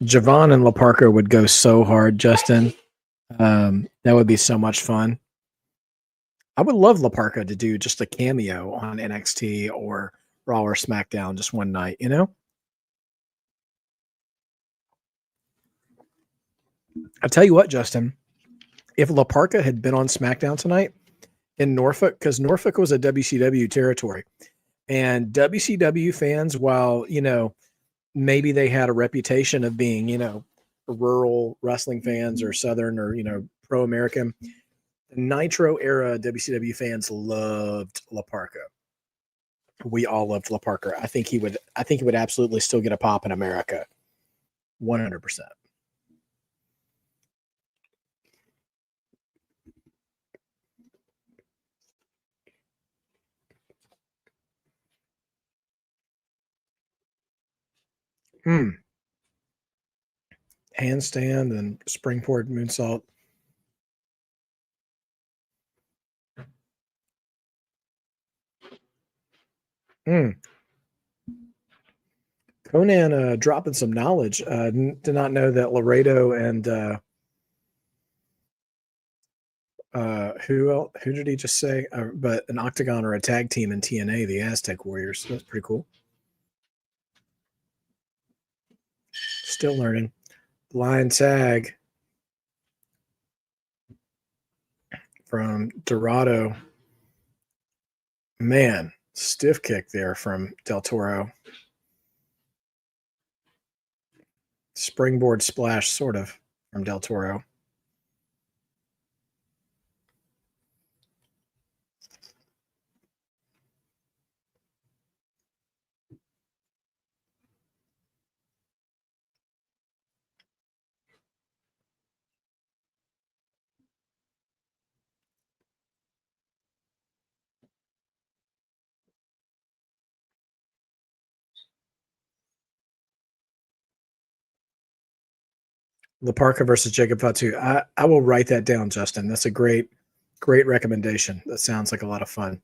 Javon and La Parca would go so hard, Justin. That would be so much fun. I would love La Parca to do just a cameo on NXT or Raw or SmackDown just one night, you know? I'll tell you what, Justin, if La Parca had been on SmackDown tonight in Norfolk, because Norfolk was a WCW territory, and WCW fans, while, you know, maybe they had a reputation of being, you know, rural wrestling fans or Southern or, you know, pro-American, the Nitro era WCW fans loved La Parca. We all loved La Parca. I think he would absolutely still get a pop in America. 100%. Handstand and springboard moonsault. Conan dropping some knowledge. Did not know that Laredo and who did he just say? But an Octagon or a tag team in TNA, the Aztec Warriors. That's pretty cool. Still learning. Blind tag from Dorado. Man, stiff kick there from Del Toro. Springboard splash, sort of, from Del Toro. La Parca versus Jacob Fatu. I will write that down, Justin. That's a great recommendation. That sounds like a lot of fun.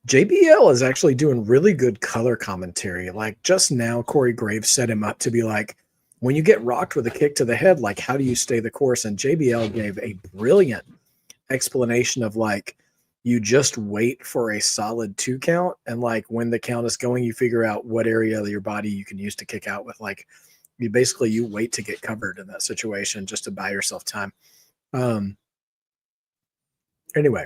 JBL is actually doing really good color commentary. Like just now, Corey Graves set him up to be like, when you get rocked with a kick to the head, like how do you stay the course? And JBL gave a brilliant explanation of like, you just wait for a solid 2 count, and like when the count is going, you figure out what area of your body you can use to kick out with. Like you wait to get covered in that situation just to buy yourself time. Anyway,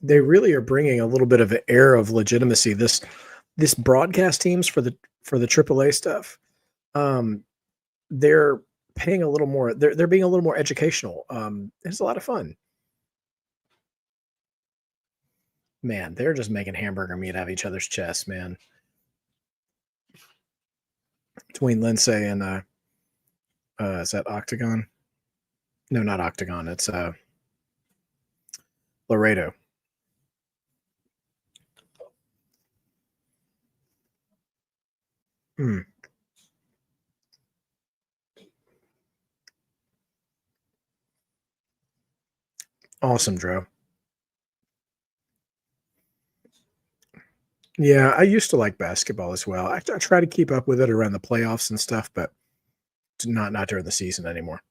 they really are bringing a little bit of an air of legitimacy. This broadcast teams for the AAA stuff, they're paying a little more. They're being a little more educational. It's a lot of fun. Man, they're just making hamburger meat out of each other's chests, man. Between Lindsay and is that Octagon? No, not Octagon. It's Laredo. Awesome, Drew. Yeah, I used to like basketball as well. I try to keep up with it around the playoffs and stuff, but not during the season anymore.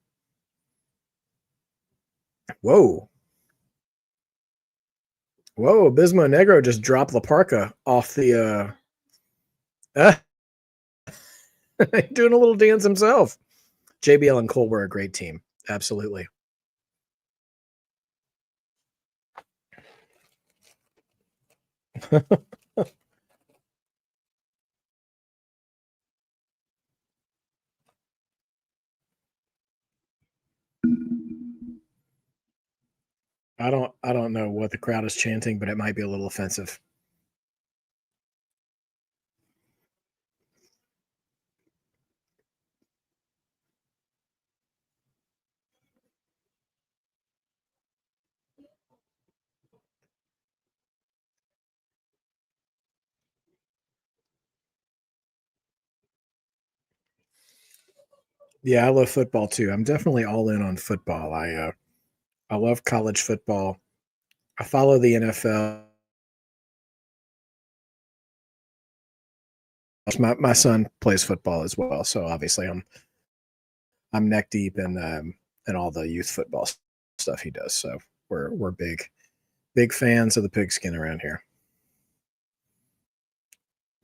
Whoa, Abismo Negro just dropped La Parca off the doing a little dance himself. JBL and Cole were a great team. Absolutely. I don't know what the crowd is chanting, but it might be a little offensive. Yeah, I love football too. I'm definitely all in on football. I love college football. I follow the NFL. My son plays football as well, so obviously I'm neck deep in all the youth football stuff he does. So we're big fans of the pigskin around here.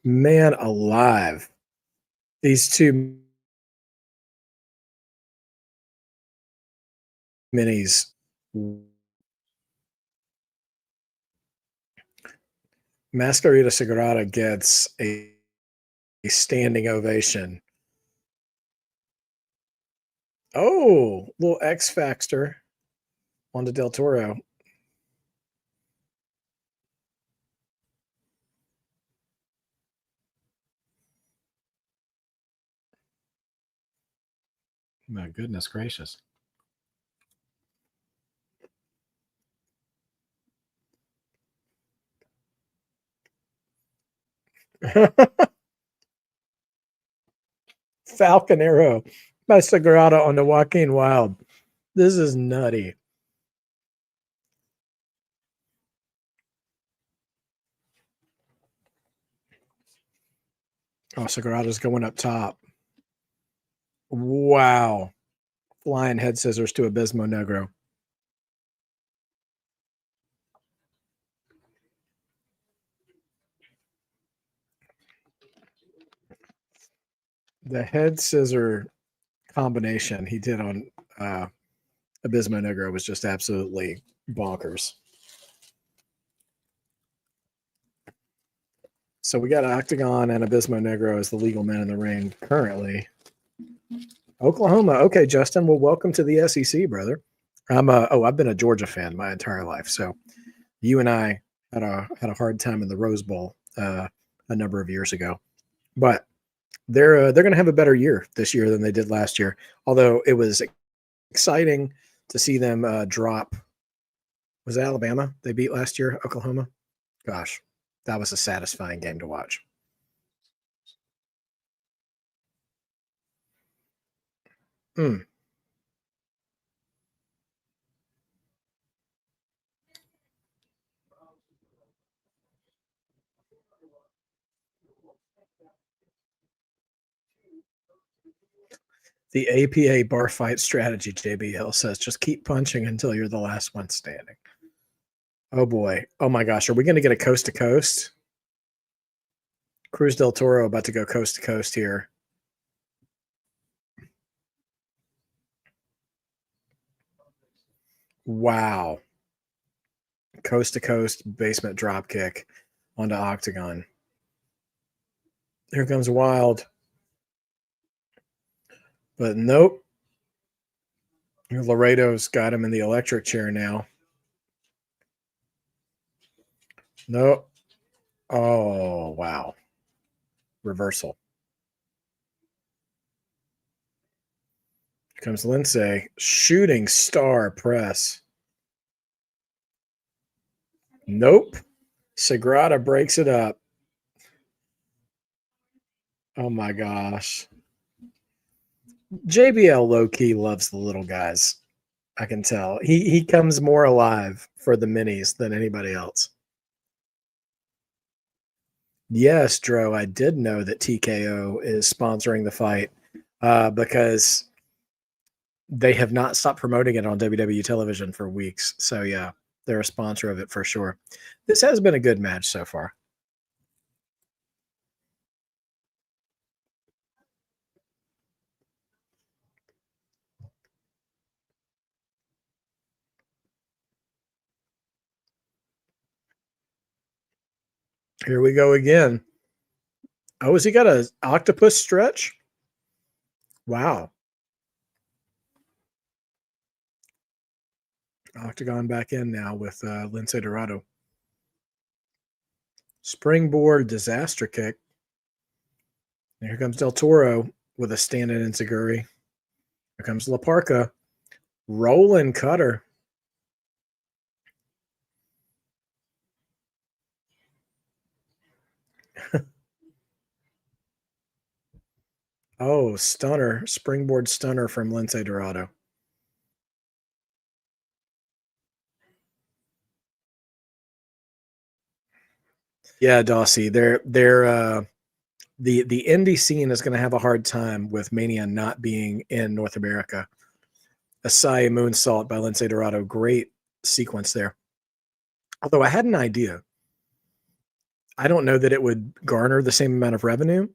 Man alive, these two minis. Masquerita Sagrada gets a standing ovation. Oh, little X Factor on to Del Toro. My goodness gracious. Falcon Arrow by Sagrada on the Joaquin Wild. This is nutty. Oh, Sagrada's going up top. Wow. Flying head scissors to Abismo Negro. The head scissor combination he did on Abismo Negro was just absolutely bonkers. So we got Octagon and Abismo Negro as the legal men in the ring currently. Oklahoma. Okay, Justin. Well, welcome to the SEC, brother. I've been a Georgia fan my entire life. So you and I had a hard time in the Rose Bowl a number of years ago, but they're going to have a better year this year than they did last year. Although it was exciting to see them drop. Was it Alabama they beat last year? Oklahoma. Gosh, that was a satisfying game to watch. Mm. The APA bar fight strategy, JBL says, just keep punching until you're the last one standing. Oh boy. Oh my gosh. Are we going to get a coast to coast? Cruz del Toro about to go coast to coast here. Wow. Coast to coast basement drop kick onto Octagon. Here comes Wild. But nope. Laredo's got him in the electric chair now. Nope. Oh, wow. Reversal. Here comes Lindsay. Shooting star press. Nope. Sagrada breaks it up. Oh my gosh. JBL low key loves the little guys. I can tell. He comes more alive for the minis than anybody else. Yes, Dro, I did know that TKO is sponsoring the fight because they have not stopped promoting it on WWE television for weeks. So yeah, they're a sponsor of it for sure. This has been a good match so far. Here we go again. Oh, has he got an octopus stretch? Wow. Octagon back in now with Lince Dorado. Springboard disaster kick. And here comes Del Toro with a stand-in Enziguri. Here comes La Parka. Rolling cutter. Oh, stunner. Springboard stunner from Lince Dorado. Yeah, Dossie. They're the indie scene is going to have a hard time with Mania not being in North America. Asai Moonsault by Lince Dorado. Great sequence there. Although I had an idea. I don't know that it would garner the same amount of revenue,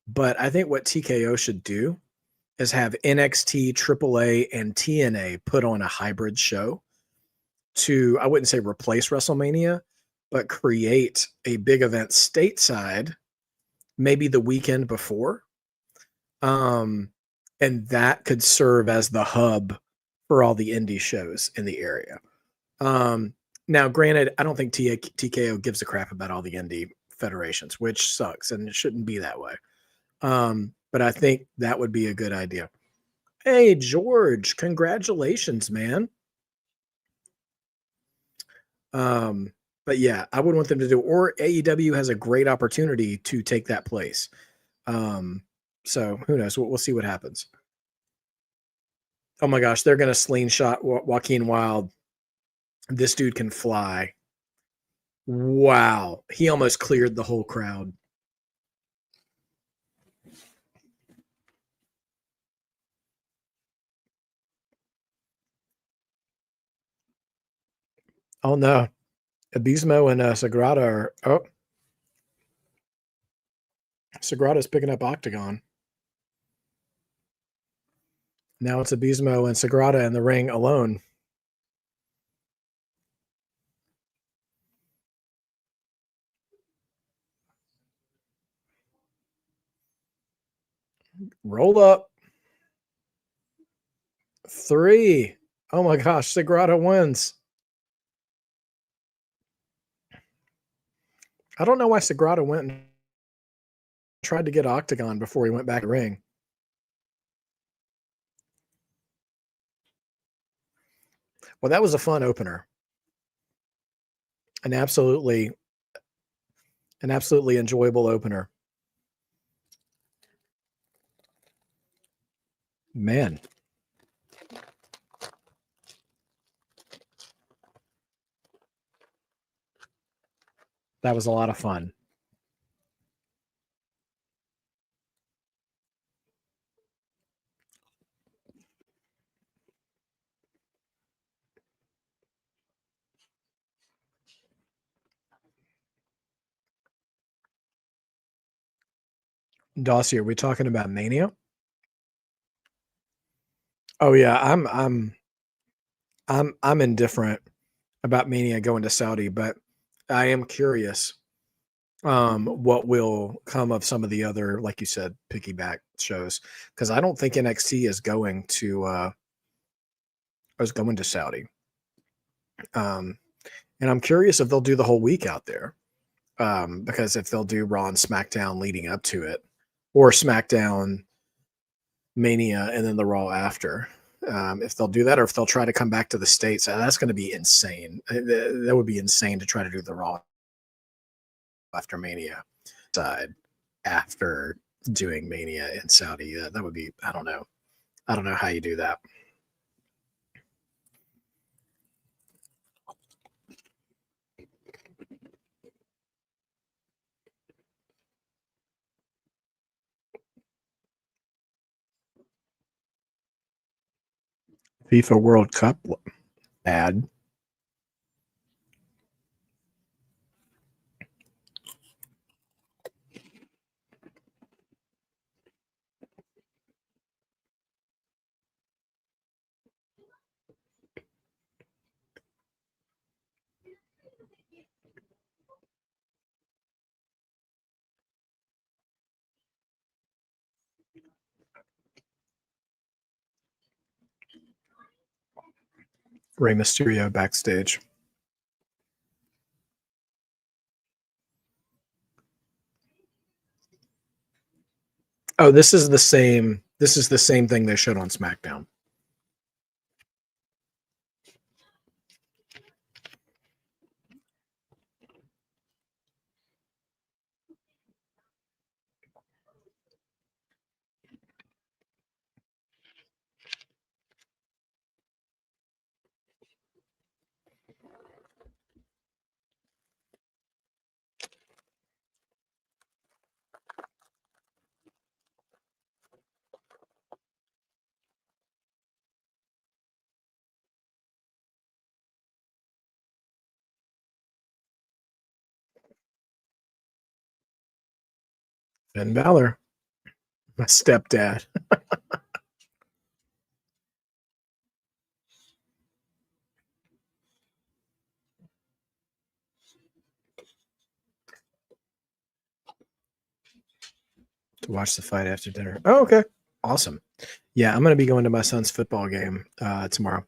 but I think what TKO should do is have NXT, AAA, and TNA put on a hybrid show to, I wouldn't say replace WrestleMania, but create a big event stateside, maybe the weekend before. And that could serve as the hub for all the indie shows in the area. Now, granted, I don't think TKO gives a crap about all the indie federations, which sucks, and it shouldn't be that way. But I think that would be a good idea. Hey, George, congratulations, man. But yeah, I would want them to do, or AEW has a great opportunity to take that place. So who knows? We'll see what happens. Oh my gosh, they're going to slingshot Joaquin Wilde. This dude can fly. Wow. He almost cleared the whole crowd. Oh no. Abismo and Sagrada are. Oh. Sagrada's picking up Octagon. Now it's Abismo and Sagrada in the ring alone. Roll up. 3. Oh my gosh, Sagrada wins. I don't know why Sagrada went and tried to get Octagon before he went back to the ring. Well, that was a fun opener. An absolutely enjoyable opener. Man. That was a lot of fun. Dossie, are we talking about Mania? Oh yeah, I'm indifferent about Mania going to Saudi, but I am curious what will come of some of the other, like you said, piggyback shows, because I don't think NXT is going to Saudi. And I'm curious if they'll do the whole week out there, because if they'll do Raw and SmackDown leading up to it, or SmackDown, Mania, and then the Raw after. If they'll do that, or if they'll try to come back to the States, that's going to be insane. That would be insane to try to do the Raw after Mania side after doing Mania in Saudi. That would be, I don't know how you do that. FIFA World Cup ad. Rey Mysterio backstage. Oh, this is the same. This is the same thing they showed on SmackDown. Finn Balor, my stepdad. To watch the fight after dinner. Oh, okay. Awesome. Yeah, I'm going to be going to my son's football game tomorrow.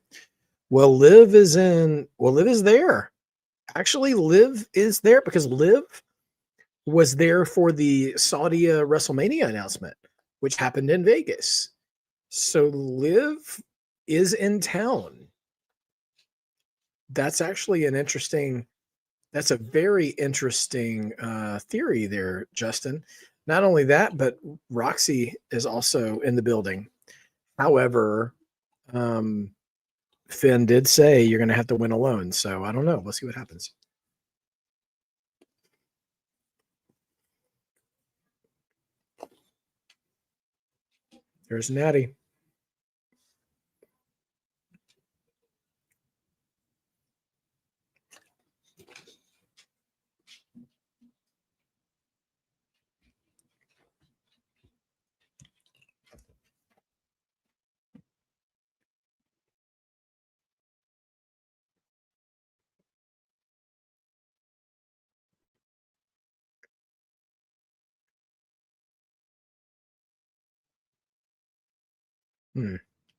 Well, Liv is there. Actually, Liv is there because Liv was there for the Saudi WrestleMania announcement, which happened in Vegas. So Liv is in town. That's actually that's a very interesting theory there, Justin. Not only that, but Roxy is also in the building. However, Finn did say you're going to have to win alone. So I don't know. We'll see what happens. There's Natty.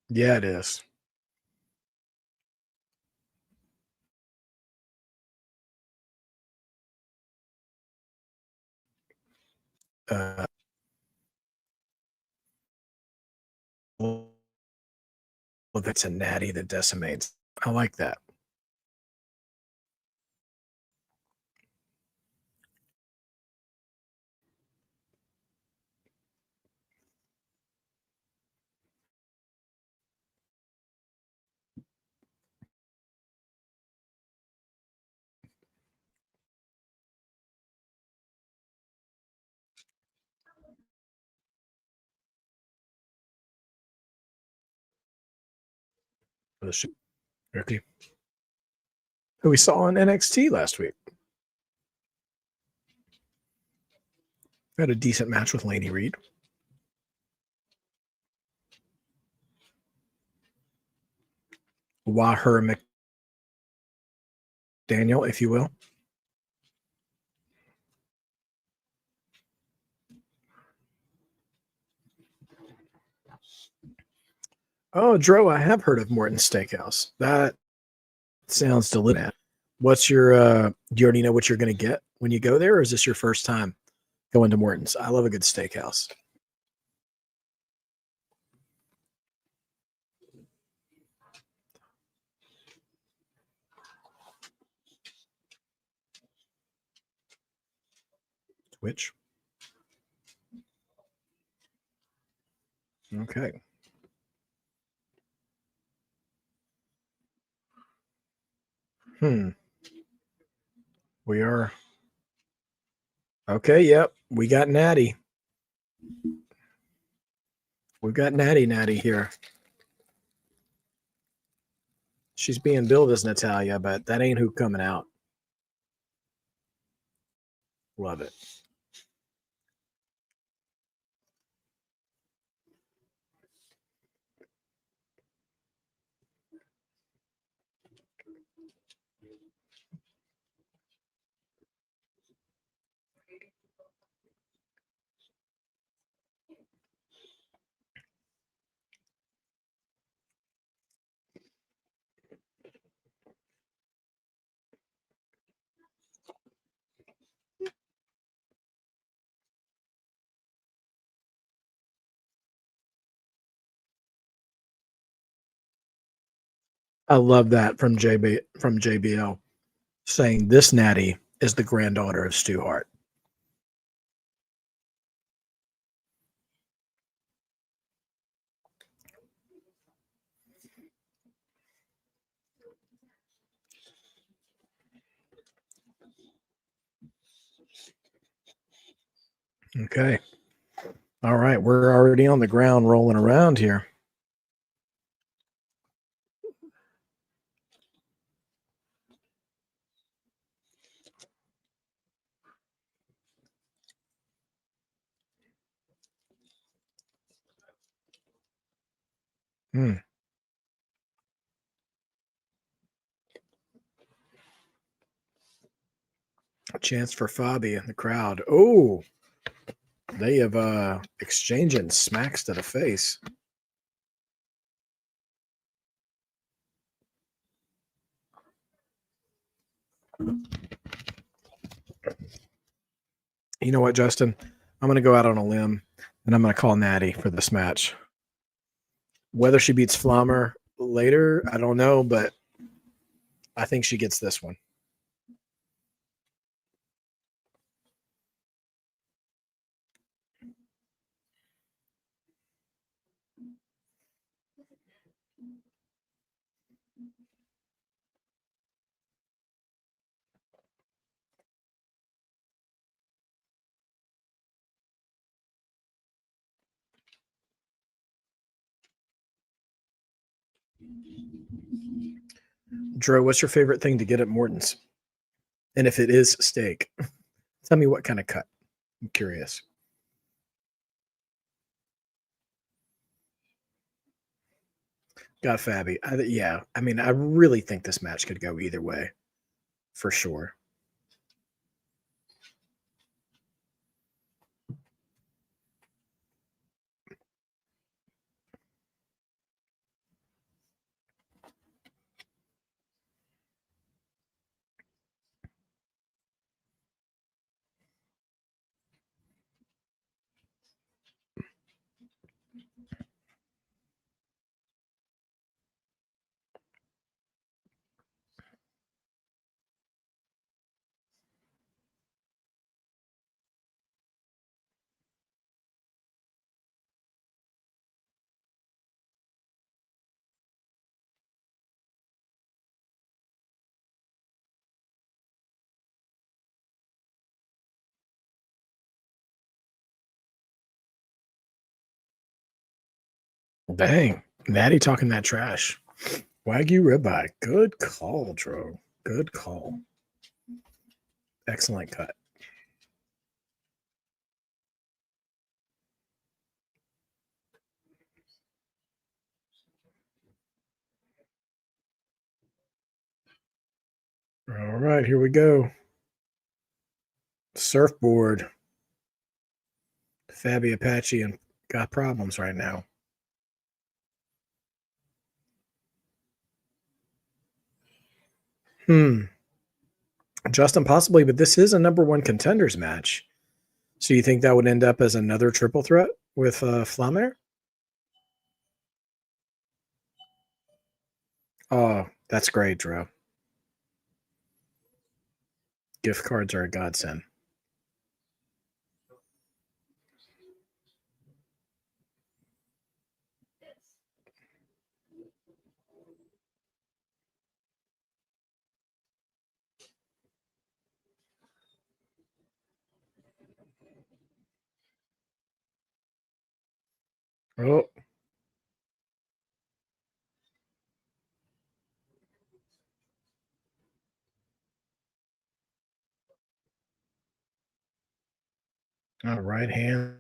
Yeah, it is. Well, that's a Natty that decimates. I like that. Ricky, who we saw on NXT last week. Had a decent match with Laney Reed. Wahir McDaniel, if you will. Oh, Dro, I have heard of Morton's Steakhouse. That sounds delicious. What's your do you already know what you're gonna get when you go there, or is this your first time going to Morton's? I love a good steakhouse. Twitch. Okay. We are okay. Yep, we got Natty. We've got Natty here. She's being billed as Natalia, but that ain't who coming out. Love it. I love that from JBL saying this Natty is the granddaughter of Stu Hart. Okay. All right. We're already on the ground rolling around here. Hmm. A chance for Fabi in the crowd. Oh, they have exchanging smacks to the face. You know what, Justin? I'm going to go out on a limb and I'm going to call Natty for this match. Whether she beats Flammer later, I don't know, but I think she gets this one. Drew, what's your favorite thing to get at Morton's? And if it is steak, tell me what kind of cut. I'm curious. Got Fabi. Yeah, I mean, I really think this match could go either way, for sure. Dang, Natty talking that trash. Wagyu ribeye. Good call, Drew. Good call. Excellent cut. All right, here we go. Surfboard. Fabi Apache and got problems right now. Justin, possibly, but this is a number one contenders match. So you think that would end up as another triple threat with Flammer? Oh, that's great, Drew. Gift cards are a godsend. Oh. All right, hands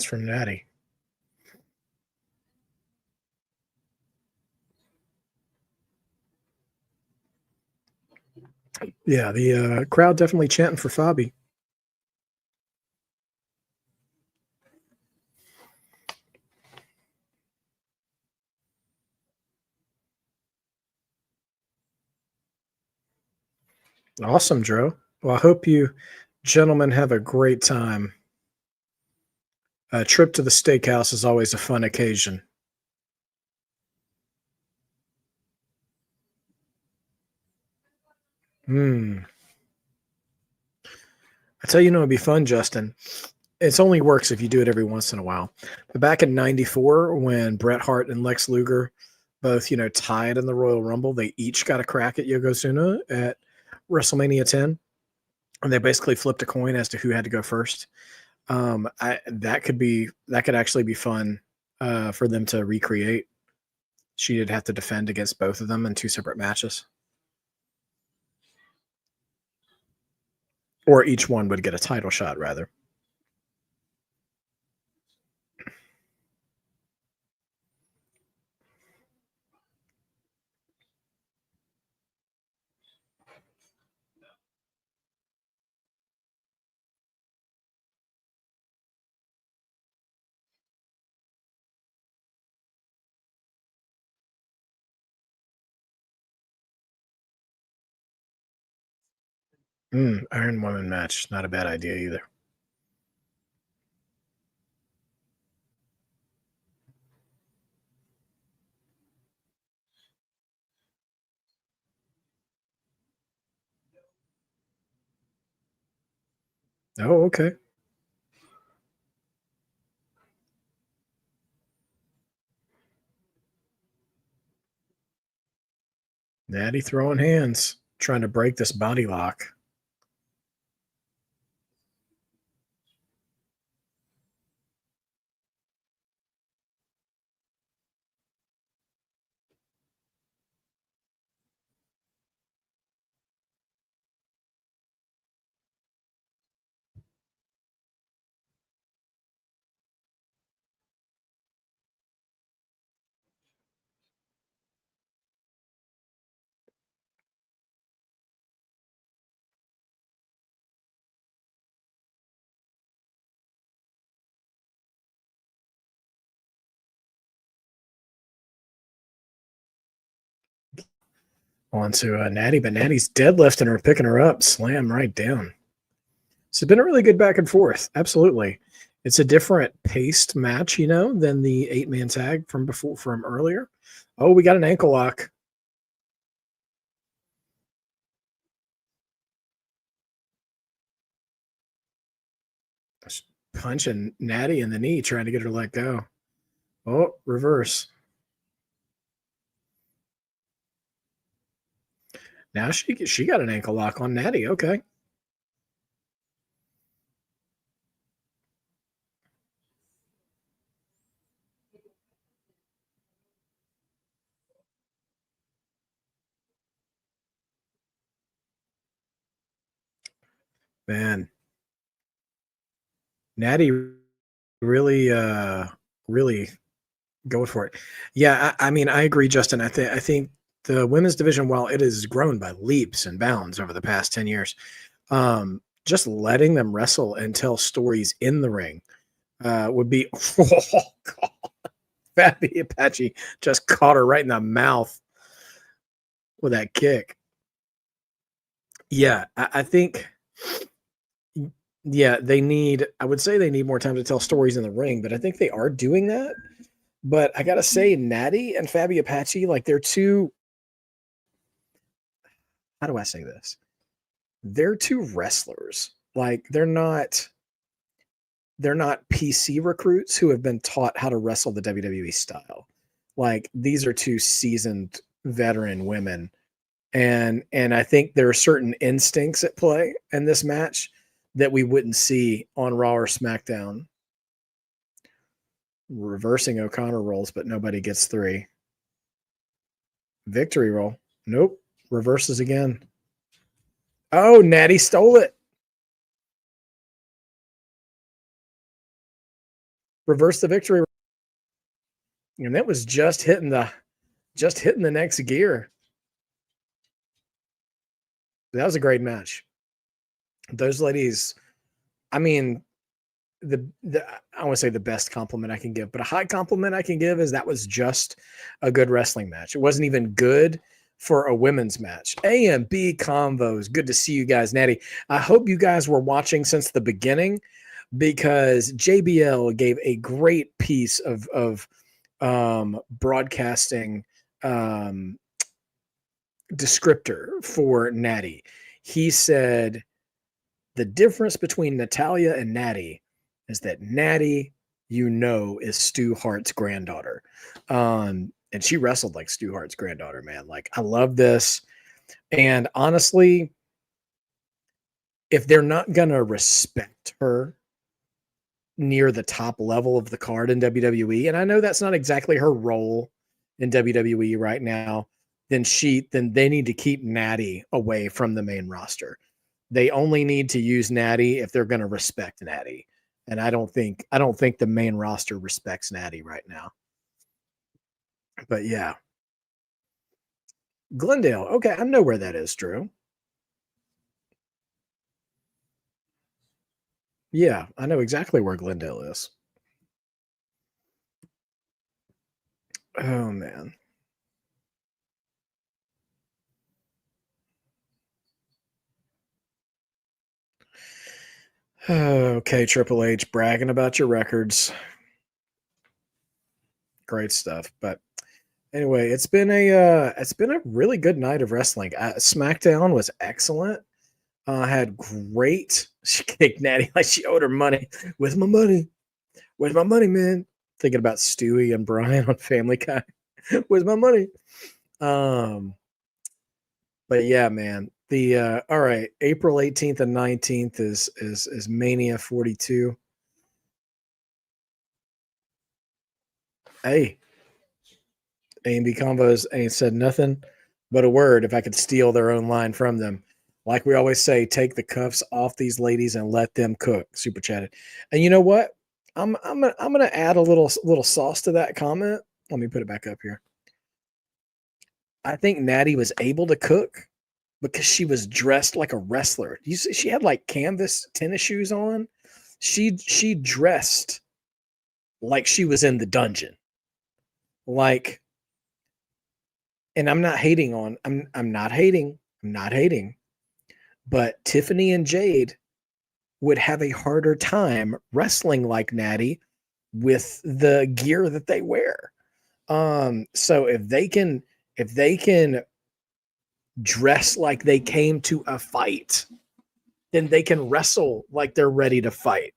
from Natty. Yeah, the crowd definitely chanting for Fabi. Awesome, Drew. Well, I hope you gentlemen have a great time. A trip to the steakhouse is always a fun occasion. I tell you, it'd be fun, Justin. It's only works if you do it every once in a while. But back in '94, when Bret Hart and Lex Luger both, tied in the Royal Rumble, they each got a crack at Yokozuna at WrestleMania 10, and they basically flipped a coin as to who had to go first. That could actually be fun for them to recreate. She'd have to defend against both of them in two separate matches. Or each one would get a title shot, rather. Iron Woman match. Not a bad idea either. Oh, okay. Natty throwing hands, trying to break this body lock. Onto Natty, but Natty's deadlifting her, picking her up, slam right down. So it's been a really good back and forth. Absolutely. It's a different paced match, than the 8-man tag from earlier. Oh, we got an ankle lock. Punching Natty in the knee, trying to get her to let go. Oh, reverse. Now she got an ankle lock on Natty. Okay. Man. Natty really really going for it. Yeah, I mean, I agree, Justin. I think the women's division, while it has grown by leaps and bounds over the past 10 years, just letting them wrestle and tell stories in the ring would be Fabi Apache just caught her right in the mouth with that kick. Yeah, I think I would say they need more time to tell stories in the ring, but I think they are doing that. But I gotta say, Natty and Fabi Apache, like they're two. How do I say this? They're two wrestlers. Like they're not PC recruits who have been taught how to wrestle the WWE style. Like these are two seasoned veteran women. And I think there are certain instincts at play in this match that we wouldn't see on Raw or SmackDown. Reversing O'Connor rolls, but nobody gets 3. Victory roll. Nope. Reverses again. Oh, Natty stole it. Reverse the victory. And that was just hitting the next gear. That was a great match. Those ladies, I mean, I want to say the best compliment I can give, but a high compliment I can give is that was just a good wrestling match. It wasn't even good for a women's match. A and B convos. Good to see you guys, Natty. I hope you guys were watching since the beginning because JBL gave a great piece of broadcasting descriptor for Natty. He said the difference between Natalia and Natty is that Natty, is Stu Hart's granddaughter. And she wrestled like Stu Hart's granddaughter, man. Like, I love this. And honestly, if they're not going to respect her near the top level of the card in WWE, and I know that's not exactly her role in WWE right now, then they need to keep Natty away from the main roster. They only need to use Natty if they're going to respect Natty. And I don't think the main roster respects Natty right now. But yeah. Glendale. Okay, I know where that is, Drew. Yeah, I know exactly where Glendale is. Oh man. Okay, Triple H, bragging about your records. Great stuff. But anyway, it's been a really good night of wrestling. SmackDown was excellent. Had great. She kicked Natty like she owed her money. Where's my money? Where's my money, man? Thinking about Stewie and Brian on Family Guy. Where's my money? But yeah, man. The all right, April 18th and 19th is Mania 42. Hey, A&B Combos ain't said nothing but a word if I could steal their own line from them. Like we always say, take the cuffs off these ladies and let them cook. Super chatted. And you know what? I'm gonna add a little sauce to that comment. Let me put it back up here. I think Natty was able to cook because she was dressed like a wrestler. You see, she had like canvas tennis shoes on. She dressed like she was in the dungeon. Like, and I'm not hating. But Tiffany and Jade would have a harder time wrestling like Natty with the gear that they wear. So if they can dress like they came to a fight, then they can wrestle like they're ready to fight.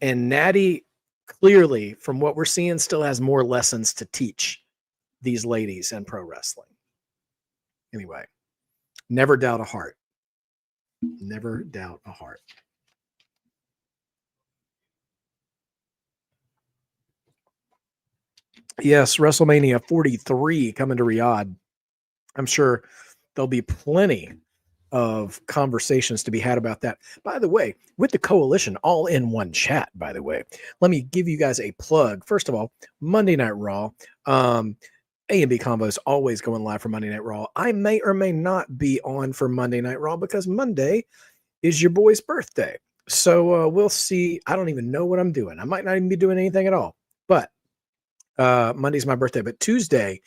And Natty, clearly, from what we're seeing, still has more lessons to teach these ladies in pro wrestling. Anyway, never doubt a heart. Never doubt a heart. Yes, WrestleMania 43 coming to Riyadh. I'm sure there'll be plenty of conversations to be had about that. By the way, with the coalition all in one chat, by the way, let me give you guys a plug. First of all, Monday Night Raw. A&B Combo is always going live for Monday Night Raw. I may or may not be on for Monday Night Raw because Monday is your boy's birthday. So we'll see. I don't even know what I'm doing. I might not even be doing anything at all. But Monday's my birthday. But Tuesday,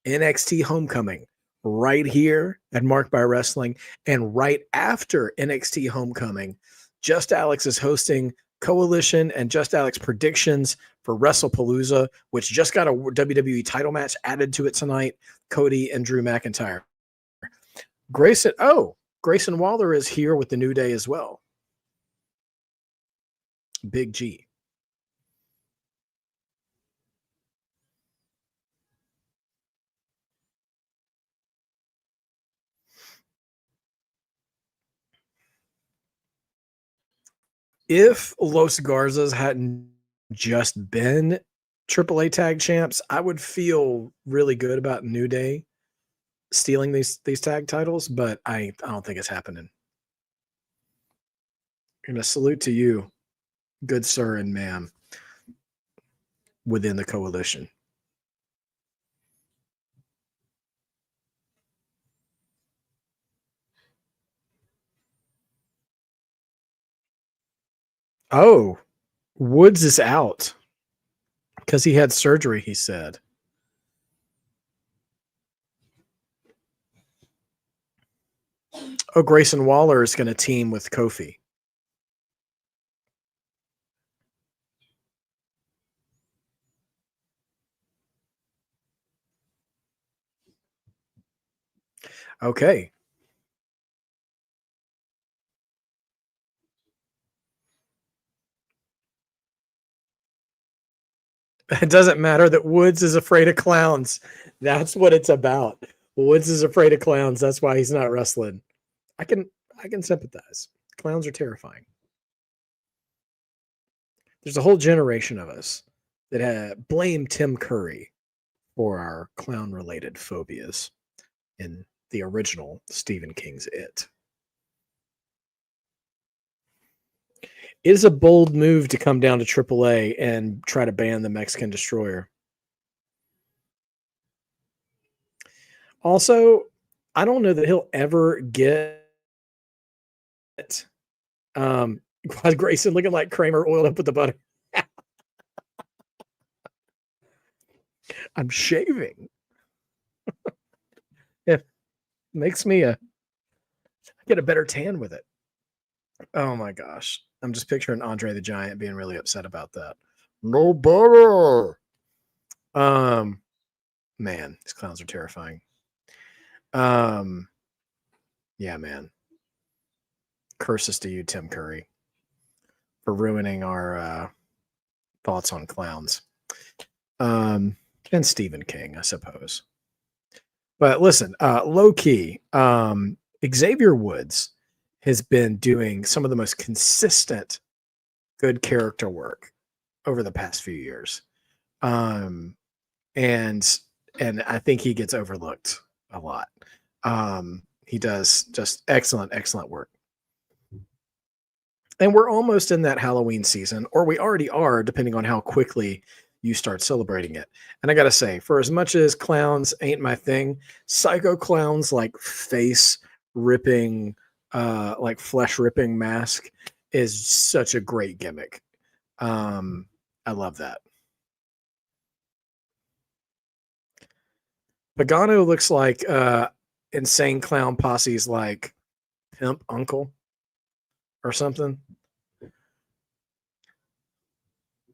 NXT Homecoming right here at Marked by Wrestling. And right after NXT Homecoming, Just Alex is hosting Coalition and Just Alex predictions for WrestlePalooza, which just got a WWE title match added to it tonight. Cody and Drew McIntyre. Grayson Waller is here with the New Day as well. Big G. If Los Garzas hadn't just been AAA tag champs, I would feel really good about New Day stealing these tag titles, but I don't think it's happening. And a salute to you, good sir and ma'am, within the coalition. Oh, Woods is out because he had surgery, he said. Oh, Grayson Waller is going to team with Kofi. Okay. It doesn't matter that Woods is afraid of clowns. That's what it's about. Woods is afraid of clowns. That's why he's not wrestling. I can sympathize. Clowns are terrifying. There's a whole generation of us that blame Tim Curry for our clown related phobias in the original Stephen King's It. It is a bold move to come down to AAA and try to ban the Mexican Destroyer. Also, I don't know that he'll ever get Quad Grayson looking like Kramer oiled up with the butter. I'm shaving. It makes me get a better tan with it. Oh my gosh. I'm just picturing Andre the Giant being really upset about that. No butter. Man, these clowns are terrifying. Yeah, man. Curses to you, Tim Curry, for ruining our thoughts on clowns. And Stephen King, I suppose. But listen, low key, Xavier Woods has been doing some of the most consistent good character work over the past few years. And I think he gets overlooked a lot. He does just excellent work. And we're almost in that Halloween season, or we already are, depending on how quickly you start celebrating it. And I got to say, for as much as clowns ain't my thing, psycho clowns like face ripping, like flesh ripping mask is such a great gimmick. I love that. Pagano looks like Insane Clown Posse's like pimp uncle or something.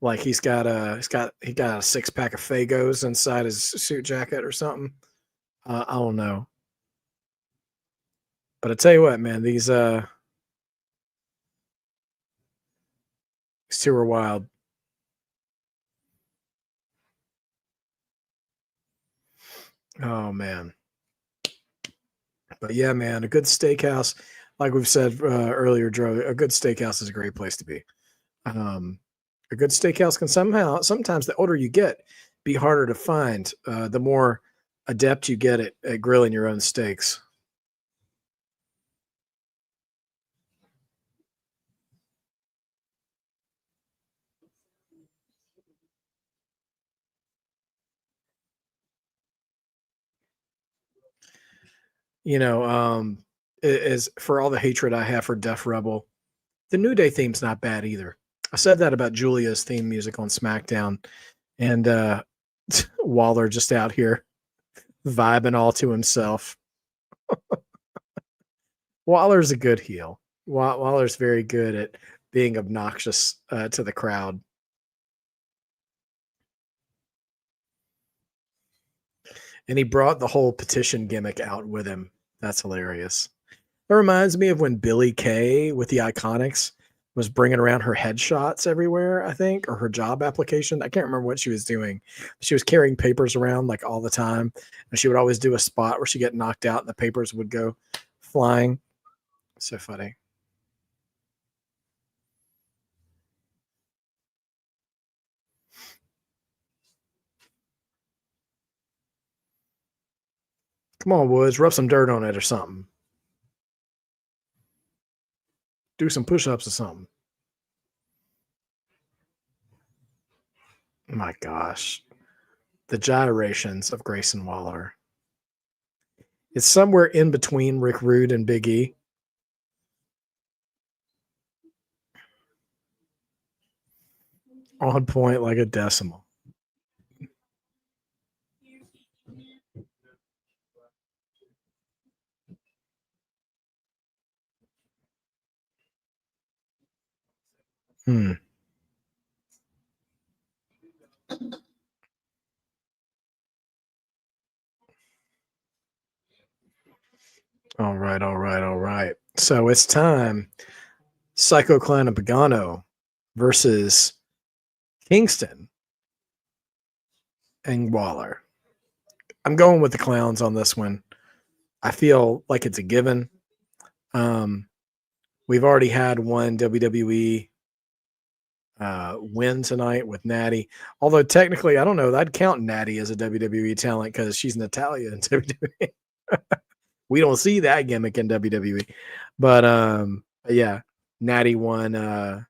Like he got a 6-pack of Fagos inside his suit jacket or something. I don't know. But I tell you what, man, these two are wild. Oh man. But yeah, man, a good steakhouse, like we've said earlier, Joe, a good steakhouse is a great place to be. A good steakhouse can sometimes the older you get, be harder to find. The more adept you get at grilling your own steaks. You know, is for all the hatred I have for Def Rebel, the New Day theme's not bad either. I said that about Julia's theme music on SmackDown, and Waller just out here vibing all to himself. Waller's a good heel. Waller's very good at being obnoxious to the crowd. And he brought the whole petition gimmick out with him. That's hilarious. That reminds me of when Billie Kay with the Iconics was bringing around her headshots everywhere, I think, or her job application. I can't remember what she was doing. She was carrying papers around like all the time. And she would always do a spot where she get knocked out and the papers would go flying. So funny. Come on, Woods, rub some dirt on it or something. Do some push-ups or something. My gosh. The gyrations of Grayson Waller. It's somewhere in between Rick Rude and Big E. On point like a decimal. Hmm. All right, all right, all right. So it's time. Psycho Clan of Pagano versus Kingston and Waller. I'm going with the clowns on this one. I feel like it's a given. We've already had one WWE win tonight with Natty. Although technically, I don't know. I'd count Natty as a WWE talent because she's Natalia in WWE. We don't see that gimmick in WWE. But yeah, Natty won her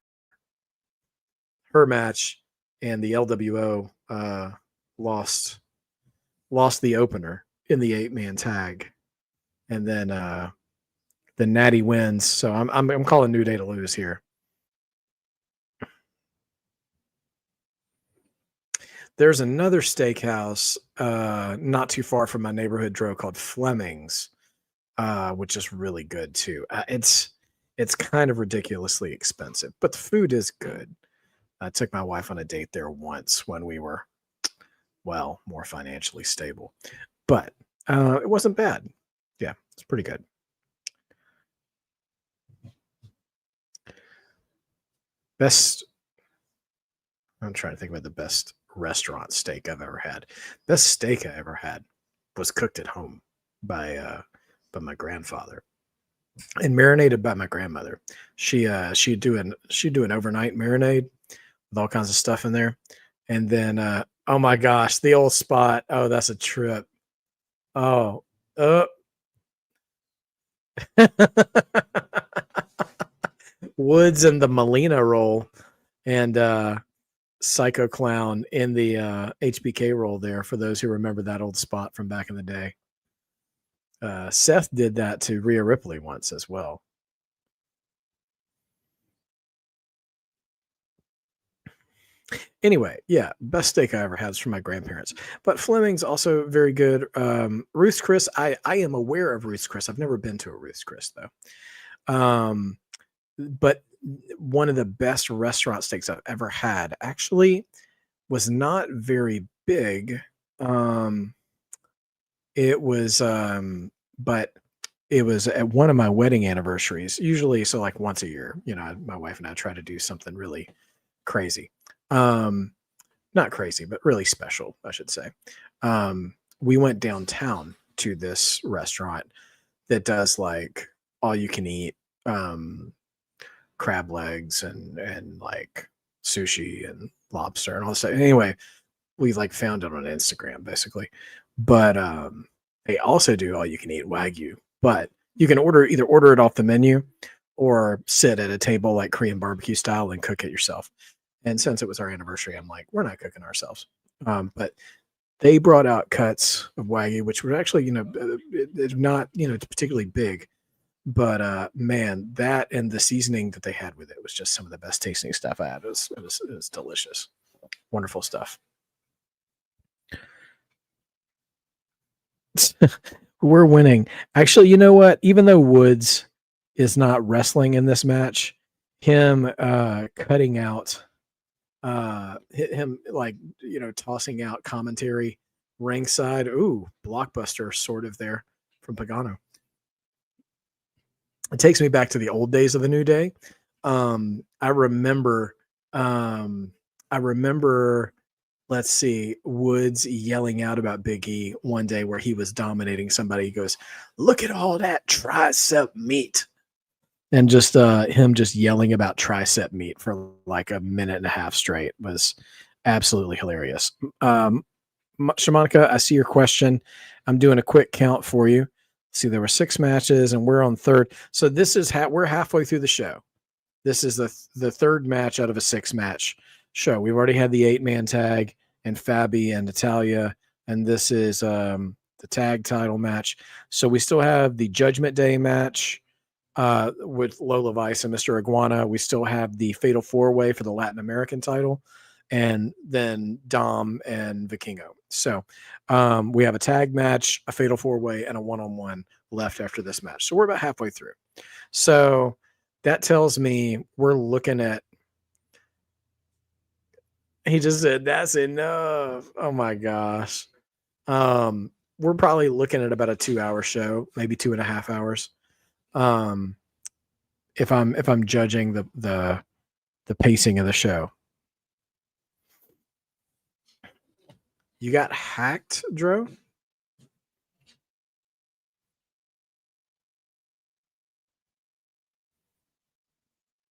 match, and the LWO lost the opener in the 8-man tag, and then the Natty wins. So I'm calling New Day to lose here. There's another steakhouse not too far from my neighborhood, Dro, called Fleming's, which is really good too. It's kind of ridiculously expensive, but the food is good. I took my wife on a date there once when we were, well, more financially stable, but it wasn't bad. Yeah, it's pretty good. Best. I'm trying to think about the best restaurant steak I've ever had. Best steak I ever had was cooked at home by my grandfather and marinated by my grandmother. She'd do an overnight marinade with all kinds of stuff in there, and then oh my gosh, the old spot. Oh, that's a trip. Oh, Woods and the Molina roll, and Psycho Clown in the HBK roll there, for those who remember that old spot from back in the day. Seth did that to Rhea Ripley once as well. Anyway, yeah, best steak I ever had is from my grandparents. But Fleming's also very good. Ruth's Chris, I am aware of Ruth's Chris. I've never been to a Ruth's Chris though. But one of the best restaurant steaks I've ever had actually was not very big. It was but it was at one of my wedding anniversaries, usually, so like once a year, my wife and I try to do something really crazy. Not crazy, but really special, I should say. We went downtown to this restaurant that does like all you can eat crab legs and like sushi and lobster and all this stuff. Anyway, we like found it on Instagram basically, but they also do all you can eat Wagyu, but you can either order it off the menu or sit at a table like Korean barbecue style and cook it yourself. And since it was our anniversary, I'm like, we're not cooking ourselves. But they brought out cuts of Wagyu, which were actually, it's not, particularly big. But man, that and the seasoning that they had with it was just some of the best tasting stuff I had. It was delicious. Wonderful stuff. We're winning. Actually, you know what? Even though Woods is not wrestling in this match, him cutting out him like tossing out commentary ringside. Ooh, blockbuster sort of there from Pagano. It takes me back to the old days of the New Day. I remember let's see, Woods yelling out about Big E one day where he was dominating somebody. He goes, "Look at all that tricep meat." And just him just yelling about tricep meat for like a minute and a half straight was absolutely hilarious. Shamanika, I see your question. I'm doing a quick count for you. See, there were 6 matches and we're on third. So this is we're halfway through the show. This is the third match out of a 6-match show. We've already had the 8-man tag and Fabi and Natalia, and this is the tag title match. So we still have the Judgment Day match with Lola Vice and Mr. Iguana. We still have the Fatal 4-Way for the Latin American title, and then Dom and Vikingo. So we have a tag match, a Fatal 4-Way, and a 1-on-1 left after this match. So we're about halfway through. So that tells me we're looking at, he just said, "That's enough." Oh my gosh. we're probably looking at about a 2-hour show, maybe 2.5 hours. If I'm judging the pacing of the show. You got hacked, Dro?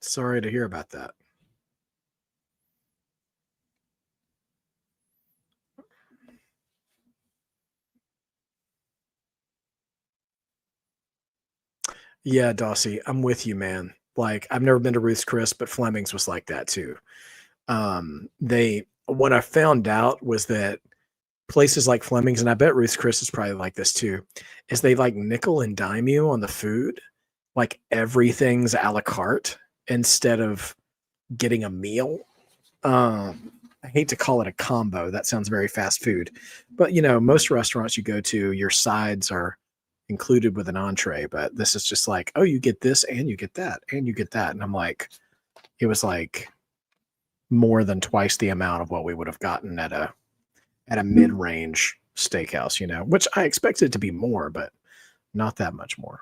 Sorry to hear about that. Yeah, Dossie, I'm with you, man. Like, I've never been to Ruth's Chris, but Fleming's was like that too. What I found out was that places like Fleming's, and I bet Ruth's Chris is probably like this too, is they like nickel and dime you on the food. Like everything's a la carte instead of getting a meal. I hate to call it a combo. That sounds very fast food. But most restaurants you go to, your sides are included with an entree, but this is just like, oh, you get this and you get that and you get that. And I'm like, it was like more than twice the amount of what we would have gotten at a mid-range steakhouse, which I expected it to be more, but not that much more.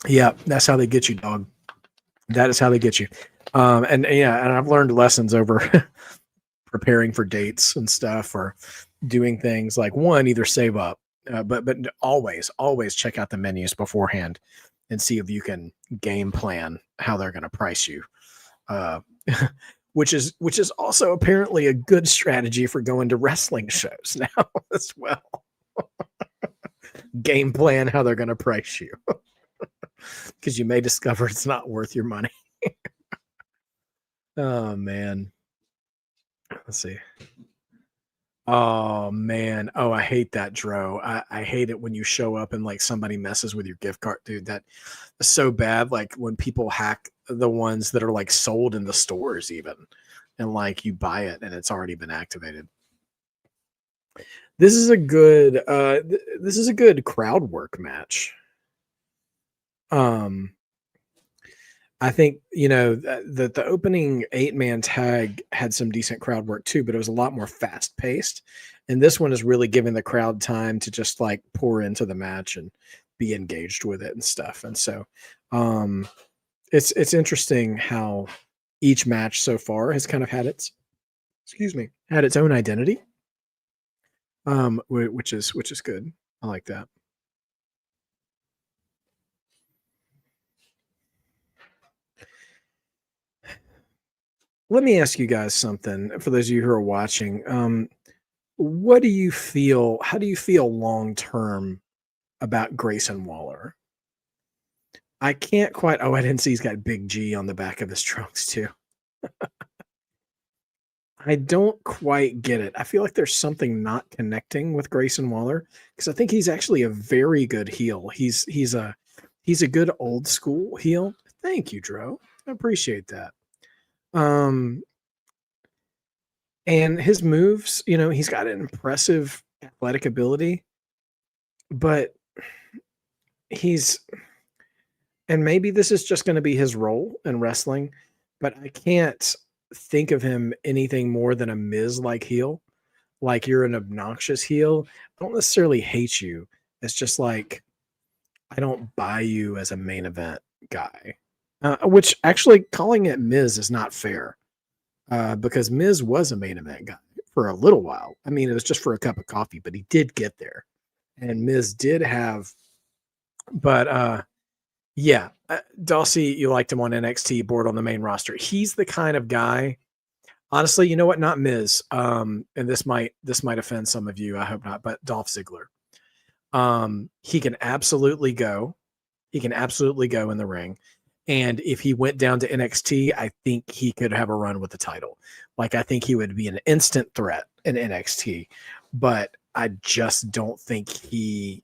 Yeah, that's how they get you, dog. That is how they get you. And I've learned lessons over preparing for dates and stuff, or doing things like, one, either save up, but always check out the menus beforehand and see if you can game plan how they're going to price you. Which is also apparently a good strategy for going to wrestling shows now as well. Game plan how they're going to price you, because you may discover it's not worth your money. Oh man, let's see. Oh man, I hate that, Dro. I hate it when you show up and like somebody messes with your gift card, dude. That is so bad. Like when people hack the ones that are like sold in the stores even, and like you buy it and it's already been activated. This is a good crowd work match. I think the opening 8-man tag had some decent crowd work too, but it was a lot more fast paced. And this one is really giving the crowd time to just like pour into the match and be engaged with it and stuff. And so it's interesting how each match so far has kind of had its own identity. Which is good. I like that. Let me ask you guys something, for those of you who are watching. What do you feel? How do you feel long term about Grayson Waller? I can't quite. Oh, I didn't see he's got Big G on the back of his trunks too. I don't quite get it. I feel like there's something not connecting with Grayson Waller, because I think he's actually a very good heel. He's a good old school heel. Thank you, Dro. I appreciate that. And his moves, he's got an impressive athletic ability, but and maybe this is just going to be his role in wrestling, but I can't think of him anything more than a Miz-like heel. Like, you're an obnoxious heel. I don't necessarily hate you. It's just like, I don't buy you as a main event guy. Which actually, calling it Miz is not fair, because Miz was a main event guy for a little while. I mean, it was just for a cup of coffee, but he did get there, and Miz did have. But yeah, Dulcie, you liked him on NXT, board on the main roster. He's the kind of guy. Honestly, you know what? Not Miz. And this might offend some of you. I hope not. But Dolph Ziggler. He can absolutely go. He can absolutely go in the ring. And if he went down to NXT, I think he could have a run with the title. Like, I think he would be an instant threat in NXT, but I just don't think he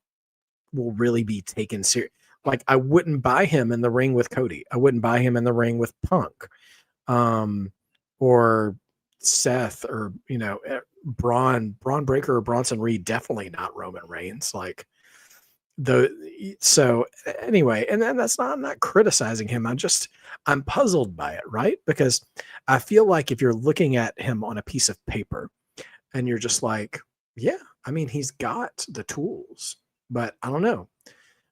will really be taken serious. Like, I wouldn't buy him in the ring with Cody. I wouldn't buy him in the ring with Punk, or Seth, or, Braun Breaker or Bronson Reed. Definitely not Roman Reigns. Like, So anyway, and then I'm not criticizing him. I'm puzzled by it, right? Because I feel like if you're looking at him on a piece of paper and you're just like, yeah, I mean, he's got the tools, but I don't know.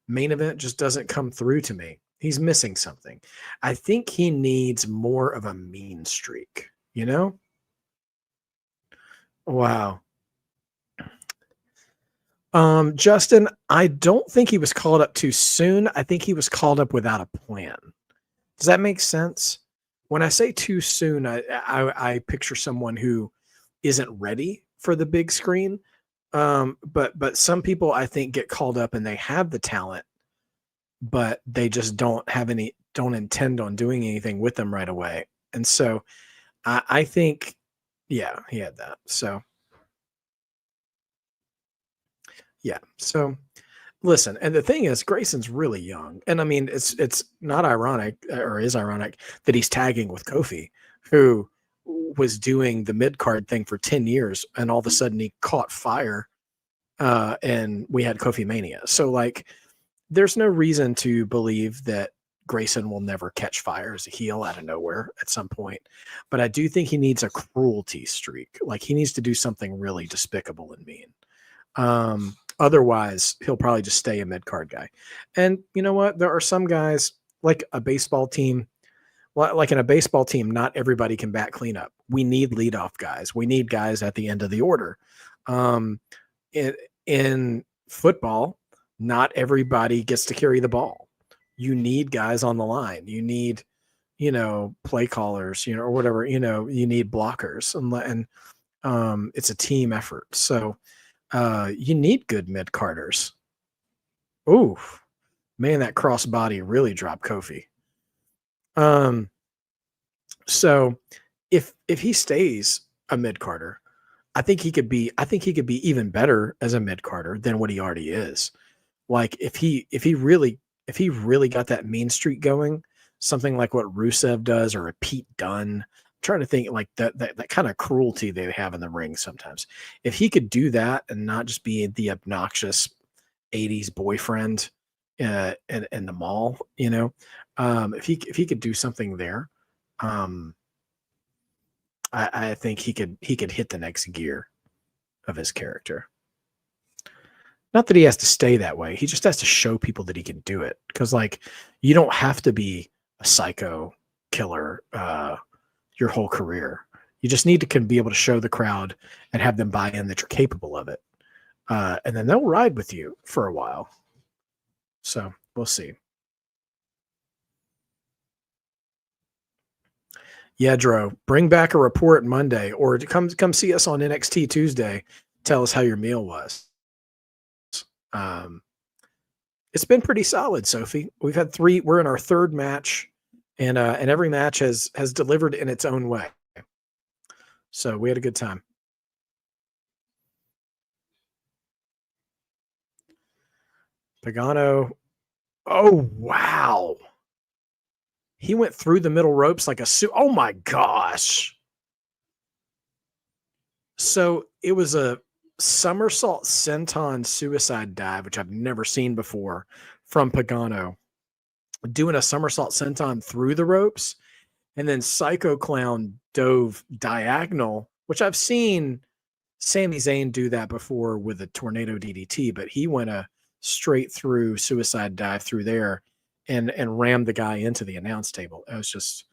Main event just doesn't come through to me. He's missing something. I think he needs more of a mean streak, you know? Wow. Justin, I don't think he was called up too soon. I think he was called up without a plan. Does that make sense? When I say too soon, I picture someone who isn't ready for the big screen. But some people I think get called up and they have the talent, but they just don't intend on doing anything with them right away. And so I think, yeah, he had that. So yeah. So listen, and the thing is, Grayson's really young, and I mean, it's not ironic, or is ironic, that he's tagging with Kofi, who was doing the mid card thing for 10 years, and all of a sudden he caught fire, and we had Kofi Mania. So like, there's no reason to believe that Grayson will never catch fire as a heel out of nowhere at some point. But I do think he needs a cruelty streak. Like he needs to do something really despicable and mean. Otherwise, he'll probably just stay a mid card guy. And you know what? There are some guys like a baseball team. Like in a baseball team, not everybody can bat cleanup. We need leadoff guys. We need guys at the end of the order. In football, not everybody gets to carry the ball. You need guys on the line. You need, play callers, or whatever. You need blockers, and it's a team effort. So you need good mid carders. Ooh, man, that crossbody really dropped Kofi. So if he stays a mid carder, I think he could be even better as a mid carder than what he already is. Like if he really got that mean streak going, something like what Rusev does or a Pete Dunne. I'm trying to think like that kind of cruelty they have in the ring sometimes. If he could do that and not just be the obnoxious 80s boyfriend in the mall, if he could do something there, I think he could hit the next gear of his character. Not that he has to stay that way. He just has to show people that he can do it. Because like you don't have to be a psycho killer your whole career. You just need to be able to show the crowd and have them buy in that you're capable of it. And then they'll ride with you for a while. So we'll see. Yeah, Dro, bring back a report Monday or come see us on NXT Tuesday. Tell us how your meal was. It's been pretty solid, Sophie. We've had 3. We're in our 3rd match, and every match has delivered in its own way. So we had a good time. Pagano. Oh wow. He went through the middle ropes like a oh my gosh. So it was a somersault senton suicide dive, which I've never seen before from Pagano, doing a somersault senton through the ropes. And then Psycho Clown dove diagonal, which I've seen Sami Zayn do that before with a tornado DDT, but he went a straight through suicide dive through there and rammed the guy into the announce table. It was just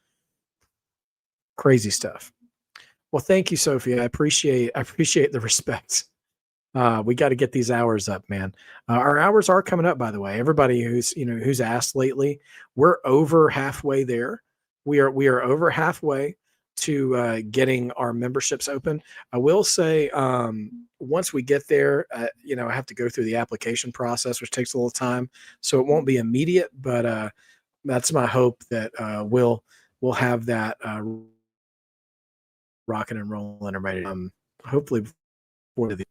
crazy stuff. Well, thank you, Sophie. I appreciate the respect. We got to get these hours up, man. Our hours are coming up, by the way. Everybody who's asked lately, we're over halfway there. We are over halfway to getting our memberships open. I will say, once we get there, I have to go through the application process, which takes a little time, so it won't be immediate. But that's my hope that we'll have that rocking and rolling and ready. Hopefully before the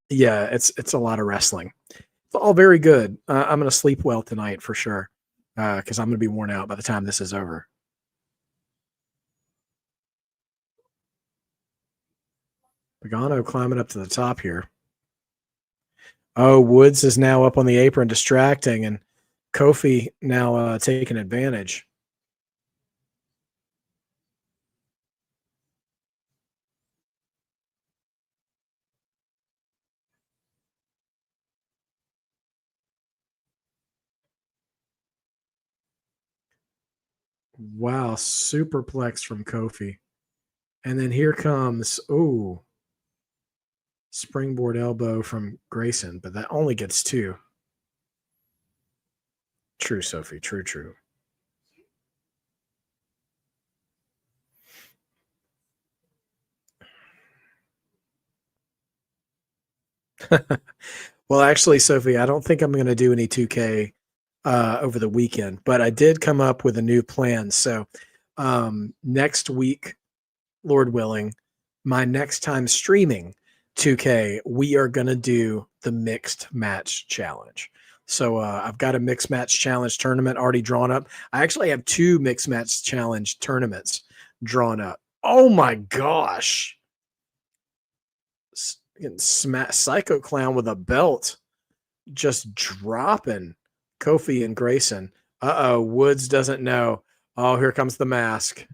it's a lot of wrestling. It's all very good. I'm going to sleep well tonight for sure, because I'm going to be worn out by the time this is over. Pagano climbing up to the top here. Oh, Woods is now up on the apron distracting, and Kofi now taking advantage. Wow, superplex from Kofi. And then here comes, springboard elbow from Grayson, but that only gets 2. True, Sophie. True. Well, actually, Sophie, I don't think I'm going to do any 2K over the weekend, but I did come up with a new plan. So next week, Lord willing, my next time streaming 2K, we are going to do the mixed match challenge. So I've got a mixed match challenge tournament already drawn up. I actually have 2 mixed match challenge tournaments drawn up. Oh my gosh. Psycho Clown with a belt just dropping Kofi and Grayson. Woods doesn't know. Oh, here comes the mask.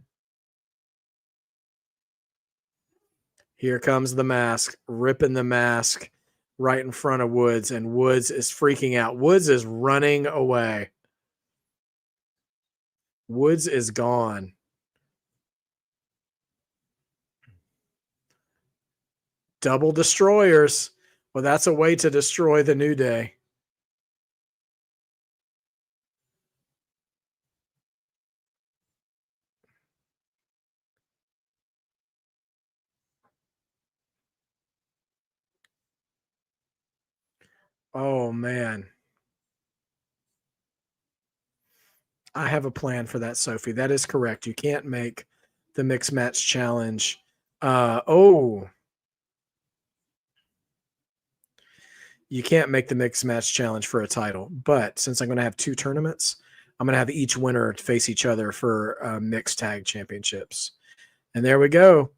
Here comes the mask, ripping the mask right in front of Woods, and Woods is freaking out. Woods is running away. Woods is gone. Double destroyers. Well, that's a way to destroy the New Day. Oh, man. I have a plan for that, Sophie. That is correct. You can't make the mixed match challenge. You can't make the mixed match challenge for a title. But since I'm going to have 2 tournaments, I'm going to have each winner face each other for mixed tag championships. And there we go.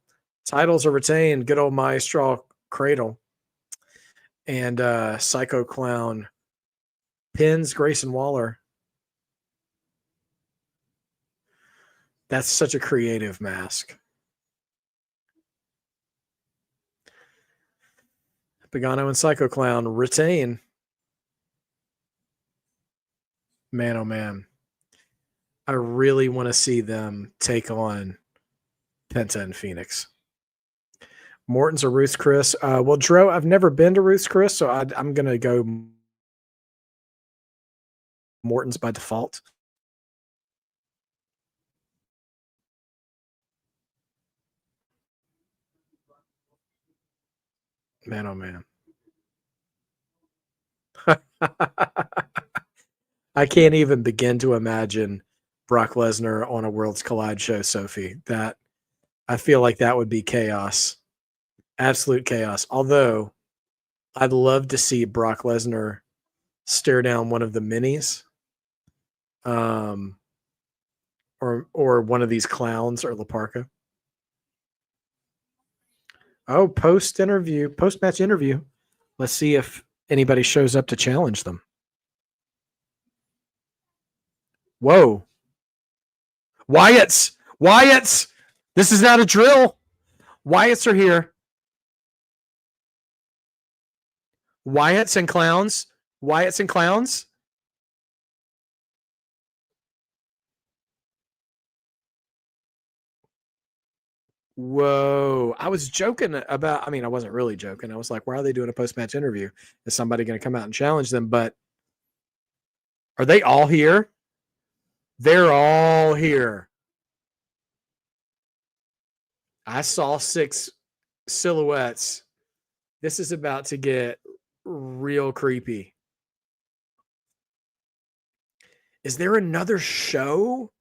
Titles are retained. Good old Maestro Cradle. And Psycho Clown pins Grayson Waller. That's such a creative mask. Pagano and Psycho Clown retain. Man, oh man. I really want to see them take on Penta and Phoenix. Morton's or Ruth's Chris. Well, Dro, I've never been to Ruth's Chris, so I'm going to go Morton's by default. Man, oh man. I can't even begin to imagine Brock Lesnar on a Worlds Collide show, Sophie. That I feel like that would be chaos. Absolute chaos. Although I'd love to see Brock Lesnar stare down one of the minis. Or one of these clowns or Laparca. Oh, post-match interview. Let's see if anybody shows up to challenge them. Whoa. Wyatts! This is not a drill. Wyatts are here. Wyatts and clowns. Whoa. I was joking about, I wasn't really joking. I was like, why are they doing a post-match interview? Is somebody going to come out and challenge them? But are they all here? They're all here. I saw 6 silhouettes. This is about to get real creepy. Is there another show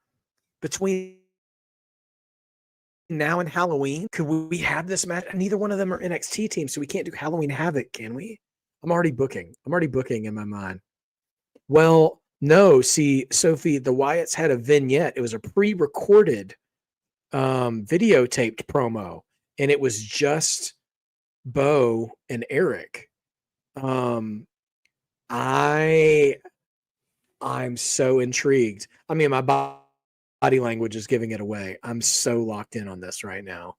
between now and Halloween? Could we have this match? Neither one of them are NXT teams, so we can't do Halloween Havoc, can we? I'm already booking in my mind. Well, no. See, Sophie, the Wyatts had a vignette. It was a pre-recorded videotaped promo, and it was just Bo and Eric. I'm so intrigued. I mean, my body language is giving it away. I'm so locked in on this right now.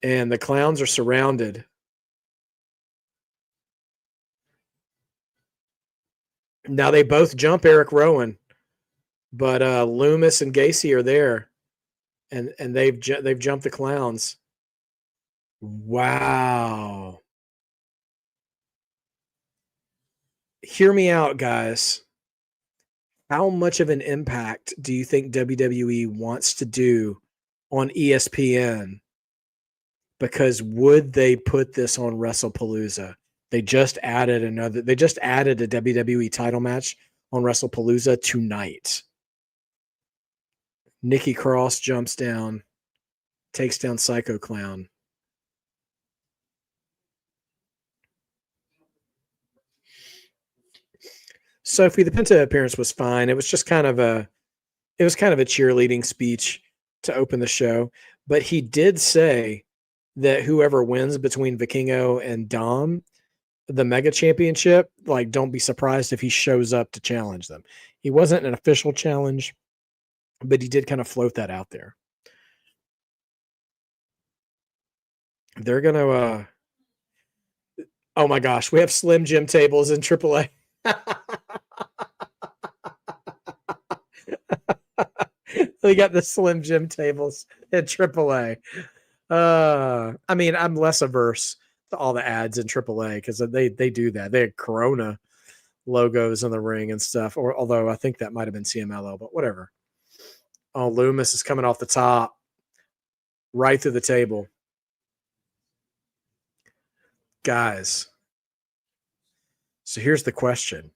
And the clowns are surrounded. Now they both jump Eric Rowan, but Loomis and Gacy are there, and they've jumped the clowns. Wow. Hear me out, guys. How much of an impact do you think WWE wants to do on ESPN? Because would they put this on WrestlePalooza? They just added a WWE title match on WrestlePalooza tonight. Nikki Cross jumps down, takes down Psycho Clown. Sophie, the Penta appearance was fine. It was just kind of a cheerleading speech to open the show. But he did say that whoever wins between Vikingo and Dom, the Mega Championship, like, don't be surprised if he shows up to challenge them. He wasn't an official challenge, but he did kind of float that out there. They're going to, oh my gosh, we have Slim Jim tables in AAA. We got the Slim Jim tables at AAA. I mean, I'm less averse to all the ads in AAA because they do that. They had Corona logos in the ring and stuff. Or although I think that might have been CMLL, but whatever. Oh, Loomis is coming off the top, right through the table. Guys, so here's the question.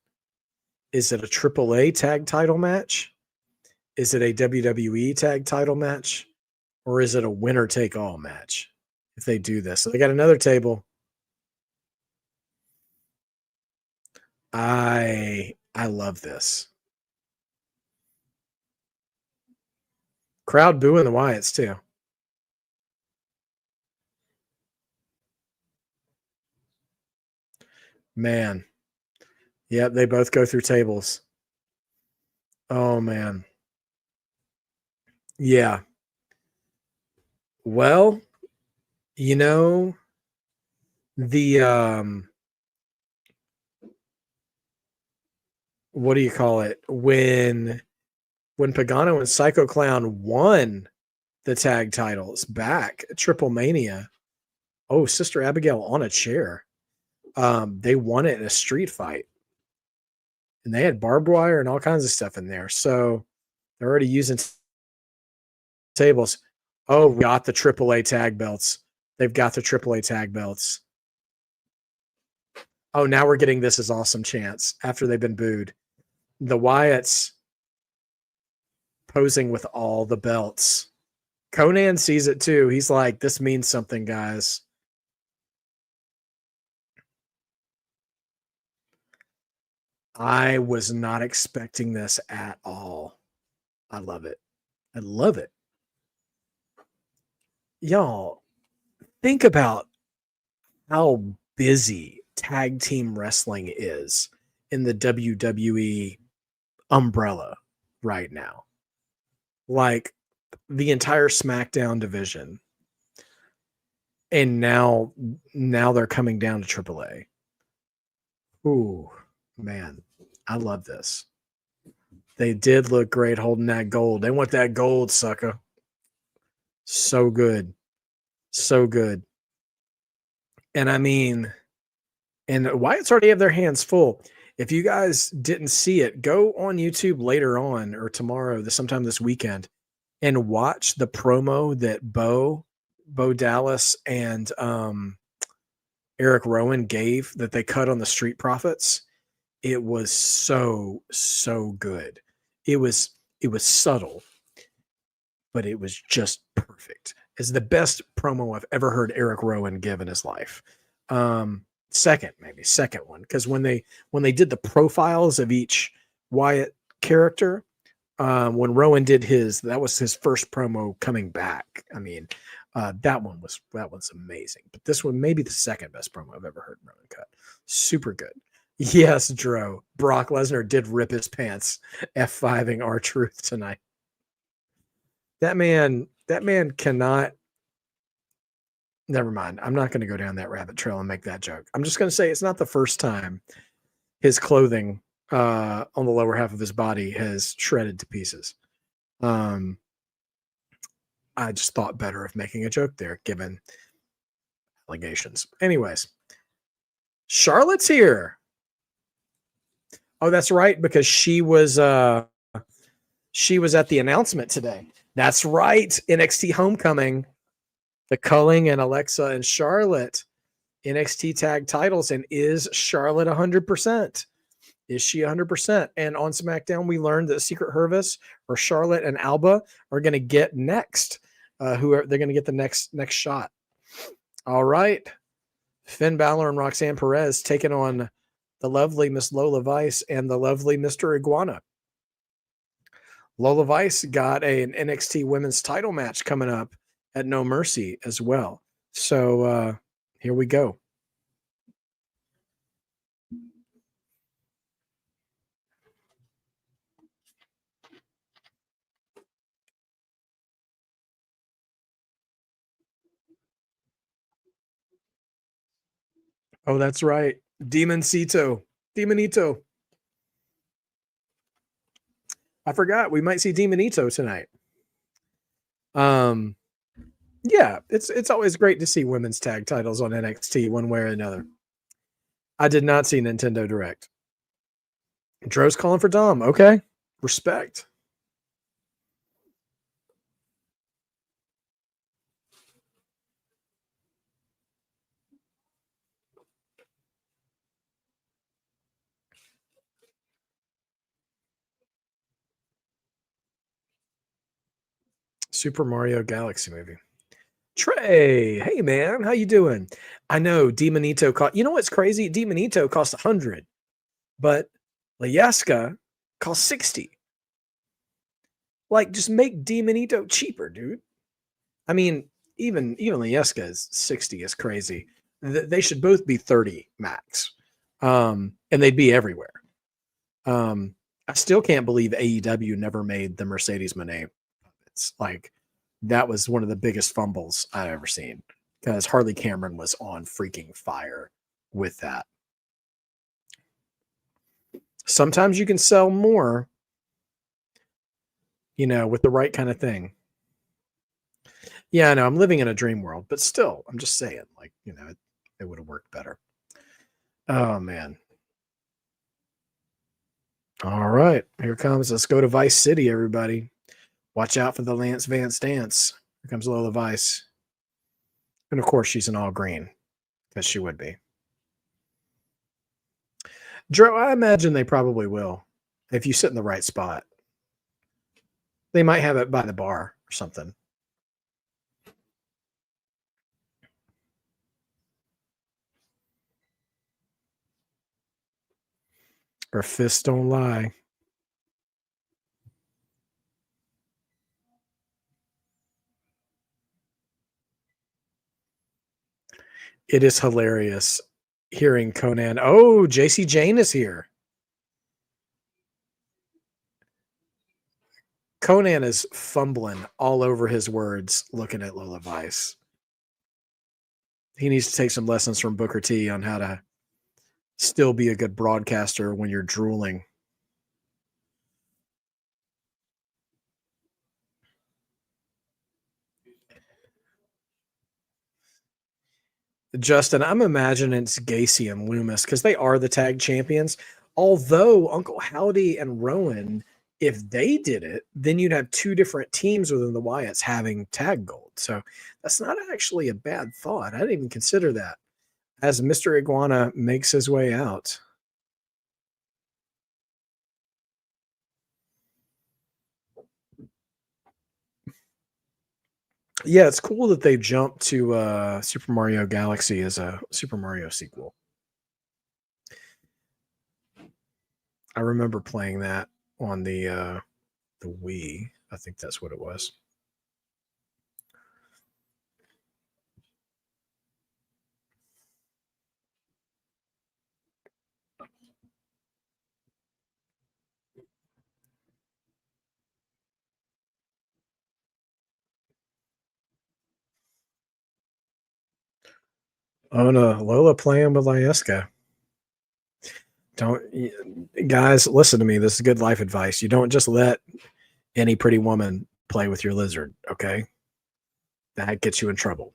Is it a AAA tag title match? Is it a WWE tag title match? Or is it a winner take all match if they do this? So they got another table. I love this. Crowd booing the Wyatts too. Man. Yep, they both go through tables. Oh man. Yeah. Well, you know, the what do you call it? When Pagano and Psycho Clown won the tag titles back at Triple Mania. Oh, Sister Abigail on a chair. They won it in a street fight. And they had barbed wire and all kinds of stuff in there. So they're already using tables. Oh, we got the AAA tag belts. They've got the AAA tag belts. Oh, now we're getting This Is Awesome chants after they've been booed. The Wyatts posing with all the belts. Conan sees it too. He's like, this means something, guys. I was not expecting this at all. I love it. I love it. Y'all, think about how busy tag team wrestling is in the WWE umbrella right now. Like the entire SmackDown division. And now they're coming down to AAA. Ooh, man, I love this. They did look great holding that gold. They want that gold, sucker. So good. So good. And I mean, and Wyatt's already have their hands full. If you guys didn't see it, go on YouTube later on or tomorrow, sometime this weekend, and watch the promo that Bo Dallas and Eric Rowan gave that they cut on the Street Profits. It was so good. It was subtle, but it was just perfect. It's the best promo I've ever heard Eric Rowan give in his life. Second one, because when they did the profiles of each Wyatt character, when Rowan did that was his first promo coming back. I mean, that one's amazing. But this one may be the second best promo I've ever heard Rowan cut. Super good. Yes, Dro. Brock Lesnar did rip his pants F5ing R-Truth tonight. That man cannot. Never mind. I'm not going to go down that rabbit trail and make that joke. I'm just going to say it's not the first time his clothing on the lower half of his body has shredded to pieces. I just thought better of making a joke there, given allegations. Anyways, Charlotte's here. Oh, that's right, because she was at the announcement today. That's right, NXT Homecoming. The Culling and Alexa and Charlotte NXT tag titles. And is Charlotte 100%? Is she 100%? And on SmackDown, we learned that Secret Hervis or Charlotte and Alba are going to get next. They're going to get the next shot. All right. Finn Balor and Roxanne Perez taking on the lovely Miss Lola Vice and the lovely Mr. Iguana. Lola Vice got an NXT women's title match coming up at No Mercy as well. So here we go. Oh, that's right. Demonito. I forgot we might see Demonito tonight. Yeah, it's always great to see women's tag titles on NXT one way or another. I did not see Nintendo Direct. Dro's calling for Dom. Okay. Respect. Super Mario Galaxy movie. Trey, hey man, how you doing? I know Demonito cost. You know what's crazy? Demonito cost 100, but Layeska cost 60. Like, just make Demonito cheaper, dude. I mean, even Layeska is 60 is crazy. They should both be 30 max, and they'd be everywhere. I still can't believe AEW never made the Mercedes Moné puppets. Like, that was one of the biggest fumbles I've ever seen, because Harley Cameron was on freaking fire with that. Sometimes you can sell more, with the right kind of thing. Yeah, I know I'm living in a dream world, but still, I'm just saying, like, it would have worked better. Oh, man. All right, here comes. Let's go to Vice City, everybody. Watch out for the Lance Vance dance. Here comes Lola Vice. And of course, she's in all green, because she would be. Dro, I imagine they probably will, if you sit in the right spot. They might have it by the bar or something. Her fists don't lie. It is hilarious hearing Conan. Oh, JC Jane is here. Conan is fumbling all over his words looking at Lola Vice. He needs to take some lessons from Booker T on how to still be a good broadcaster when you're drooling. Justin, I'm imagining it's Gacy and Loomis because they are the tag champions. Although Uncle Howdy and Rowan, if they did it, then you'd have two different teams within the Wyatts having tag gold. So that's not actually a bad thought. I didn't even consider that as Mr. Iguana makes his way out. Yeah, it's cool that they jumped to Super Mario Galaxy as a Super Mario sequel. I remember playing that on the the Wii. I think that's what it was. Oh no, Lola playing with Lieska. Guys, listen to me. This is good life advice. You don't just let any pretty woman play with your lizard, okay? That gets you in trouble.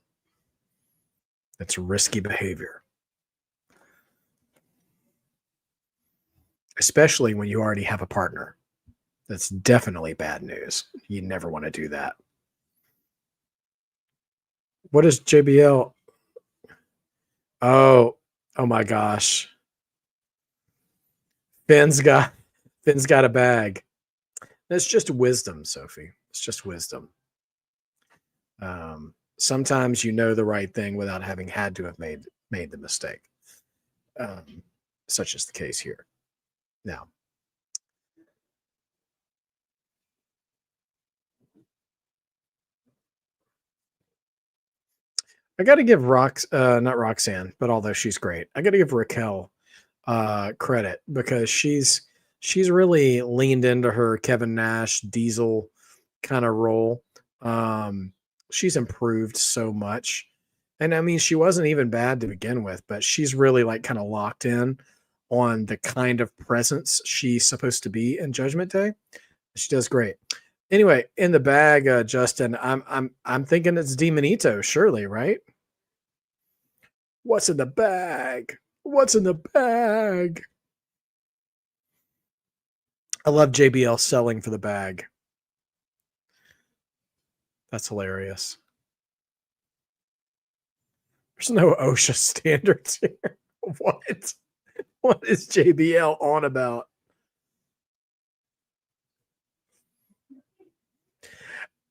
It's risky behavior. Especially when you already have a partner. That's definitely bad news. You never want to do that. What is JBL? Oh my gosh. Finn's got a bag. That's just wisdom, Sophie. It's just wisdom. Sometimes you know the right thing without having had to have made the mistake. Such is the case here. Now, I got to give not Roxanne, but although she's great, I got to give Raquel credit because she's really leaned into her Kevin Nash Diesel kind of role. She's improved so much. And I mean, she wasn't even bad to begin with, but she's really like kind of locked in on the kind of presence she's supposed to be in Judgment Day. She does great. Anyway, in the bag, Justin, I'm thinking it's Demonito, surely, right? What's in the bag? What's in the bag? I love JBL selling for the bag. That's hilarious. There's no OSHA standards here. What? What is JBL on about?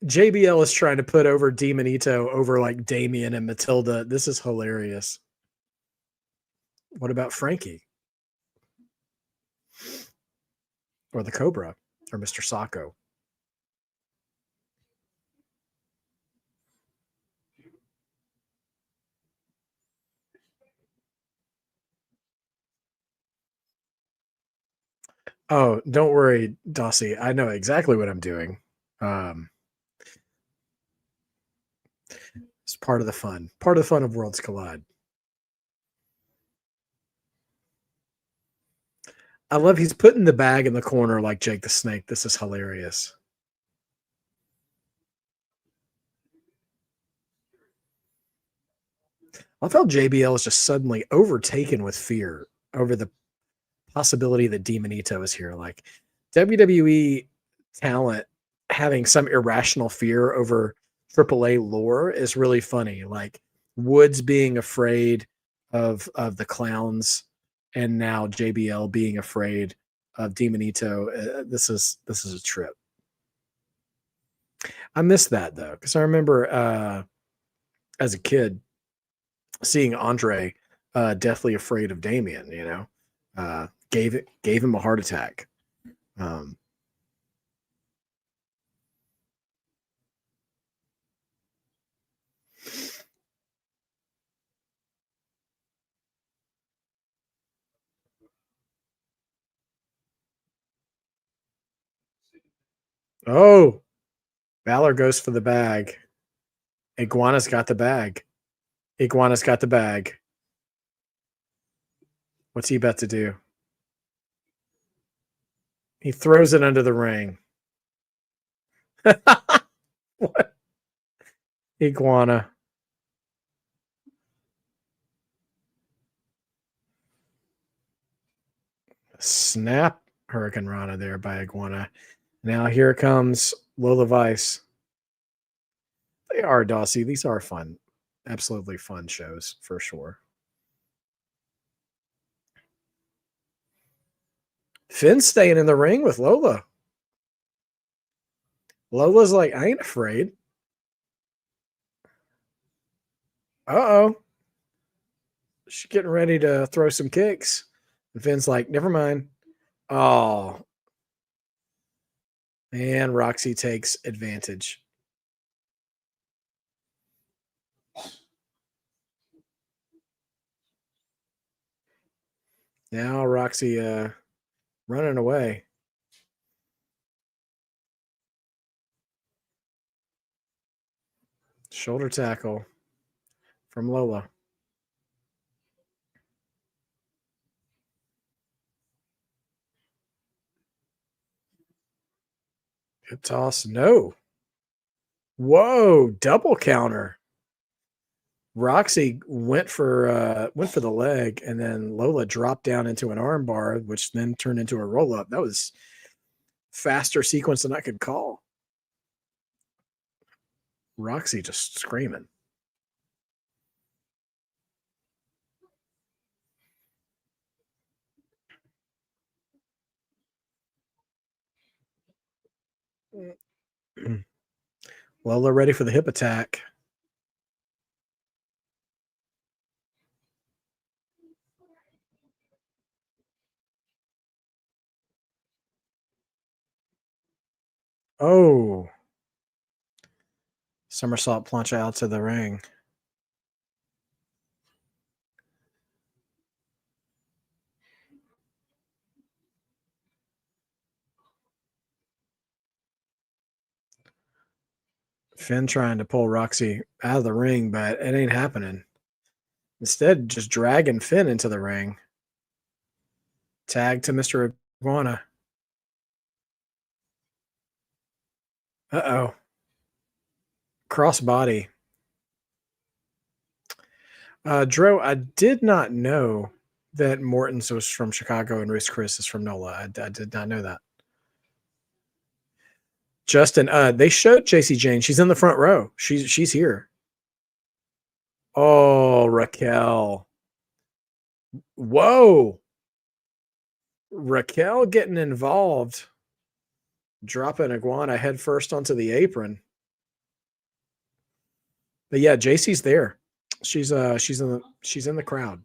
JBL is trying to put over Demonito over like Damien and Matilda. This is hilarious. What about Frankie? Or the Cobra? Or Mr. Sacco? Oh, don't worry, Dossie. I know exactly what I'm doing. It's part of the fun. Part of the fun of Worlds Collide. I love he's putting the bag in the corner like Jake the Snake. This is hilarious. I felt JBL is just suddenly overtaken with fear over the possibility that Demonito is here. Like WWE talent having some irrational fear over AAA lore is really funny. Like Woods being afraid of the clowns, and now JBL being afraid of Demonito. This is a trip. I miss that though, because I remember as a kid seeing Andre deathly afraid of Damien. You know, gave him a heart attack. Oh, Balor goes for the bag. Iguana's got the bag. Iguana's got the bag. What's he about to do? He throws it under the ring. What? Iguana. Snap Hurricane Rana there by Iguana. Now here comes Lola Vice. They are, Dossie. These are fun. Absolutely fun shows for sure. Finn's staying in the ring with Lola. Lola's like, I ain't afraid. Uh-oh. She's getting ready to throw some kicks. And Finn's like, never mind. Oh. And Roxy takes advantage. Now Roxy running away. Shoulder tackle from Lola. Good toss. No. Whoa, double counter. Roxy went for the leg, and then Lola dropped down into an arm bar, which then turned into a roll up. That was faster sequence than I could call. Roxy just screaming. Lola ready for the hip attack. Oh. Somersault plancha out to the ring. Finn trying to pull Roxy out of the ring, but it ain't happening. Instead, just dragging Finn into the ring. Tag to Mr. Iguana. Uh-oh. Crossbody. Dro, I did not know that Morton's was from Chicago and Ruth Chris is from NOLA. I did not know that. Justin, they showed JC Jane. She's in the front row. She's here. Oh, Raquel. Whoa. Raquel getting involved. Dropping Iguana head first onto the apron. But yeah, JC's there. She's in the crowd.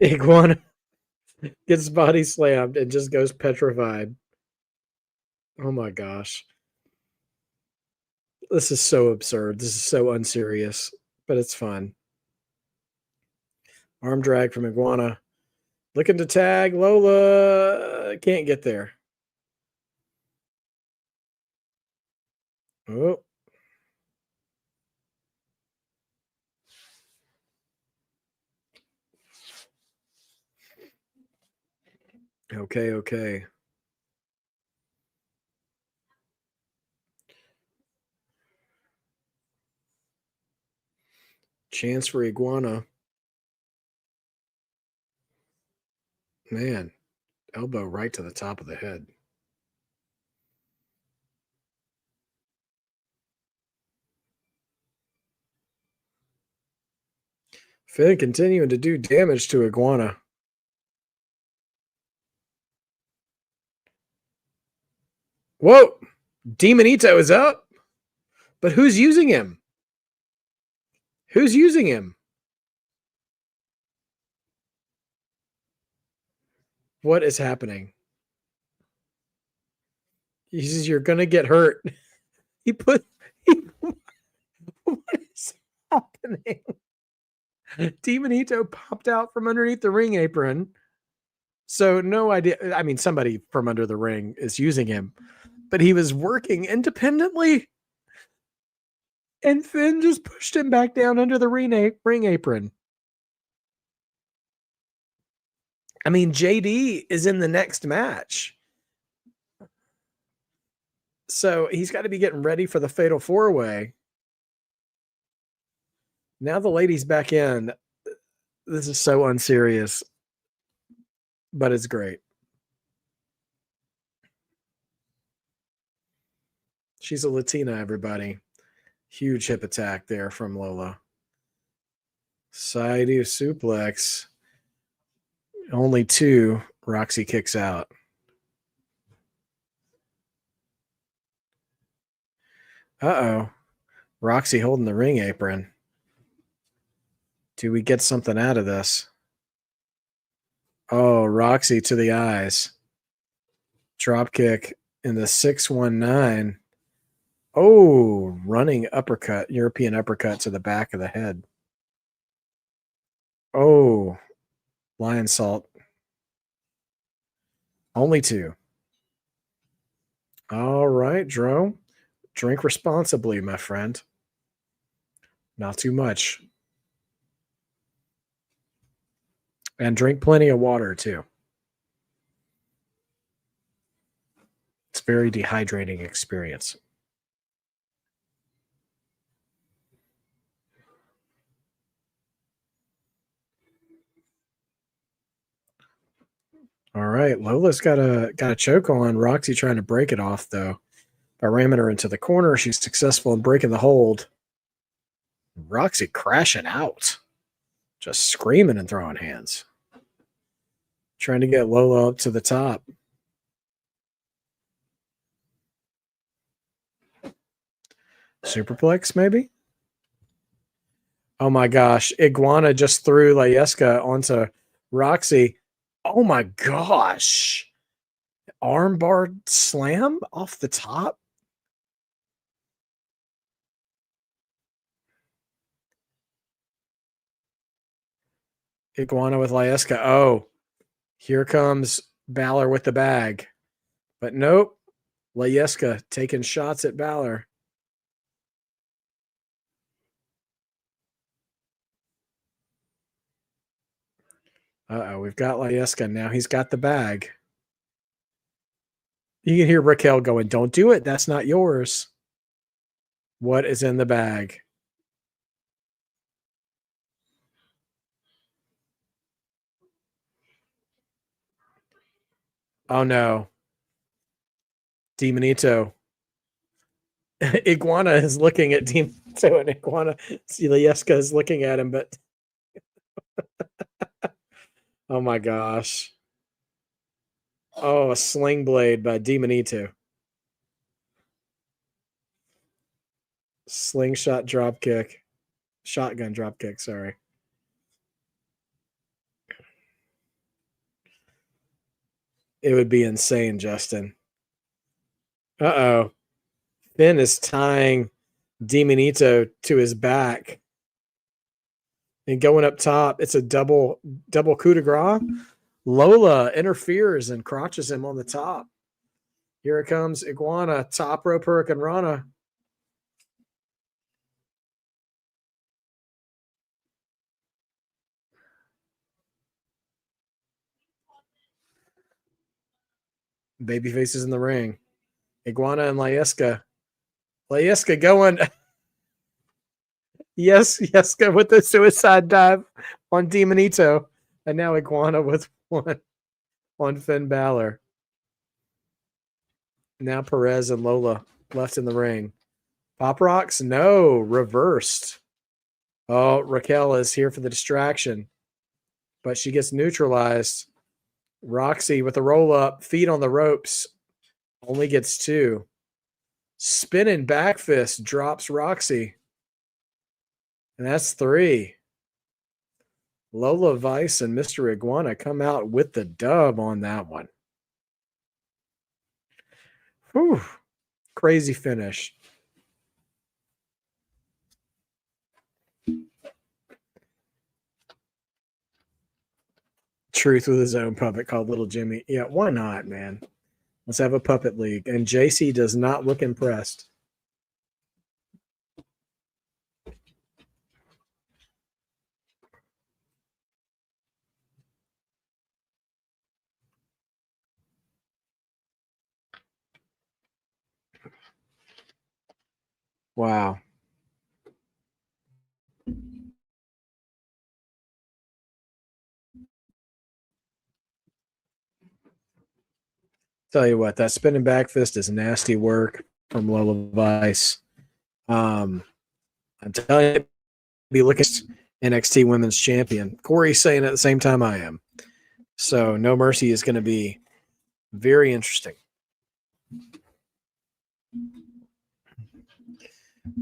Iguana gets body slammed and just goes petrified. Oh my gosh. This is so absurd. This is so unserious, but it's fun. Arm drag from Iguana. Looking to tag. Lola can't get there. Oh. Okay. Chance for Iguana. Man, elbow right to the top of the head. Finn continuing to do damage to Iguana. Whoa! Demonito is up. But who's using him? Who's using him? What is happening? He says, you're going to get hurt. What is happening? Demonito popped out from underneath the ring apron. So no idea. I mean, somebody from under the ring is using him, but he was working independently. And Finn just pushed him back down under the ring apron. I mean, JD is in the next match. So he's got to be getting ready for the Fatal 4-Way. Now the lady's back in. This is so unserious, but it's great. She's a Latina, everybody. Huge hip attack there from Lola. Side suplex. Only 2. Roxy kicks out. Uh-oh. Roxy holding the ring apron. Do we get something out of this? Oh, Roxy to the eyes. Drop kick in the 619. Oh, running uppercut, European uppercut to the back of the head. Oh, lion salt. Only 2. All right, Dro. Drink responsibly, my friend. Not too much. And drink plenty of water, too. It's a very dehydrating experience. All right, Lola's got a choke on. Roxy trying to break it off, though. By ramming her into the corner, she's successful in breaking the hold. Roxy crashing out. Just screaming and throwing hands. Trying to get Lola up to the top. Superplex, maybe? Oh my gosh. Iguana just threw Layeska onto Roxy. Oh my gosh. Armbar slam off the top? Iguana with Layeska. Oh, here comes Balor with the bag. But nope. Layeska taking shots at Balor. Uh-oh, we've got Layeska. Now he's got the bag. You can hear Raquel going, don't do it. That's not yours. What is in the bag? Oh, no. Demonito. Iguana is looking at Demonito, and Iguana, Layeska is looking at him, but oh my gosh. Oh, a sling blade by Demonito. Slingshot drop kick. Shotgun drop kick, sorry. It would be insane, Justin. Uh-oh. Finn is tying Demonito to his back. And going up top, it's a double coup de grace. Lola interferes and crotches him on the top. Here it comes, Iguana, top rope Hurricane Rana. Babyface is in the ring. Iguana and Layeska. Layeska going. Yes, Yeska with the suicide dive on Demonito. And now Iguana with one on Finn Balor. Now Perez and Lola left in the ring. Pop Rocks? No, reversed. Oh, Raquel is here for the distraction. But she gets neutralized. Roxy with a roll-up, feet on the ropes. Only gets 2. Spinning back fist drops Roxy. And that's 3. Lola Vice and Mr. Iguana come out with the dub on that one. Whew. Crazy finish. Truth with his own puppet called Little Jimmy. Yeah, why not, man? Let's have a puppet league. And JC does not look impressed. Wow. Tell you what, that spinning back fist is nasty work from Lola Vice. I'm telling you, be looking at NXT Women's Champion. Corey's saying at the same time I am. So No Mercy is going to be very interesting.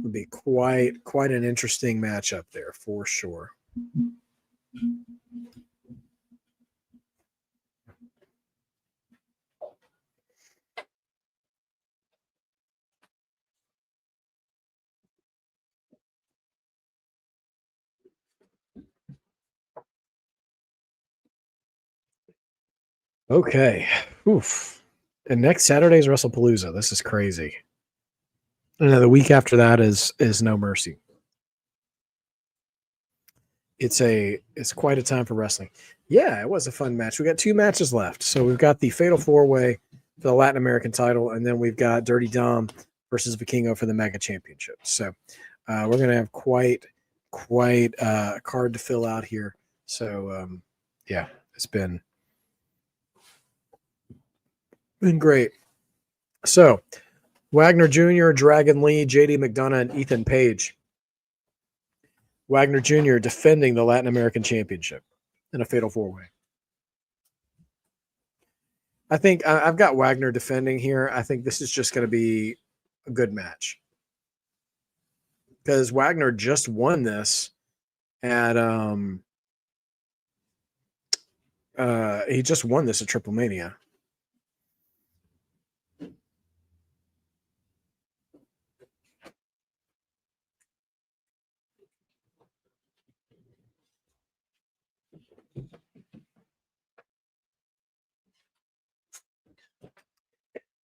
Would be quite an interesting matchup there for sure. Okay. Oof. And next Saturday is WrestlePalooza. This is crazy. And then the week after that is No Mercy. It's quite a time for wrestling. Yeah, it was a fun match. We got 2 matches left. So we've got the Fatal 4-Way for the Latin American title, and then we've got Dirty Dom versus Vikingo for the Mega Championship. So we're gonna have quite a card to fill out here. So yeah, it's been great. So Wagner Jr., Dragon Lee, JD McDonough, and Ethan Page. Wagner Jr. defending the Latin American Championship in a Fatal 4-Way. I think I've got Wagner defending here. I think this is just going to be a good match because Wagner just won this at he just won this at Triple Mania.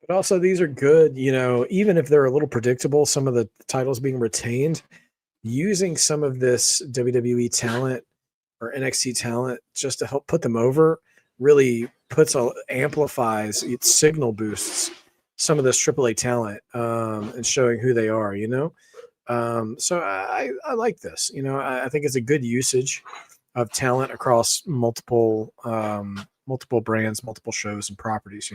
But also, these are good, even if they're a little predictable, some of the titles being retained, using some of this WWE talent or NXT talent just to help put them over really amplifies, it signal boosts some of this AAA talent and showing who they are, So I like this. I think it's a good usage of talent across multiple brands, multiple shows and properties,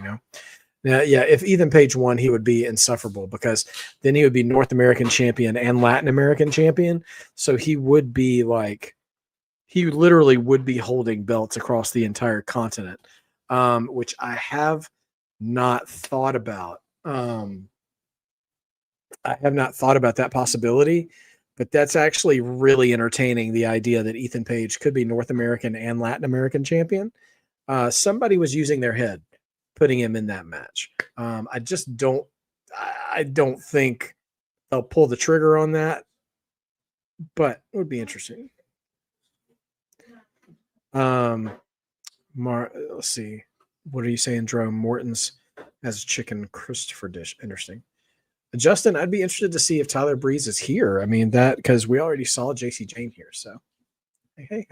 Yeah, if Ethan Page won, he would be insufferable because then he would be North American champion and Latin American champion. So he would be he literally would be holding belts across the entire continent, which I have not thought about. I have not thought about that possibility, but that's actually really entertaining, the idea that Ethan Page could be North American and Latin American champion. Somebody was using their head putting him in that match. I don't think they'll pull the trigger on that, but it would be interesting. Let's see. What are you saying, Jerome? Morton's as chicken Christopher dish. Interesting. Justin, I'd be interested to see if Tyler Breeze is here. I mean, that because we already saw JC Jane here. So, hey.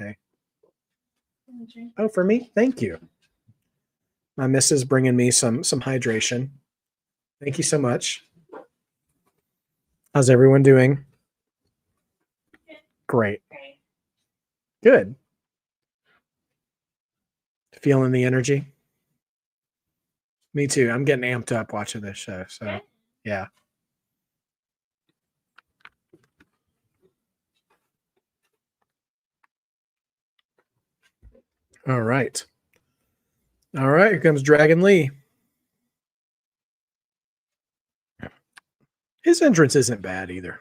Oh, for me? Thank you. My missus bringing me some hydration. Thank you so much. How's everyone doing? Great. Good. Feeling the energy? Me too. I'm getting amped up watching this show. So, yeah. All right. Here comes Dragon Lee. His entrance isn't bad either.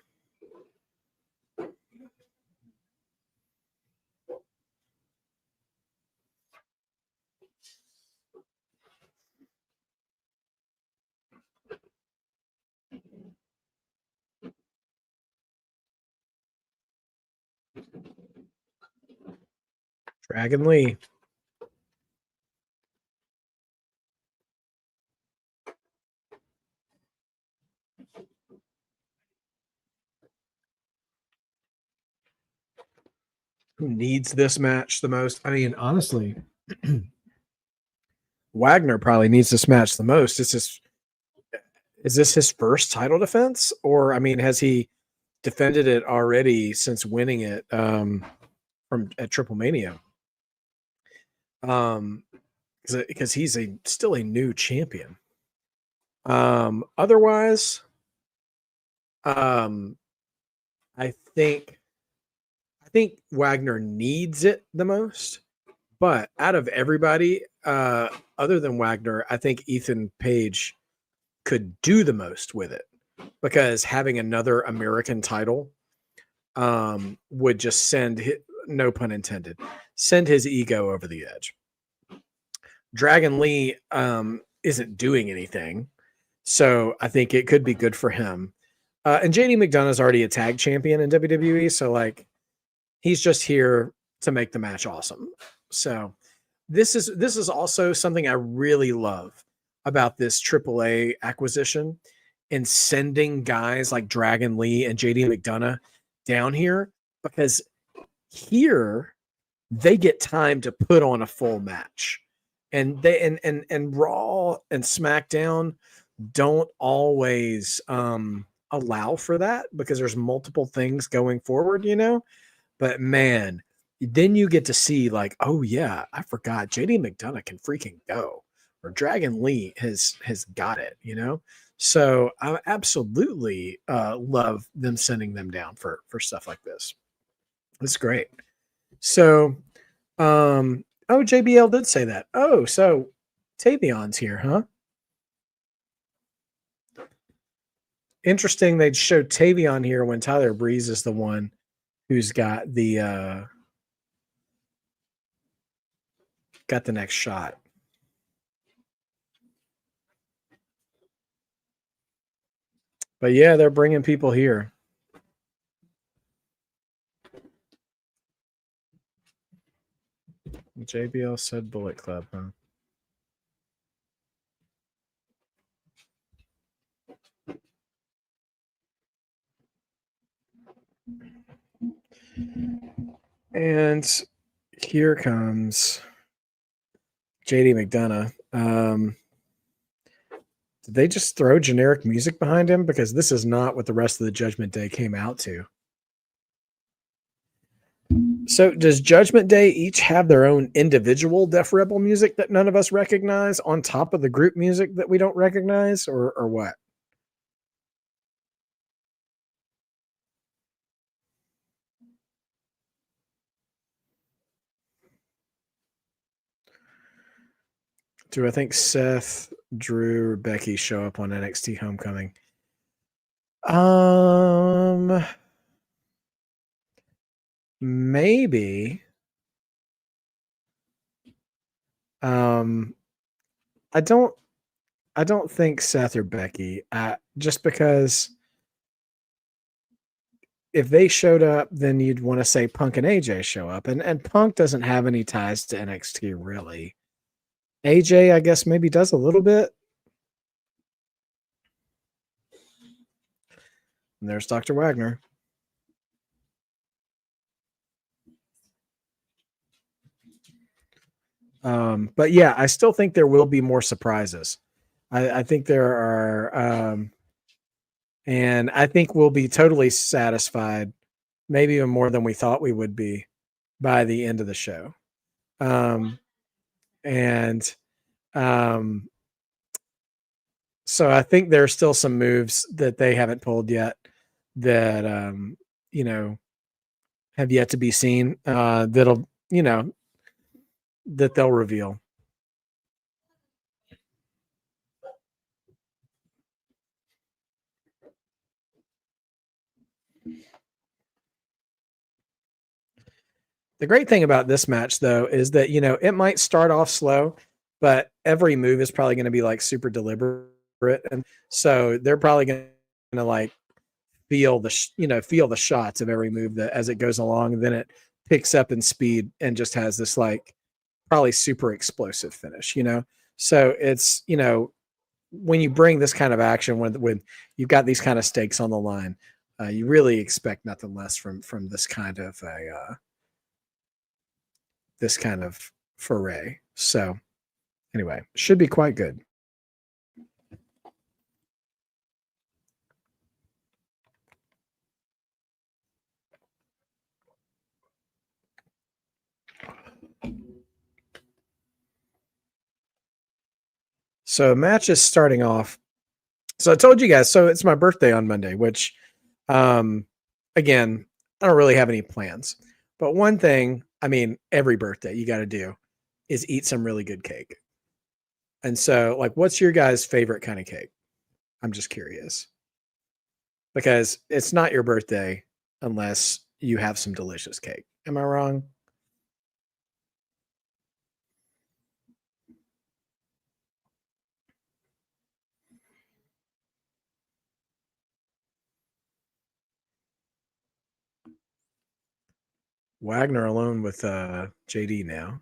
Dragon Lee. who needs this match the most? I mean, honestly, Wagner probably needs this match the most. Is this his first title defense? Or, I mean, has he defended it already since winning it from at Triple Mania? Because he's still a new champion. Otherwise, I think Wagner needs it the most, but out of everybody, other than Wagner, I think Ethan Page could do the most with it, because having another American title would just send, no pun intended, send his ego over the edge. Dragon Lee isn't doing anything, so I think it could be good for him. And JD McDonough is already a tag champion in WWE, so like he's just here to make the match awesome. So this is also something I really love about this AAA acquisition, and sending guys like Dragon Lee and JD McDonough down here, because here they get time to put on a full match. And they and Raw and SmackDown don't always allow for that, because there's multiple things going forward, you know. But man, then you get to see like, oh yeah, I forgot JD McDonough can freaking go, or Dragon Lee has got it, you know. So I absolutely love them sending them down for stuff like this. It's great. So oh, JBL did say that. Oh, so Tavion's here, huh? Interesting. They'd show Tavion here when Tyler Breeze is the one who's got the next shot. But yeah, they're bringing people here. JBL said Bullet Club, huh? And here comes JD McDonough. Did they just throw generic music behind him? Because this is not what the rest of the Judgment Day came out to. So does Judgment Day each have their own individual Def Rebel music that none of us recognize on top of the group music that we don't recognize, or what? Do I think Seth, Drew, or Becky show up on NXT Homecoming? Maybe. I don't think Seth or Becky, just because if they showed up, then you'd want to say Punk and AJ show up, and Punk doesn't have any ties to NXT really. AJ, I guess, maybe does a little bit. And there's Dr. Wagner. But yeah, I still think there will be more surprises. I think there are, and I think we'll be totally satisfied, maybe even more than we thought we would be by the end of the show. So I think there are still some moves that they haven't pulled yet that, have yet to be seen, that'll, that they'll reveal. The great thing about this match, though, is that, it might start off slow, but every move is probably going to be like super deliberate. And so they're probably going to like feel the shots of every move that as it goes along, and then it picks up in speed and just has this like probably super explosive finish, So it's, when you bring this kind of action, when you've got these kind of stakes on the line, you really expect nothing less from this kind of this kind of foray. So anyway, should be quite good. So match is starting off. So I told you guys, so it's my birthday on Monday, which again, I don't really have any plans. But one thing, I mean, every birthday you got to do is eat some really good cake. And so, like, what's your guys' favorite kind of cake? I'm just curious. Because it's not your birthday unless you have some delicious cake. Am I wrong? Wagner alone with JD now.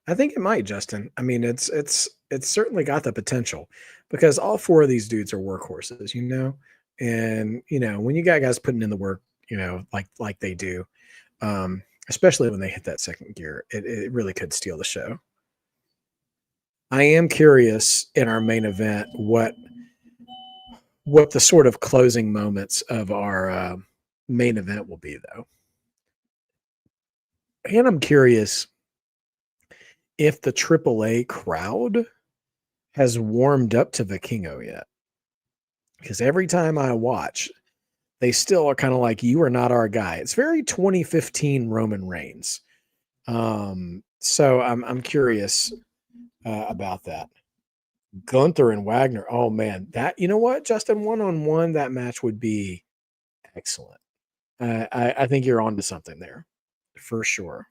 I think it might, Justin. I mean, it's certainly got the potential because all four of these dudes are workhorses, you know. And you know, when you got guys putting in the work, you know, like they do, especially when they hit that second gear, it really could steal the show. I am curious in our main event what the sort of closing moments of our main event will be, though. And I'm curious if the AAA crowd has warmed up to Vikingo yet. Because every time I watch, they still are kind of like, you are not our guy. It's very 2015 Roman Reigns. So I'm curious about that. Gunther and Wagner. Oh man, that, you know what, Justin, one-on-one, that match would be excellent. I think you're onto something there for sure.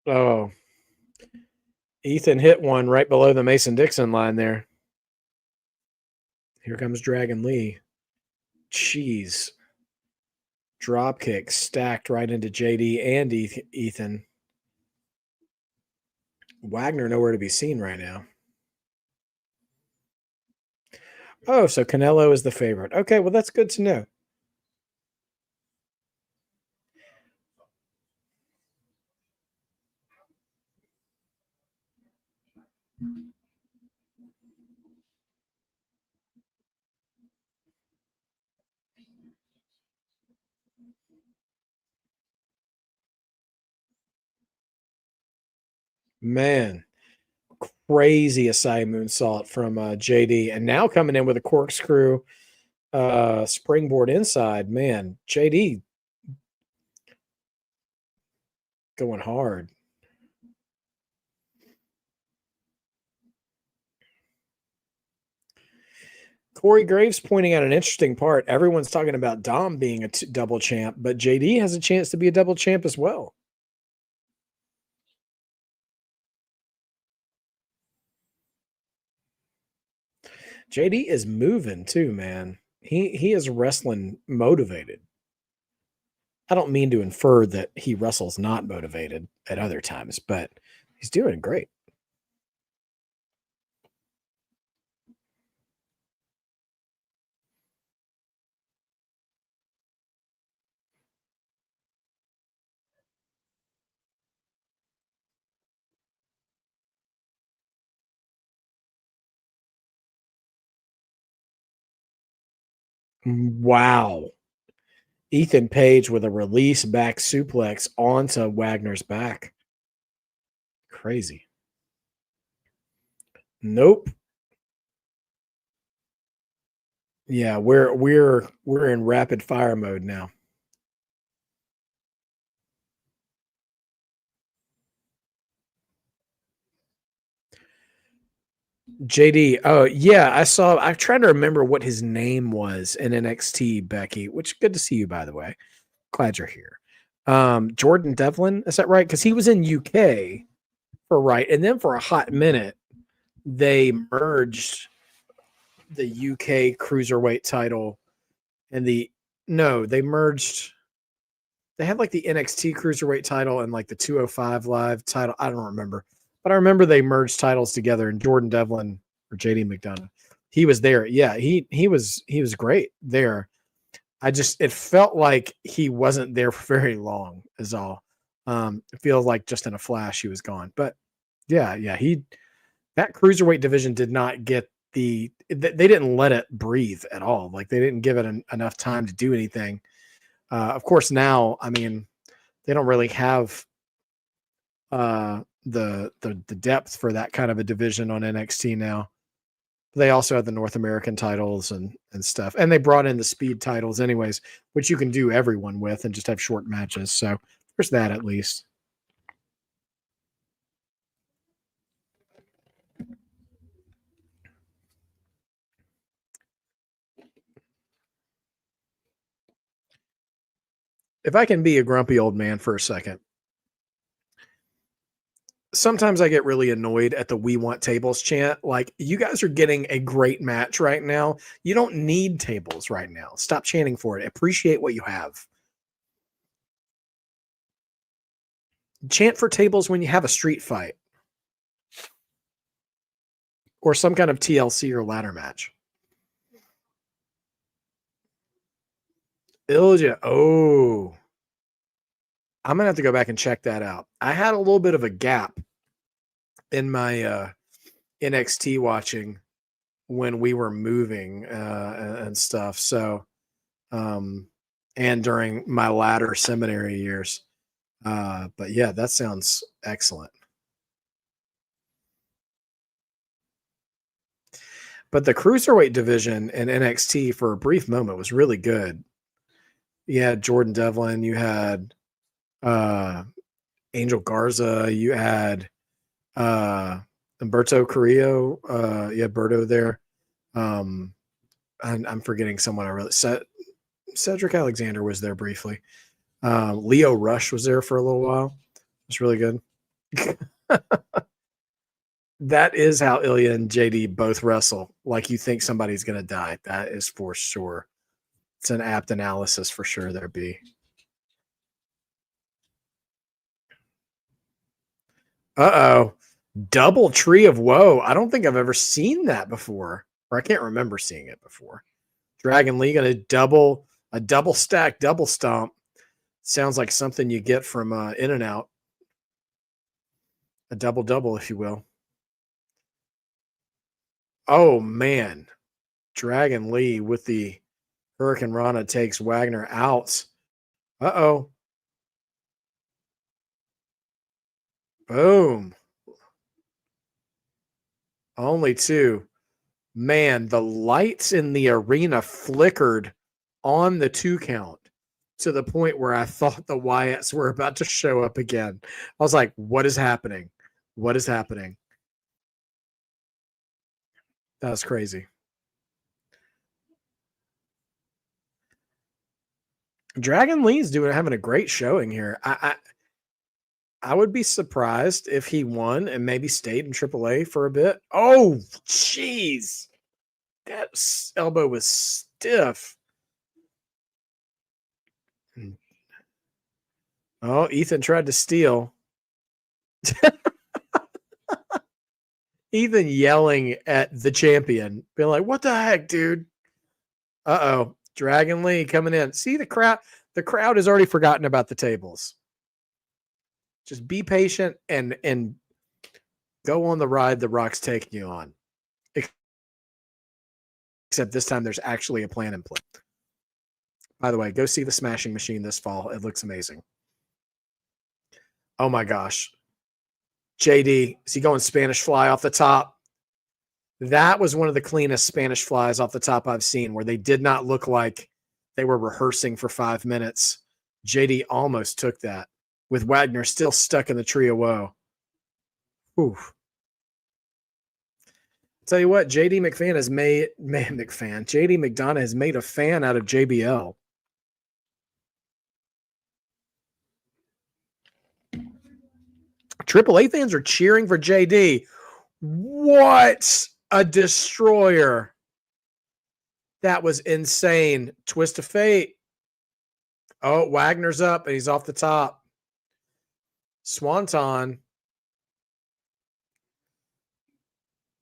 Oh, Ethan hit one right below the Mason Dixon line there. Here comes Dragon Lee. Jeez. Drop kick stacked right into JD and Ethan. Wagner nowhere to be seen right now. Oh, so Canelo is the favorite. Okay, well, that's good to know. Man, crazy Asai moonsault from JD. And now coming in with a corkscrew springboard inside. Man, JD going hard. Corey Graves pointing out an interesting part. Everyone's talking about Dom being a double champ, but JD has a chance to be a double champ as well. JD is moving too, man. He is wrestling motivated. I don't mean to infer that he wrestles not motivated at other times, but he's doing great. Wow. Ethan Page with a release back suplex onto Wagner's back. Crazy. Nope. Yeah, we're in rapid fire mode now. JD. Oh, yeah, I'm trying to remember what his name was in NXT, Becky, which good to see you, by the way. Glad you're here. Jordan Devlin, is that right? Because he was in UK for right. And then for a hot minute, they merged the UK cruiserweight title and they merged they had like the NXT Cruiserweight title and like the 205 Live title. I don't remember, but I remember they merged titles together. And Jordan Devlin or JD McDonough, he was there. Yeah, he was great there. It felt like he wasn't there for very long. Is all. It feels like just in a flash he was gone. But yeah, that Cruiserweight division did not get they didn't let it breathe at all. Like they didn't give it enough time to do anything. Of course, now, I mean, they don't really have the depth for that kind of a division on NXT now. They also have the North American titles and stuff, and they brought in the speed titles anyways, which you can do everyone with and just have short matches. So there's that at least. If I can be a grumpy old man for a second, sometimes I get really annoyed at the "we want tables" chant. Like, you guys are getting a great match right now. You don't need tables right now. Stop chanting for it. Appreciate what you have. Chant for tables when you have a street fight or some kind of TLC or ladder match. Ilja. Oh, I'm going to have to go back and check that out. I had a little bit of a gap in my NXT watching when we were moving and stuff. So, and during my latter seminary years. But yeah, that sounds excellent. But the Cruiserweight division in NXT for a brief moment was really good. You had Jordan Devlin, you had Angel Garza, you had Humberto Carrillo, you had Berto there. I'm forgetting someone I really said. Cedric Alexander was there briefly. Leo Rush was there for a little while. It's really good. That is how Ilya and JD both wrestle. Like you think somebody's going to die. That is for sure. It's an apt analysis for sure there, B. Uh-oh. Double Tree of Woe. I don't think I've ever seen that before. Or I can't remember seeing it before. Dragon Lee got a double stack, double stomp. Sounds like something you get from In-N-Out. A double, if you will. Oh, man. Dragon Lee with the Hurricane Rana takes Wagner out. Uh-oh. Boom. Only two. Man, the lights in the arena flickered on the 2 count to the point where I thought the Wyatts were about to show up again. I was like, what is happening? What is happening? That was crazy. Dragon Lee's having a great showing here. I would be surprised if he won and maybe stayed in AAA for a bit. Oh, jeez. That elbow was stiff. Oh, Ethan tried to steal. Ethan yelling at the champion, being like, what the heck, dude? Uh-oh. Dragon Lee coming in. See the crowd? The crowd has already forgotten about the tables. Just be patient and go on the ride the Rock's taking you on. Except this time there's actually a plan in place. By the way, go see The Smashing Machine this fall. It looks amazing. Oh my gosh. JD, is he going Spanish fly off the top? That was one of the cleanest Spanish flies off the top I've seen, where they did not look like they were rehearsing for 5 minutes. JD almost took that, with Wagner still stuck in the Tree of Woe. Whew. Tell you what, JD McDonough has made a fan out of JBL. AAA fans are cheering for JD. What a destroyer. That was insane. Twist of fate. Oh, Wagner's up and he's off the top. Swanton.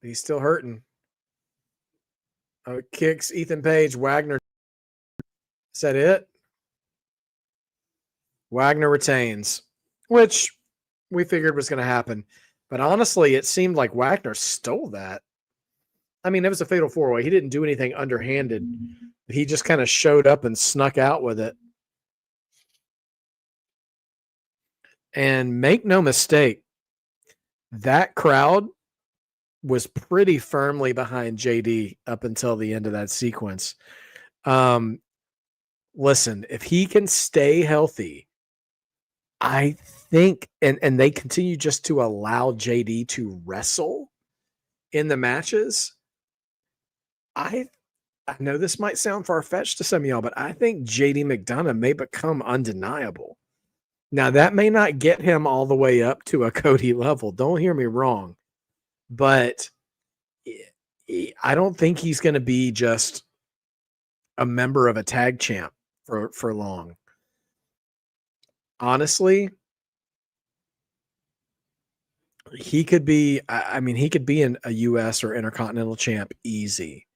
He's still hurting. Oh, kicks Ethan Page. Wagner. Is that it? Wagner retains, which we figured was going to happen. But honestly, it seemed like Wagner stole that. I mean, it was a fatal four-way. He didn't do anything underhanded. He just kind of showed up and snuck out with it. And make no mistake, that crowd was pretty firmly behind JD up until the end of that sequence. Listen, if he can stay healthy, I think, and they continue just to allow JD to wrestle in the matches, I know this might sound far-fetched to some of y'all, but I think JD McDonough may become undeniable. Now, that may not get him all the way up to a Cody level. Don't hear me wrong. But I don't think he's going to be just a member of a tag champ for long. Honestly, he could be, I mean, he could be a US or Intercontinental champ easy.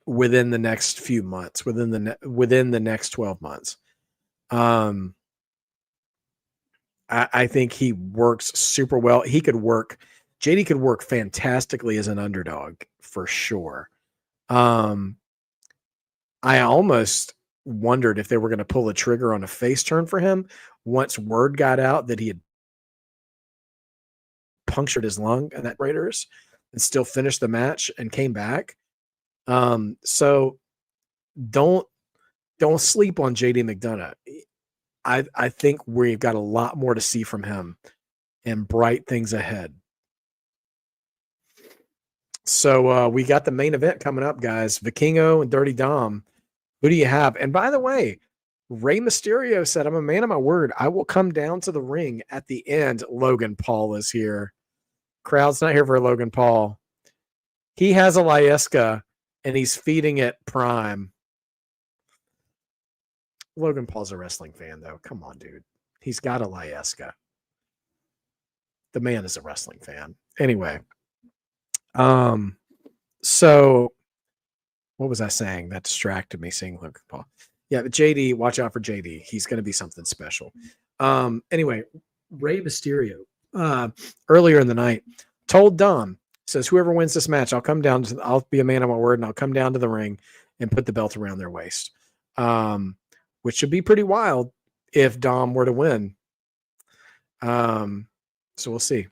Within the next few months, within the next 12 months. I think he works super well. JD could work fantastically as an underdog for sure. I almost wondered if they were going to pull the trigger on a face turn for him once word got out that he had punctured his lung and that Raiders and still finished the match and came back. So don't sleep on JD McDonough. I think we've got a lot more to see from him and bright things ahead. So we got the main event coming up, guys. Vikingo and Dirty Dom. Who do you have? And by the way, Rey Mysterio said, I'm a man of my word. I will come down to the ring at the end. Logan Paul is here. Crowd's not here for Logan Paul. He has a Lyeska, and he's feeding it Prime. Logan Paul's a wrestling fan, though. Come on, dude. He's got a Lyeska. The man is a wrestling fan. Anyway. So what was I saying? That distracted me seeing Logan Paul. Yeah, but JD, watch out for JD. He's going to be something special. Anyway, Rey Mysterio, earlier in the night, told Dom, says, whoever wins this match, I'll be a man of my word, and I'll come down to the ring and put the belt around their waist. Which should be pretty wild if Dom were to win. So we'll see.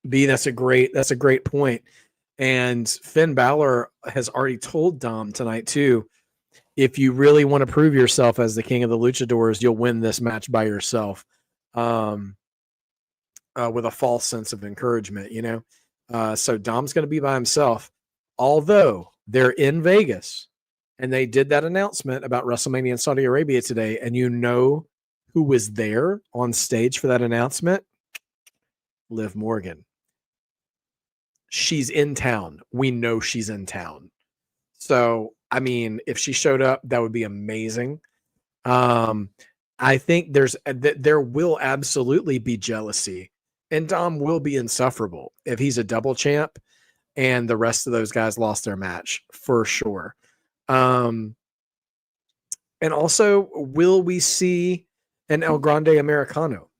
B, that's a great point. And Finn Balor has already told Dom tonight too, if you really want to prove yourself as the king of the luchadors, you'll win this match by yourself. With a false sense of encouragement, so Dom's going to be by himself, although they're in Vegas and they did that announcement about WrestleMania in Saudi Arabia today. And who was there on stage for that announcement? Liv Morgan. She's in town. We know she's in town. So, I mean, if she showed up, that would be amazing. I think there will absolutely be jealousy, and Dom will be insufferable if he's a double champ and the rest of those guys lost their match for sure. And also, will we see an El Grande Americano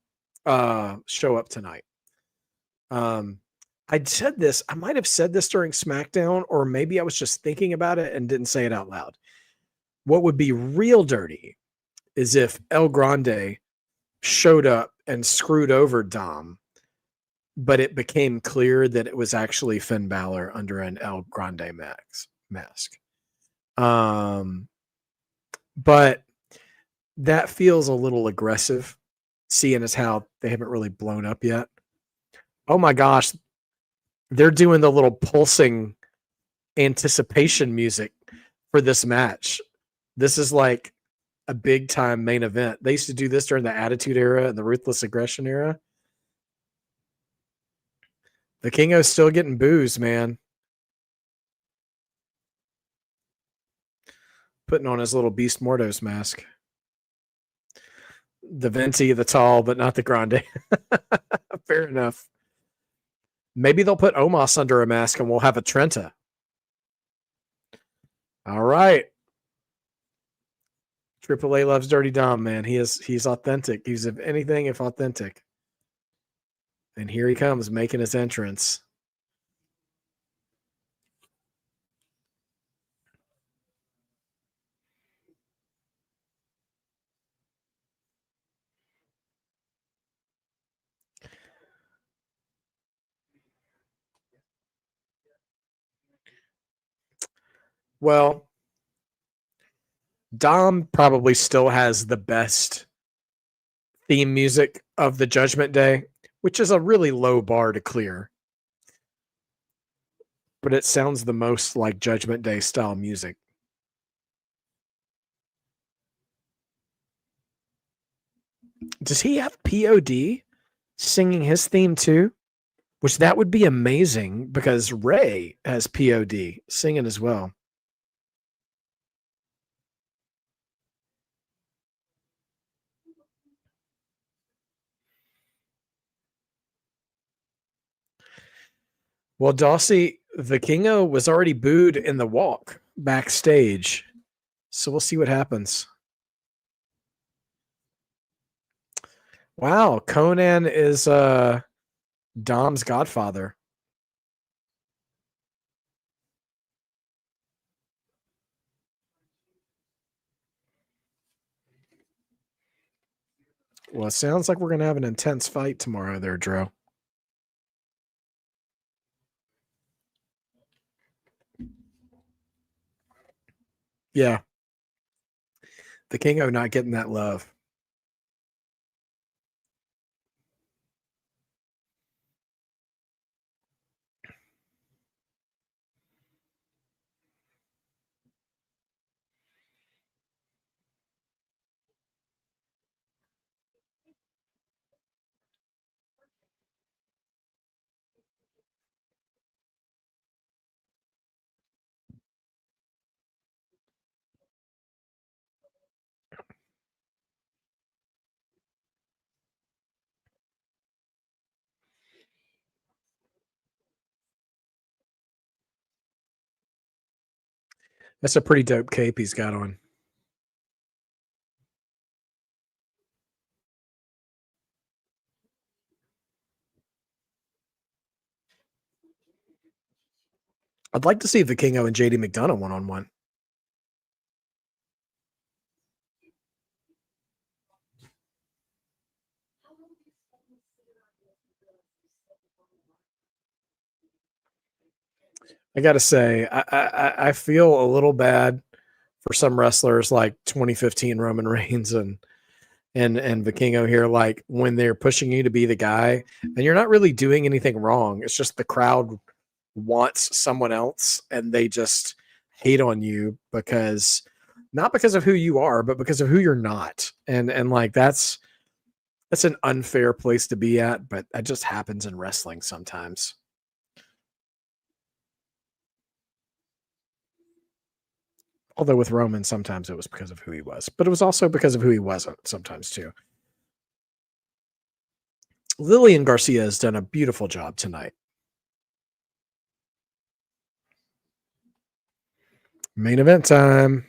show up tonight? I might have said this during SmackDown, or maybe I was just thinking about it and didn't say it out loud. What would be real dirty is if El Grande showed up and screwed over Dom, but it became clear that it was actually Finn Balor under an El Grande mask. But that feels a little aggressive, seeing as how they haven't really blown up yet. Oh my gosh, they're doing the little pulsing anticipation music for this match. This is like a big time main event. They used to do this during the Attitude Era and the Ruthless Aggression Era. The Kingo's still getting boos, man. Putting on his little Beast Mordos mask. The venti, the tall, but not the grande. Fair enough. Maybe they'll put Omos under a mask and we'll have a Trenta. All right. Triple A loves Dirty Dom, man. He's authentic. He's, if anything, if authentic. And here he comes making his entrance. Well, Dom probably still has the best theme music of the Judgment Day, which is a really low bar to clear. But it sounds the most like Judgment Day style music. Does he have POD singing his theme too? Which that would be amazing because Ray has POD singing as well. Well, Dossie, the Kingo was already booed in the walk backstage. So we'll see what happens. Wow, Conan is Dom's godfather. Well, it sounds like we're going to have an intense fight tomorrow there, Dro. Yeah. The Kingo not getting that love. That's a pretty dope cape he's got on. I'd like to see the Kingo and JD McDonough one-on-one. I got to say, I feel a little bad for some wrestlers like 2015 Roman Reigns and Vikingo here, like when they're pushing you to be the guy and you're not really doing anything wrong. It's just the crowd wants someone else and they just hate on you because not because of who you are, but because of who you're not. And like that's an unfair place to be at, but that just happens in wrestling sometimes. Although with Roman, sometimes it was because of who he was, but it was also because of who he wasn't sometimes too. Lillian Garcia has done a beautiful job tonight. Main event time.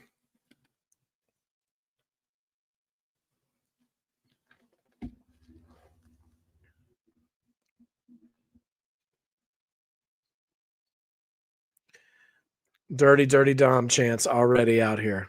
Dirty Dom chance already out here.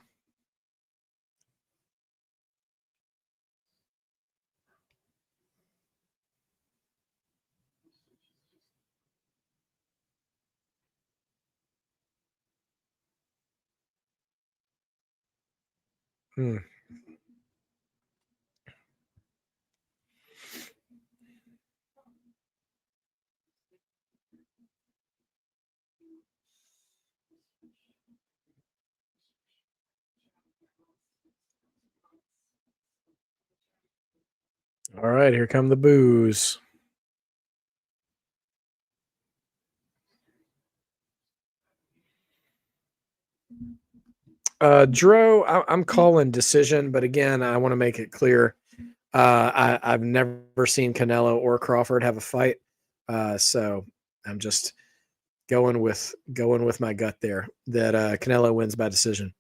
Hmm. All right, here come the boos. Dro, I'm calling decision, but again, I want to make it clear. I've never seen Canelo or Crawford have a fight, so I'm just going with my gut there that Canelo wins by decision.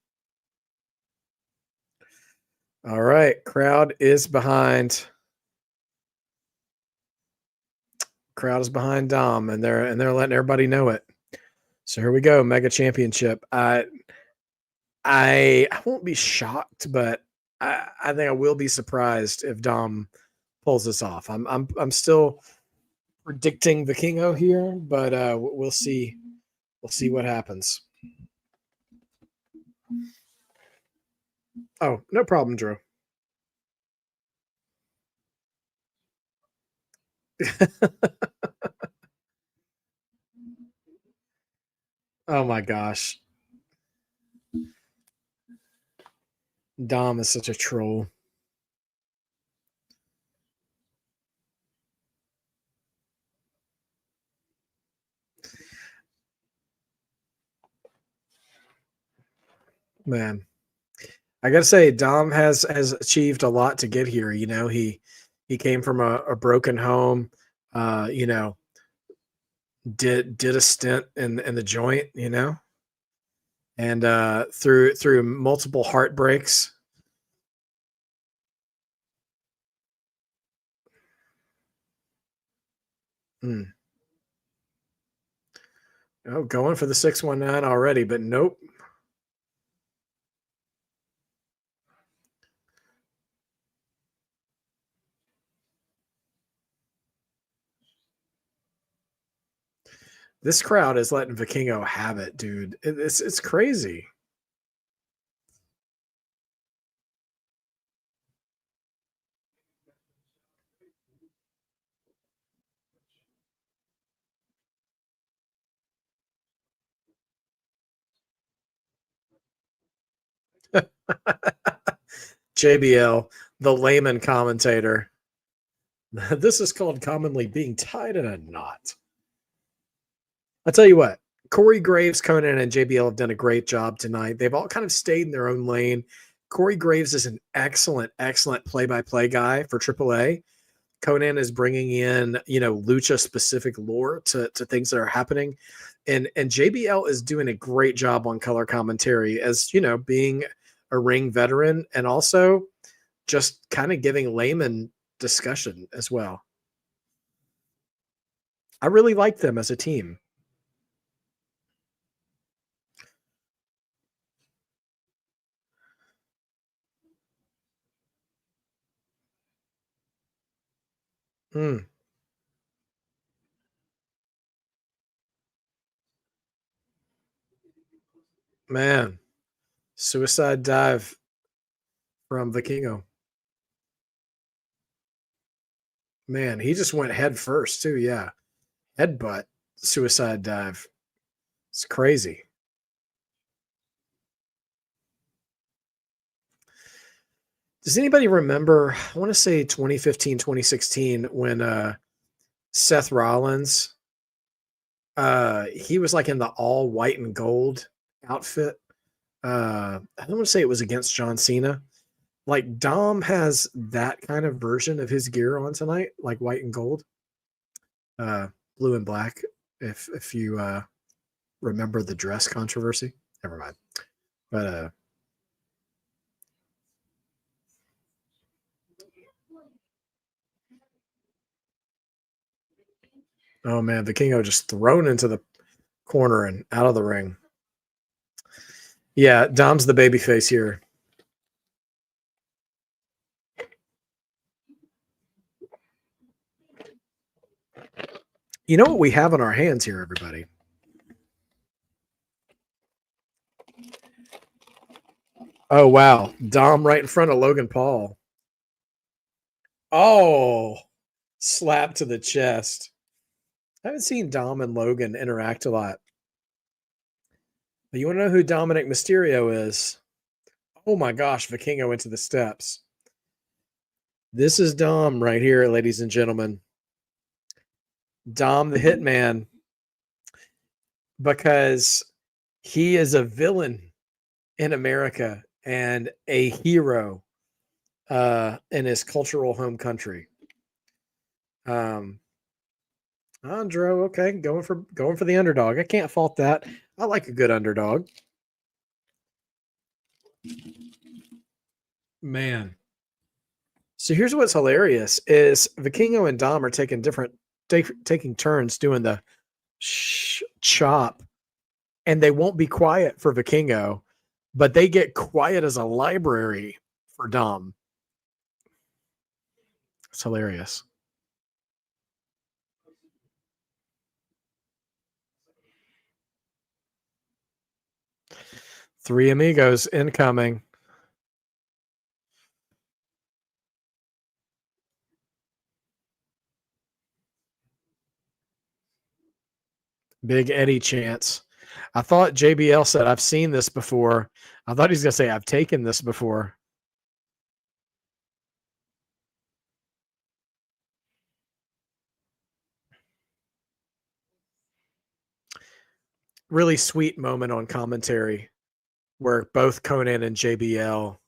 All right, crowd is behind. Crowd is behind Dom, and they're letting everybody know it. So here we go, Mega Championship. I won't be shocked, but I think I will be surprised if Dom pulls this off. I'm still predicting Vikingo here, but we'll see. We'll see what happens. Oh, no problem, Drew. Oh my gosh. Dom is such a troll. Man. I gotta say, Dom has achieved a lot to get here. You know, he came from a broken home, you know, did a stint in the joint, you know, and through multiple heartbreaks. Mm. Oh, going for the 619 already, but nope. This crowd is letting Vikingo have it, dude. It's crazy. JBL, the layman commentator. This is called commonly being tied in a knot. I'll tell you what, Corey Graves, Conan, and JBL have done a great job tonight. They've all kind of stayed in their own lane. Corey Graves is an excellent, excellent play-by-play guy for AAA. Conan is bringing in, you know, lucha-specific lore to things that are happening. And JBL is doing a great job on color commentary as, you know, being a ring veteran and also just kind of giving layman discussion as well. I really like them as a team. Mm. Man, suicide dive from Vikingo. Man, he just went head first too. Yeah, headbutt, suicide dive. It's crazy. Does anybody remember? I want to say 2015, 2016 when Seth Rollins he was like in the all white and gold outfit. I don't want to say it was against John Cena. Like Dom has that kind of version of his gear on tonight, like white and gold, blue and black. If you remember the dress controversy, never mind. But oh man, Vikingo just thrown into the corner and out of the ring. Yeah, Dom's the baby face here. You know what we have on our hands here, everybody? Oh, wow. Dom right in front of Logan Paul. Oh, slap to the chest. I haven't seen Dom and Logan interact a lot. But you want to know who Dominic Mysterio is? Oh my gosh, Vikingo into the steps. This is Dom right here, ladies and gentlemen. Dom the Hitman, because he is a villain in America and a hero in his cultural home country. Andro, okay, going for the underdog. I can't fault that. I like a good underdog. Man. So here's what's hilarious is Vikingo and Dom are taking turns doing the chop, and they won't be quiet for Vikingo, but they get quiet as a library for Dom. It's hilarious. Three amigos incoming. Big Eddie chance. I thought JBL said, I've seen this before. I thought he's going to say, I've taken this before. Really sweet moment on commentary where both Conan and JBL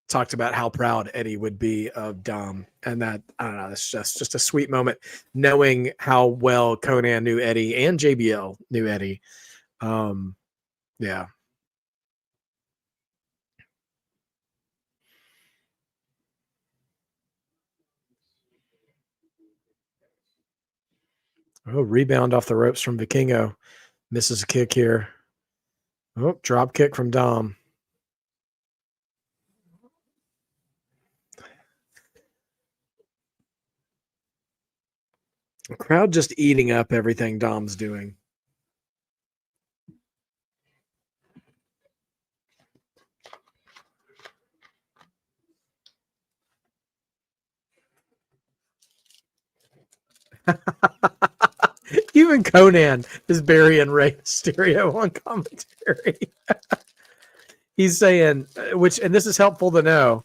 talked about how proud Eddie would be of Dom. And that, I don't know, it's just a sweet moment knowing how well Conan knew Eddie and JBL knew Eddie. Yeah. Oh, rebound off the ropes from Vikingo. Misses a kick here. Oh, drop kick from Dom. The crowd just eating up everything Dom's doing. Even Conan is burying Rey Mysterio on commentary. He's saying, and this is helpful to know,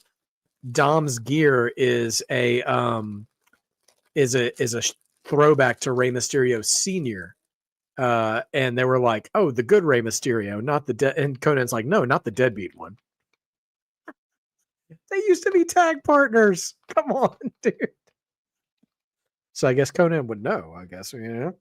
Dom's gear is a throwback to Rey Mysterio Sr. And they were like, oh, the good Rey Mysterio, not the dead. And Conan's like, no, not the deadbeat one. They used to be tag partners. Come on, dude. So I guess Conan would know, I guess, you know.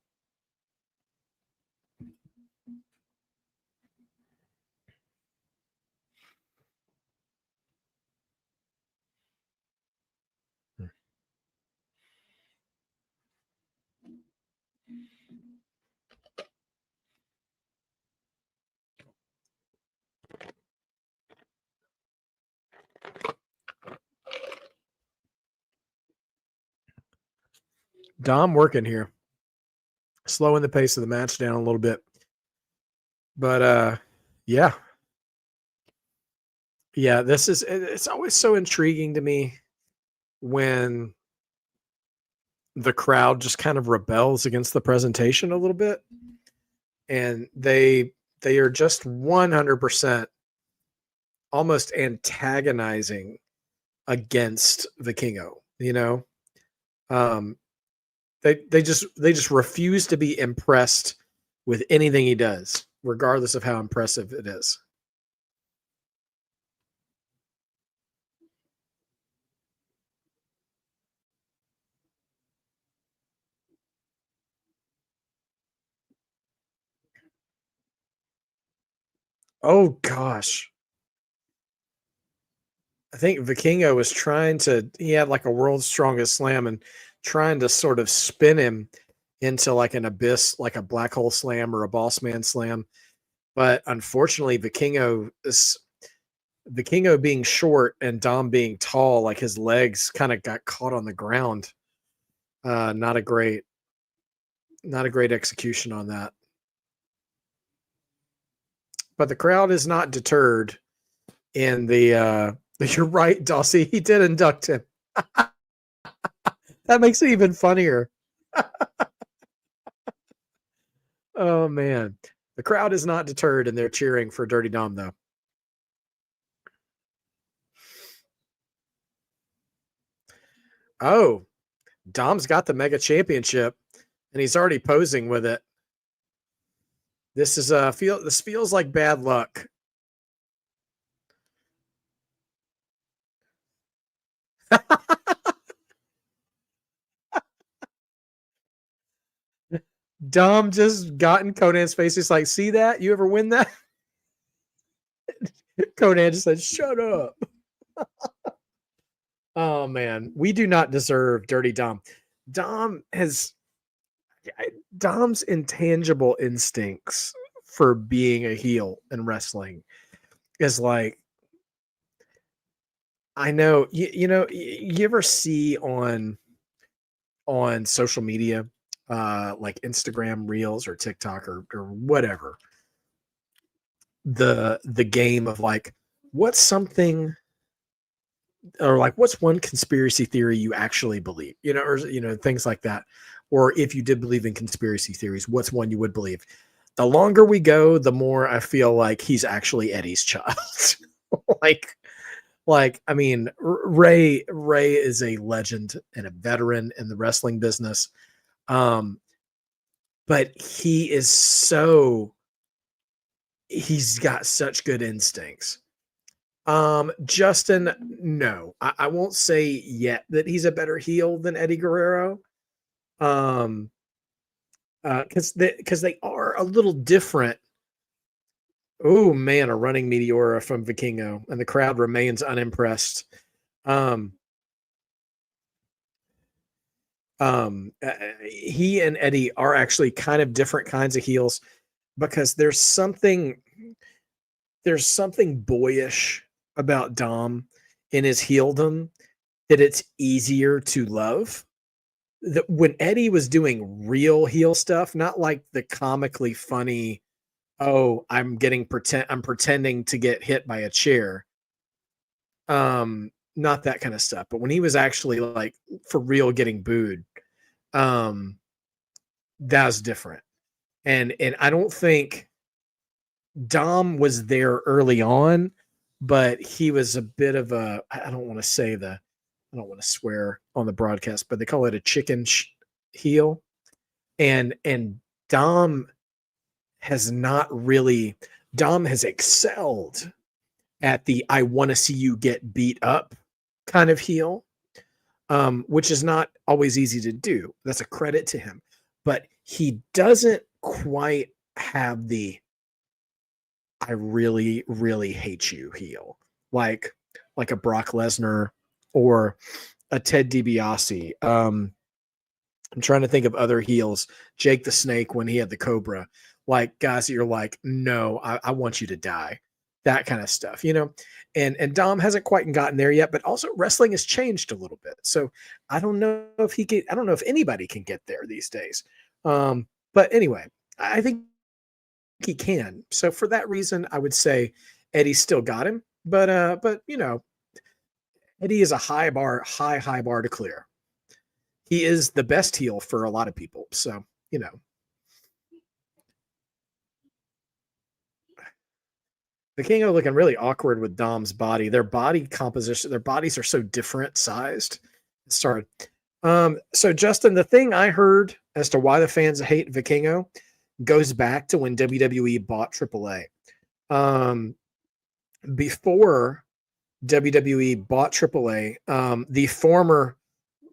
Dom working here, slowing the pace of the match down a little bit. But yeah, it's always so intriguing to me when the crowd just kind of rebels against the presentation a little bit, and they are just 100% almost antagonizing against Vikingo, you know. They just refuse to be impressed with anything he does, regardless of how impressive it is. Oh gosh. I think Vikingo was he had like a world's strongest slam and trying to sort of spin him into like an abyss, like a black hole slam or a boss man slam. But unfortunately, Vikingo being short and Dom being tall, like his legs kind of got caught on the ground. Not a great execution on that. But the crowd is not deterred in the you're right, Dossie. He did induct him. That makes it even funnier. Oh man. The crowd is not deterred and they're cheering for Dirty Dom though. Oh, Dom's got the Mega Championship, and he's already posing with it. This is this feels like bad luck. Dom just got in Conan's face. He's like, see that? You ever win that? Conan just said, shut up. Oh man, we do not deserve Dirty Dom. Dom's intangible instincts for being a heel in wrestling is like, I know you ever see on social media, like Instagram Reels or TikTok or whatever, the game of like, what's something, or like, what's one conspiracy theory you actually believe, or things like that. Or if you did believe in conspiracy theories, what's one you would believe? The longer we go, the more I feel like he's actually Eddie's child. like, I mean, Ray is a legend and a veteran in the wrestling business. But he's got such good instincts. Justin, no, I won't say yet that he's a better heel than Eddie Guerrero. Because they are a little different. Oh man, a running Meteora from Vikingo, and the crowd remains unimpressed. He and Eddie are actually kind of different kinds of heels, because there's something boyish about Dom in his heeldom that it's easier to love. That when Eddie was doing real heel stuff, not like the comically funny, oh, I'm pretending to get hit by a chair. Not that kind of stuff. But when he was actually like for real getting booed, that was different. And I don't think Dom was there early on, but he was a bit of a, I don't want to swear on the broadcast, but they call it a chicken heel. And Dom has excelled at the I want to see you get beat up kind of heel, which is not always easy to do. That's a credit to him. But he doesn't quite have the I really, really hate you heel, like a Brock Lesnar or a Ted DiBiase. I'm trying to think of other heels. Jake the Snake, when he had the Cobra, like guys that you're like, no, I want you to die. That kind of stuff, and Dom hasn't quite gotten there yet, but also wrestling has changed a little bit. So I don't know if anybody can get there these days. But anyway, I think he can. So for that reason, I would say Eddie still got him, but Eddie is a high bar to clear. He is the best heel for a lot of people. So, Vikingo looking really awkward with Dom's body. Their body composition, their bodies are so different sized. Sorry. So Justin, the thing I heard as to why the fans hate Vikingo goes back to when WWE bought AAA. Before WWE bought AAA, the former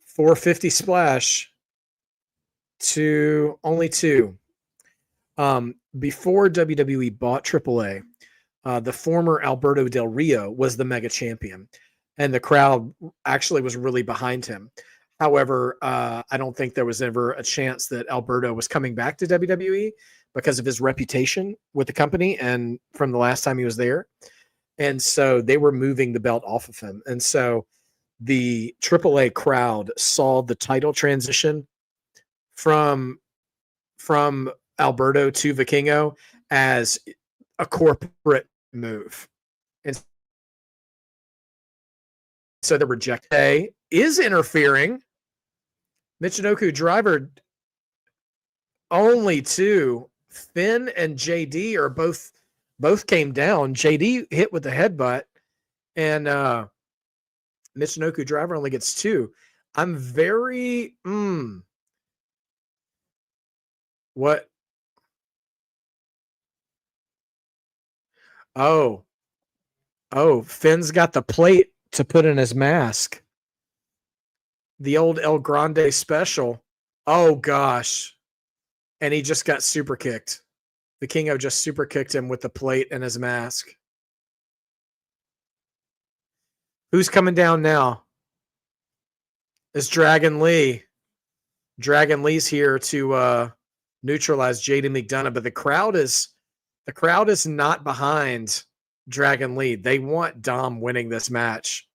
450 Splash to only two. Before WWE bought AAA, the former Alberto Del Rio was the mega champion, and the crowd actually was really behind him. However, I don't think there was ever a chance that Alberto was coming back to WWE because of his reputation with the company and from the last time he was there. And so they were moving the belt off of him. And so the AAA crowd saw the title transition from Alberto to Vikingo as a corporate move. And so the reject is interfering. Michinoku Driver, only two. Finn and JD are both came down. JD hit with the headbutt, and Michinoku Driver only gets two. I'm very what? Oh, Finn's got the plate to put in his mask. The old El Grande special. Oh gosh. And he just got super kicked. The Kingo just super kicked him with the plate and his mask. Who's coming down now? It's Dragon Lee. Dragon Lee's here to neutralize JD McDonough, but the crowd is not behind Dragon Lee. They want Dom winning this match.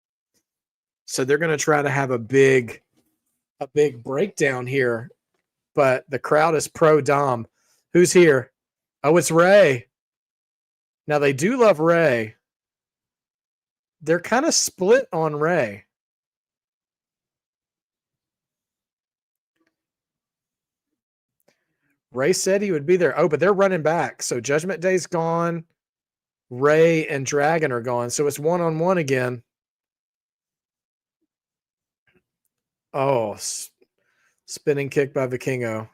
So they're going to try to have a big breakdown here, but the crowd is pro Dom. Who's here? Oh, it's Ray. Now they do love Ray. They're kind of split on Ray. Ray said he would be there. Oh, but they're running back. So Judgment Day's gone. Ray and Dragon are gone. So it's 1-on-1 again. Oh, spinning kick by Vikingo.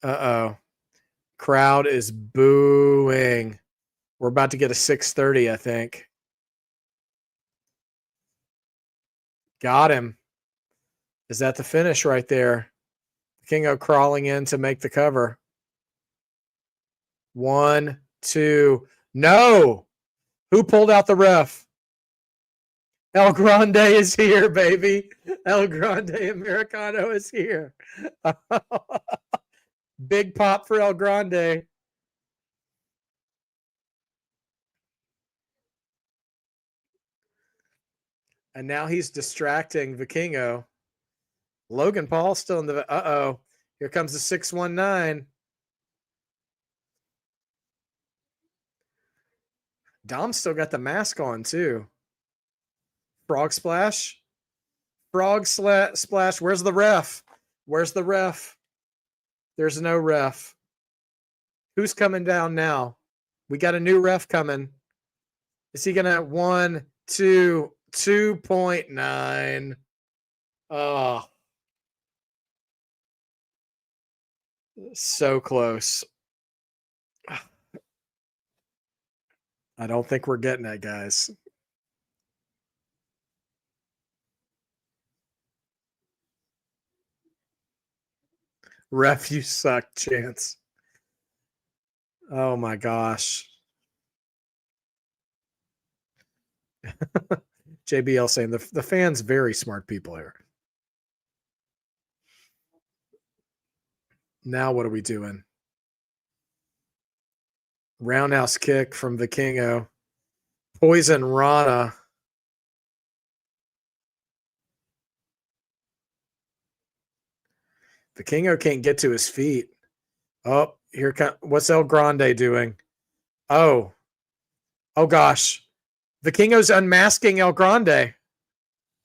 Uh-oh. Crowd is booing. We're about to get a 6:30, I think. Got him. Is that the finish right there? Vikingo crawling in to make the cover. 1, 2. No! Who pulled out the ref? El Grande is here, baby. El Grande Americano is here. Big pop for El Grande. And now he's distracting Vikingo. Logan Paul still in the... Uh-oh. Here comes the 619. Dom still got the mask on, too. Frog splash. Frog splash. Where's the ref? Where's the ref? There's no ref. Who's coming down now? We got a new ref coming. Is he going to 1, 2, 2.9? Oh. So close. I don't think we're getting it, guys. Ref, you suck, Chance. Oh my gosh. JBL saying the fans very smart people here. Now what are we doing? Roundhouse kick from Vikingo. Poison Rana. Vikingo can't get to his feet. Oh, here comes. What's El Grande doing? Oh gosh. Vikingo's unmasking El Grande.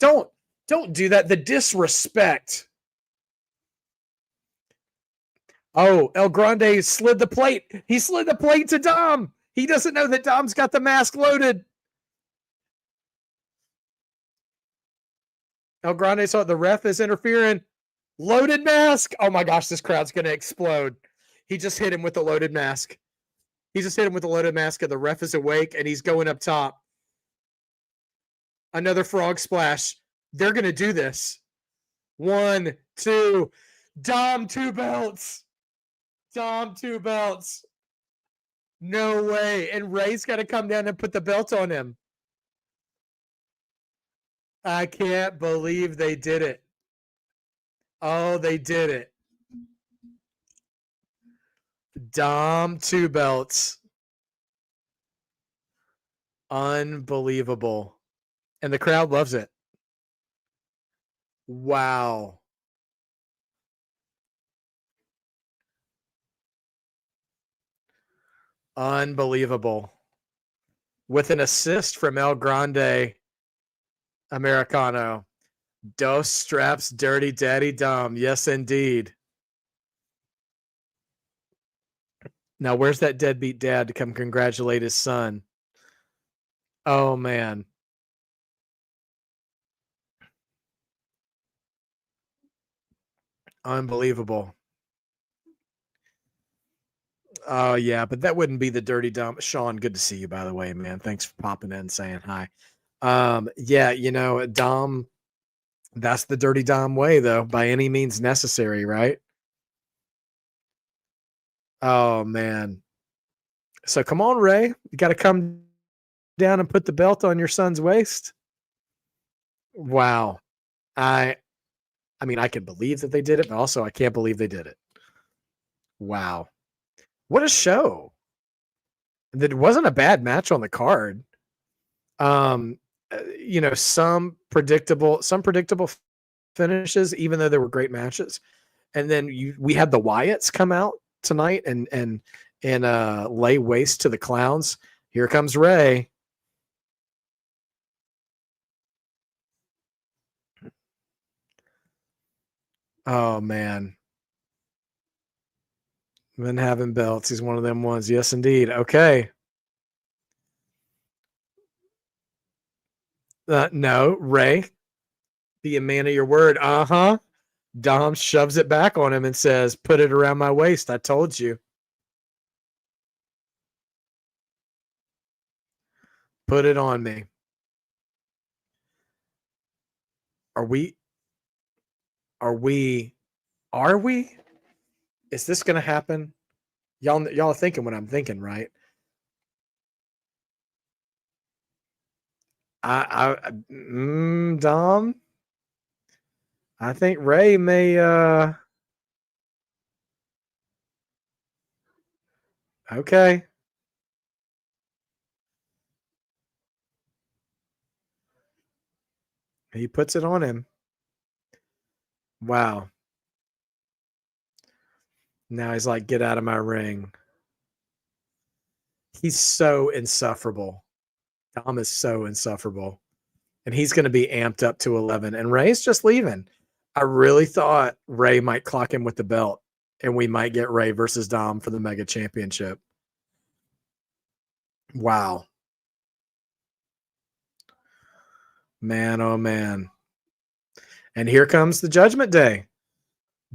Don't do that. The disrespect. Oh, El Grande slid the plate. He slid the plate to Dom. He doesn't know that Dom's got the mask loaded. El Grande saw the ref is interfering. Loaded mask. Oh my gosh, this crowd's going to explode. He just hit him with the loaded mask. He just hit him with the loaded mask, and the ref is awake, and he's going up top. Another frog splash. They're going to do this. 1, 2. Dom 2 belts. Dom 2 belts. No way. And Ray's got to come down and put the belt on him. I can't believe they did it. Oh, they did it. Dom 2 belts. Unbelievable. And the crowd loves it. Wow. Unbelievable. With an assist from El Grande Americano. Dos straps, dirty daddy Dom. Yes, indeed. Now, where's that deadbeat dad to come congratulate his son? Oh, man. Unbelievable. Oh yeah, but that wouldn't be the dirty dumb. Sean, good to see you, by the way, man. Thanks for popping in, saying hi. Yeah, you know, Dom, that's the dirty Dom way, though, by any means necessary, right? Oh man. So come on, Ray. You got to come down and put the belt on your son's waist. Wow. I mean, I can believe that they did it, but also I can't believe they did it. Wow. What a show. That wasn't a bad match on the card. You know, some predictable finishes, even though there were great matches. And then we had the Wyatts come out tonight and lay waste to the clowns. Here comes Ray. Oh man. Been having belts. He's one of them ones. Yes, indeed. Okay. No, Ray. Be a man of your word. Uh-huh. Dom shoves it back on him and says, "Put it around my waist. I told you. Put it on me." Are we? Is this going to happen? Y'all are thinking what I'm thinking, right? Dom, I think Ray may, okay. He puts it on him. Wow. Now he's like, "Get out of my ring." He's so insufferable. Dom is so insufferable. And he's going to be amped up to 11. And Ray's just leaving. I really thought Ray might clock him with the belt and we might get Ray versus Dom for the Mega Championship. Wow. Man, oh man. And here comes the Judgment Day.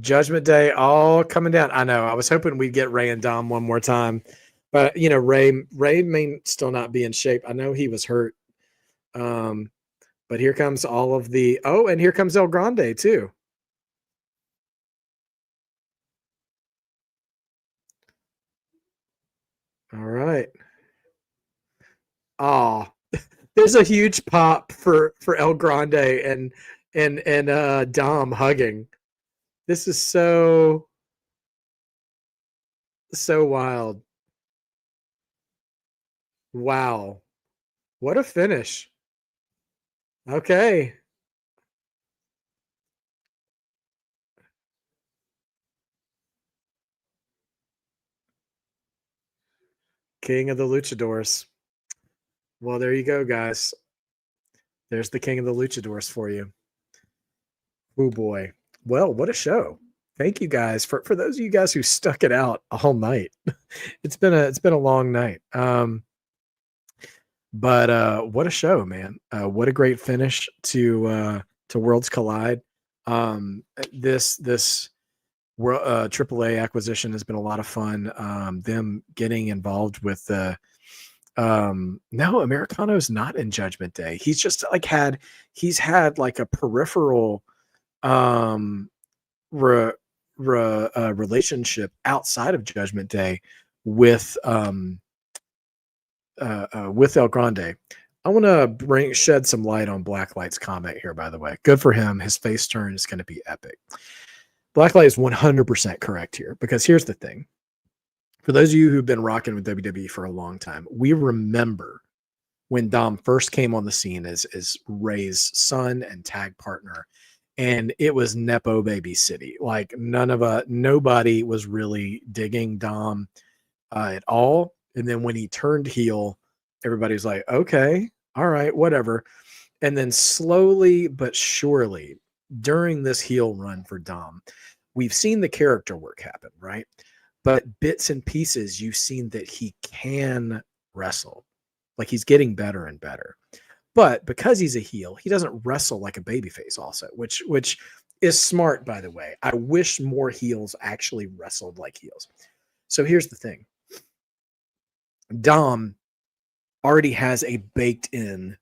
Judgment Day all coming down. I know. I was hoping we'd get Ray and Dom one more time. But, you know, Ray may still not be in shape. I know he was hurt. But here comes all of the – oh, and here comes El Grande too. All right. Oh, there's a huge pop for El Grande and Dom hugging. This is so wild. Wow. What a finish. Okay. King of the Luchadors. Well, there you go, guys. There's the King of the Luchadors for you. Oh boy. Well, what a show. Thank you guys for those of you guys who stuck it out all night. It's been a long night. But what a show, man. What a great finish to Worlds Collide. This AAA acquisition has been a lot of fun. Them getting involved with the no, Americano's not in Judgment Day. He's just like had like a peripheral relationship outside of Judgment Day with El Grande. I want to shed some light on Blacklight's comment here, by the way. Good for him. His face turn is going to be epic. Blacklight is 100% correct here, because here's the thing. For those of you who've been rocking with WWE for a long time, we remember when Dom first came on the scene as Ray's son and tag partner, and it was Nepo Baby City. Like nobody was really digging Dom at all. And then when he turned heel, everybody's like, okay, all right, whatever. And then slowly but surely, during this heel run for Dom, we've seen the character work happen, right? But bits and pieces, you've seen that he can wrestle. Like he's getting better and better. But because he's a heel, he doesn't wrestle like a babyface also, which is smart, by the way. I wish more heels actually wrestled like heels. So here's the thing. Dom already has a baked in,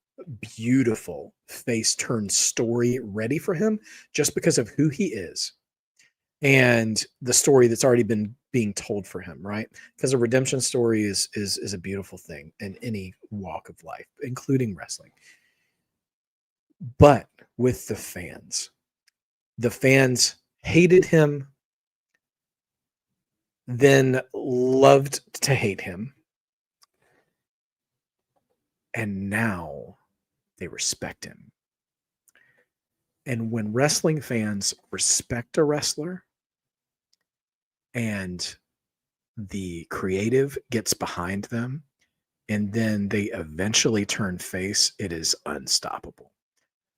beautiful face turn story ready for him just because of who he is and the story that's already been being told for him, right? Because a redemption story is a beautiful thing in any walk of life, including wrestling. But with the fans hated him, then loved to hate him, and now they respect him. And when wrestling fans respect a wrestler and the creative gets behind them, and then they eventually turn face, it is unstoppable.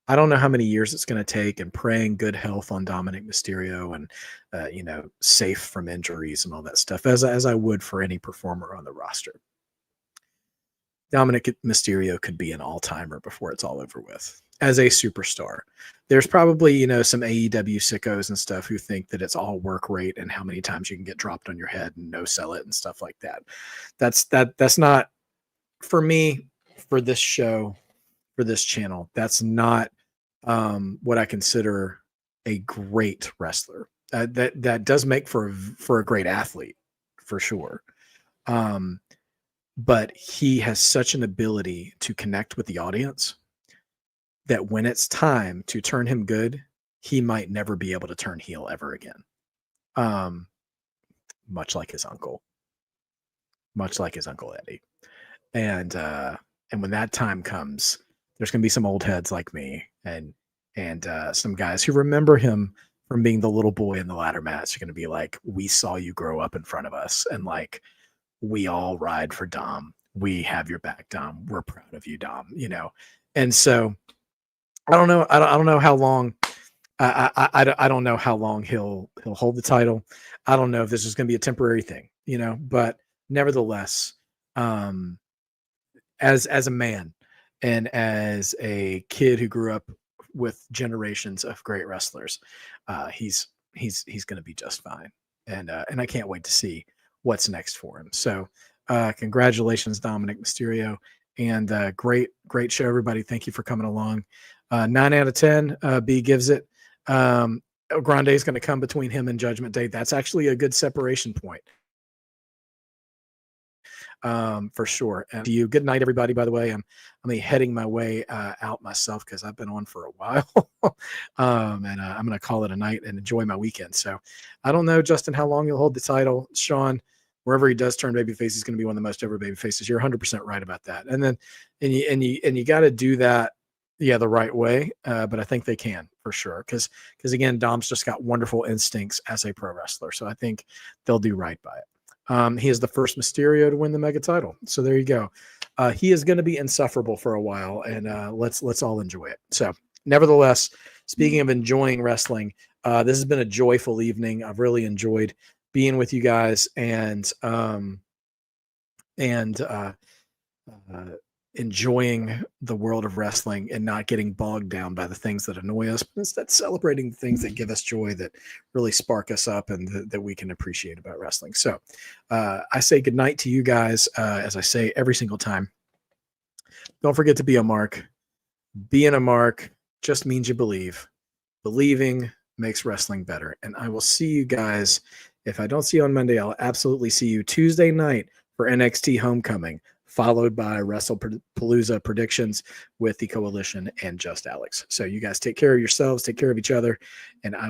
I don't know how many years it's going to take, and praying good health on Dominic Mysterio and, safe from injuries and all that stuff, as I would for any performer on the roster. Dominic Mysterio could be an all-timer before it's all over with as a superstar. There's probably, some AEW sickos and stuff who think that it's all work rate and how many times you can get dropped on your head and no sell it and stuff like that. That's not, for me, for this show, for this channel, that's not what I consider a great wrestler. That does make for a great athlete, for sure. But he has such an ability to connect with the audience that when it's time to turn him good, he might never be able to turn heel ever again. Much like his uncle Eddie. And when that time comes, there's going to be some old heads like me and some guys who remember him from being the little boy in the ladder match are going to be like, we saw you grow up in front of us, and like, we all ride for Dom. We have your back, Dom. We're proud of you, Dom. And so I don't know. I don't know how long. I don't know how long he'll hold the title. I don't know if this is going to be a temporary thing, But nevertheless, as a man and as a kid who grew up with generations of great wrestlers, he's going to be just fine. And I can't wait to see what's next for him. So congratulations, Dominic Mysterio, and great show, everybody. Thank you for coming along. 9 out of 10. B gives it. Grande is going to come between him and Judgment Day. That's actually a good separation point. For sure. And to you, good night, everybody. By the way, I'm heading my way out myself because I've been on for a while, and I'm going to call it a night and enjoy my weekend. So I don't know, Justin, how long you'll hold the title. Sean, wherever he does turn babyface, he's going to be one of the most over babyfaces. You're 100% right about that. And then you got to do that, the right way. But I think they can for sure because again, Dom's just got wonderful instincts as a pro wrestler. So I think they'll do right by it. He is the first Mysterio to win the mega title. So there you go. He is going to be insufferable for a while, and let's all enjoy it. So nevertheless, speaking of enjoying wrestling, this has been a joyful evening. I've really enjoyed being with you guys and enjoying the world of wrestling and not getting bogged down by the things that annoy us, but instead celebrating the things that give us joy, that really spark us up and that we can appreciate about wrestling. So I say goodnight to you guys. As I say every single time, don't forget to be a mark. Being a mark just means you believe. Believing makes wrestling better. And I will see you guys. If I don't see you on Monday, I'll absolutely see you Tuesday night for NXT Homecoming, followed by WrestlePalooza predictions with the Coalition and Just Alex. So you guys take care of yourselves, take care of each other, and I